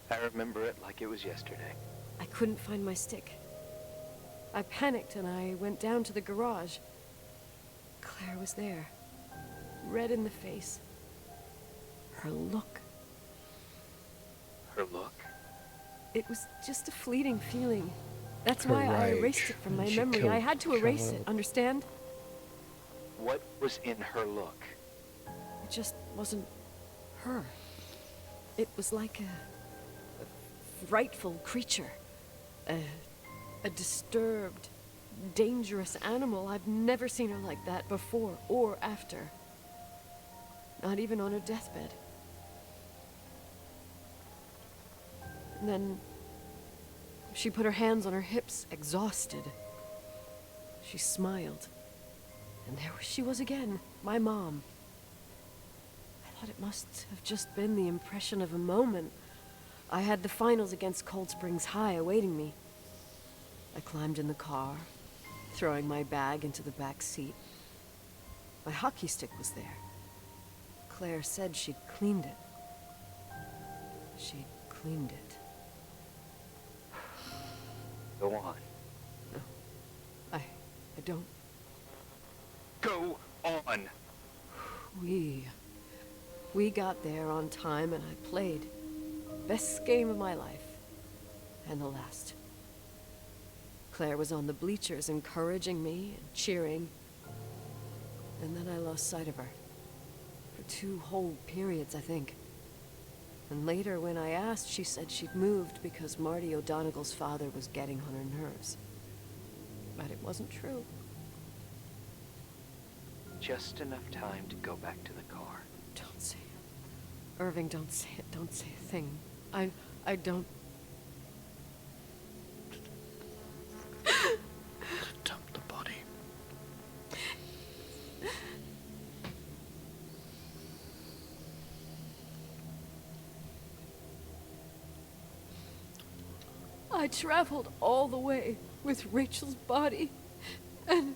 I remember it like it was yesterday. I couldn't find my stick. I panicked and I went down to the garage. Claire was there, red in the face. Her look. Her look? It was just a fleeting feeling. That's Her why I rage erased it from when my she memory. I had to killed erase it, Charlotte. understand? What was in her look? It just wasn't her. It was like a frightful creature. A disturbed, dangerous animal. I've never seen her like that before or after. Not even on her deathbed. And then she put her hands on her hips, exhausted. She smiled. And there she was again, my mom. I thought it must have just been the impression of a moment. I had the finals against Cold Springs High awaiting me. I climbed in the car, throwing my bag into the back seat. My hockey stick was there. Claire said she'd cleaned it. She'd cleaned it. Go on. No. I don't. Go on! We got there on time and I played. Best game of my life. And the last. Claire was on the bleachers encouraging me and cheering. And then I lost sight of her. For 2 whole periods, I think. And later, when I asked, she said she'd moved because Marty O'Donegal's father was getting on her nerves. But it wasn't true. Just enough time to go back to the car. Don't say it. Irving, don't say it. Don't say a thing. I don't... Dump the body. I traveled all the way with Rachel's body and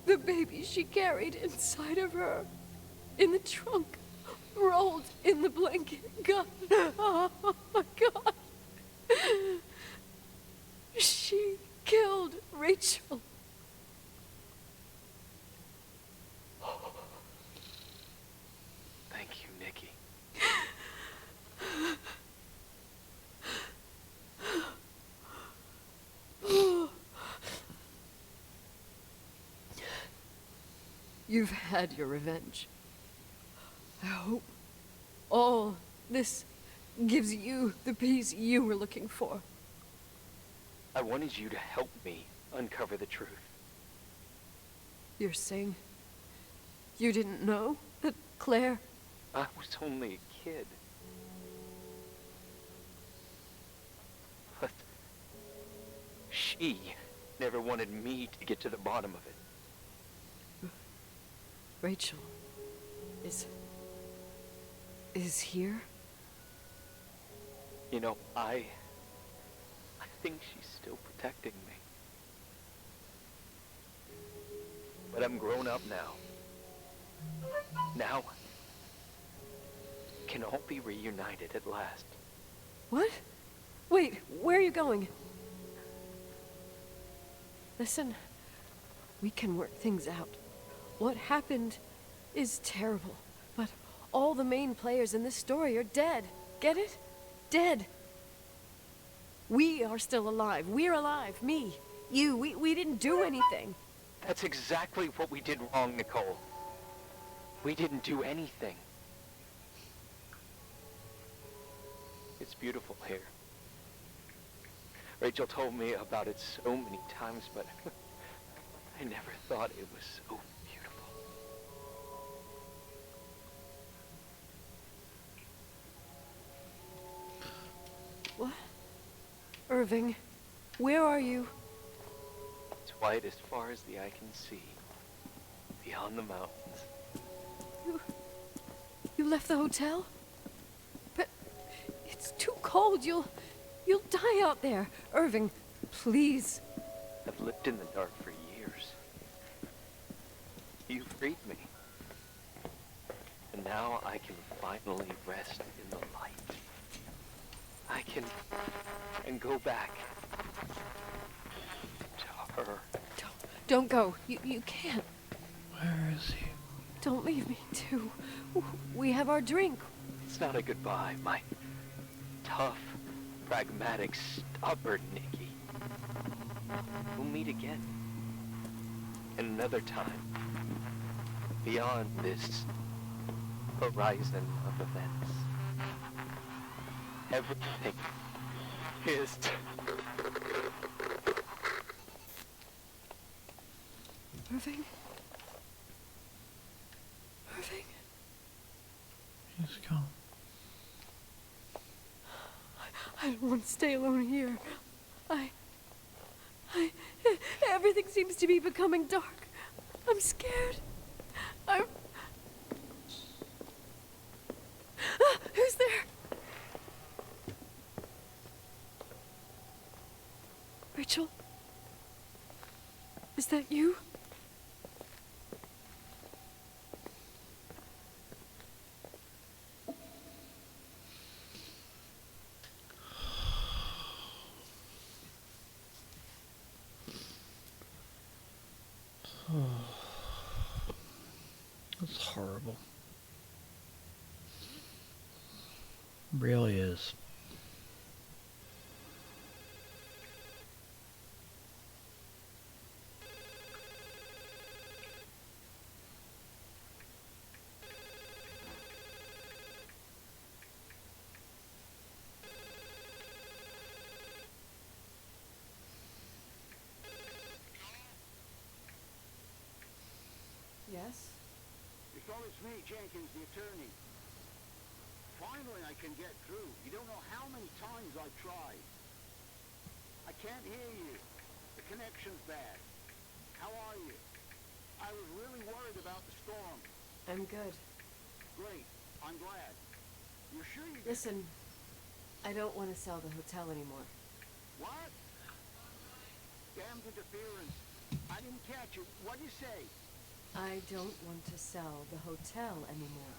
the baby she carried inside of her in the trunk, rolled in the blanket. God, oh my God. She killed Rachel. Thank you, Nikki. You've had your revenge. I hope all this gives you the peace you were looking for. I wanted you to help me uncover the truth. You're saying you didn't know that Claire... I was only a kid. But she never wanted me to get to the bottom of it. Rachel is here? You know, I think she's still protecting me. But I'm grown up now. Now, can all be reunited at last. What? Wait, where are you going? Listen, we can work things out. What happened is terrible, but all the main players in this story are dead. Get it? Dead. We are still alive. We're alive. Me, you, we didn't do anything. That's exactly what we did wrong, Nicole. We didn't do anything. It's beautiful here. Rachel told me about it so many times, but I never thought it was so beautiful. What? Irving, where are you? It's white as far as the eye can see, beyond the mountains. You left the hotel? But It's too cold. You'll die out there. Irving, please. I've lived in the dark for years. You freed me. And now I can finally rest in the light. I can go back to her. Don't go. You can't. Where is he? Don't leave me, too. We have our drink. It's not a goodbye, my tough, pragmatic, stubborn Nikki. We'll meet again. Another time. Beyond this horizon of events. Everything is... Irving? Irving? He's gone. I don't want to stay alone here. Everything seems to be becoming dark. I'm scared. Who's there? Rachel? Is that you? It's horrible. Really is. Yes? Nicole, it's me, Jenkins, the attorney. Finally, I can get through. You don't know how many times I've tried. I can't hear you. The connection's bad. How are you? I was really worried about the storm. I'm good. Great. I'm glad. You're sure you... Listen, I don't want to sell the hotel anymore. What? Damned interference. I didn't catch you. What'd you say? I don't want to sell the hotel anymore.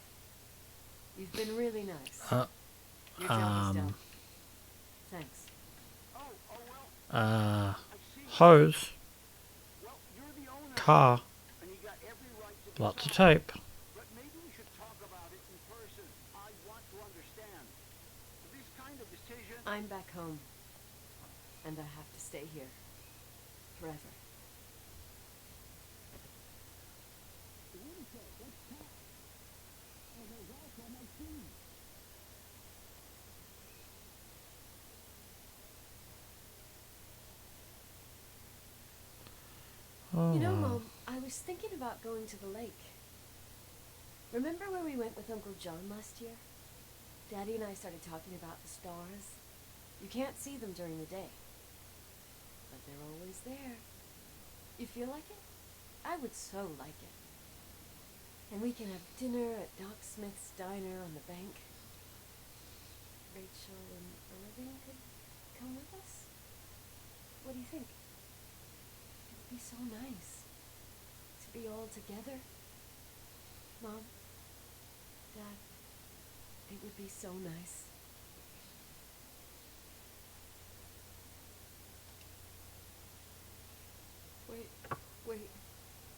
You've been really nice. Your job is done. Thanks. Hose. Car. Lots of tape. But maybe we should talk about it in person. I want to understand. This kind of decision... I'm back home. And I have to stay here. Forever. Oh, You know, wow. Mom, I was thinking about going to the lake. Remember where we went with Uncle John last year? Daddy and I started talking about the stars. You can't see them during the day, but they're always there. You feel like it? I would so like it. And we can have dinner at Doc Smith's diner on the bank. Rachel and Irving could come with us? What do you think? It would be so nice to be all together. Mom, Dad, it would be so nice. Wait,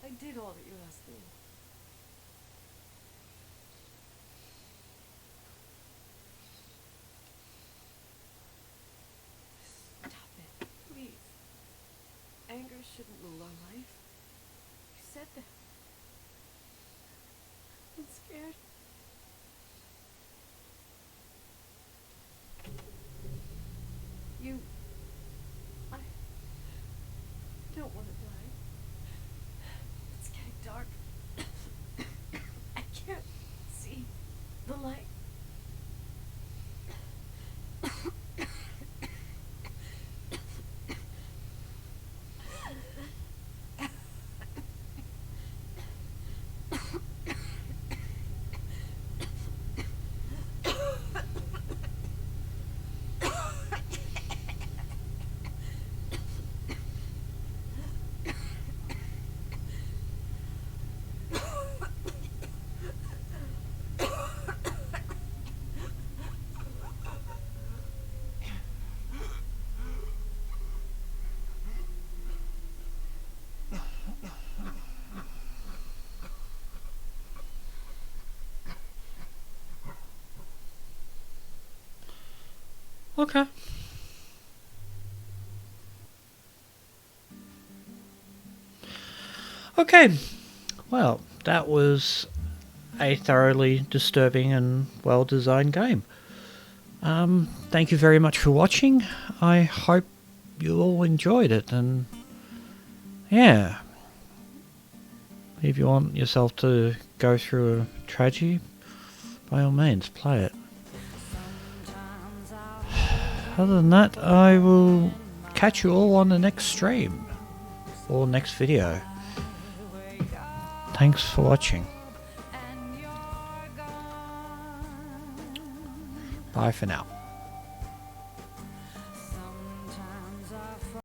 I did all that you asked me. Stop it, please. Anger shouldn't rule our life. You said that. I'm scared. I don't want to die. It's getting dark. I can't see the light. Okay. Okay, well, that was a thoroughly disturbing and well-designed game. Thank you very much for watching. I hope you all enjoyed it, and yeah, if you want yourself to go through a tragedy, by all means, play it. Other than that, I will catch you all on the next stream or next video. Thanks for watching. Bye for now.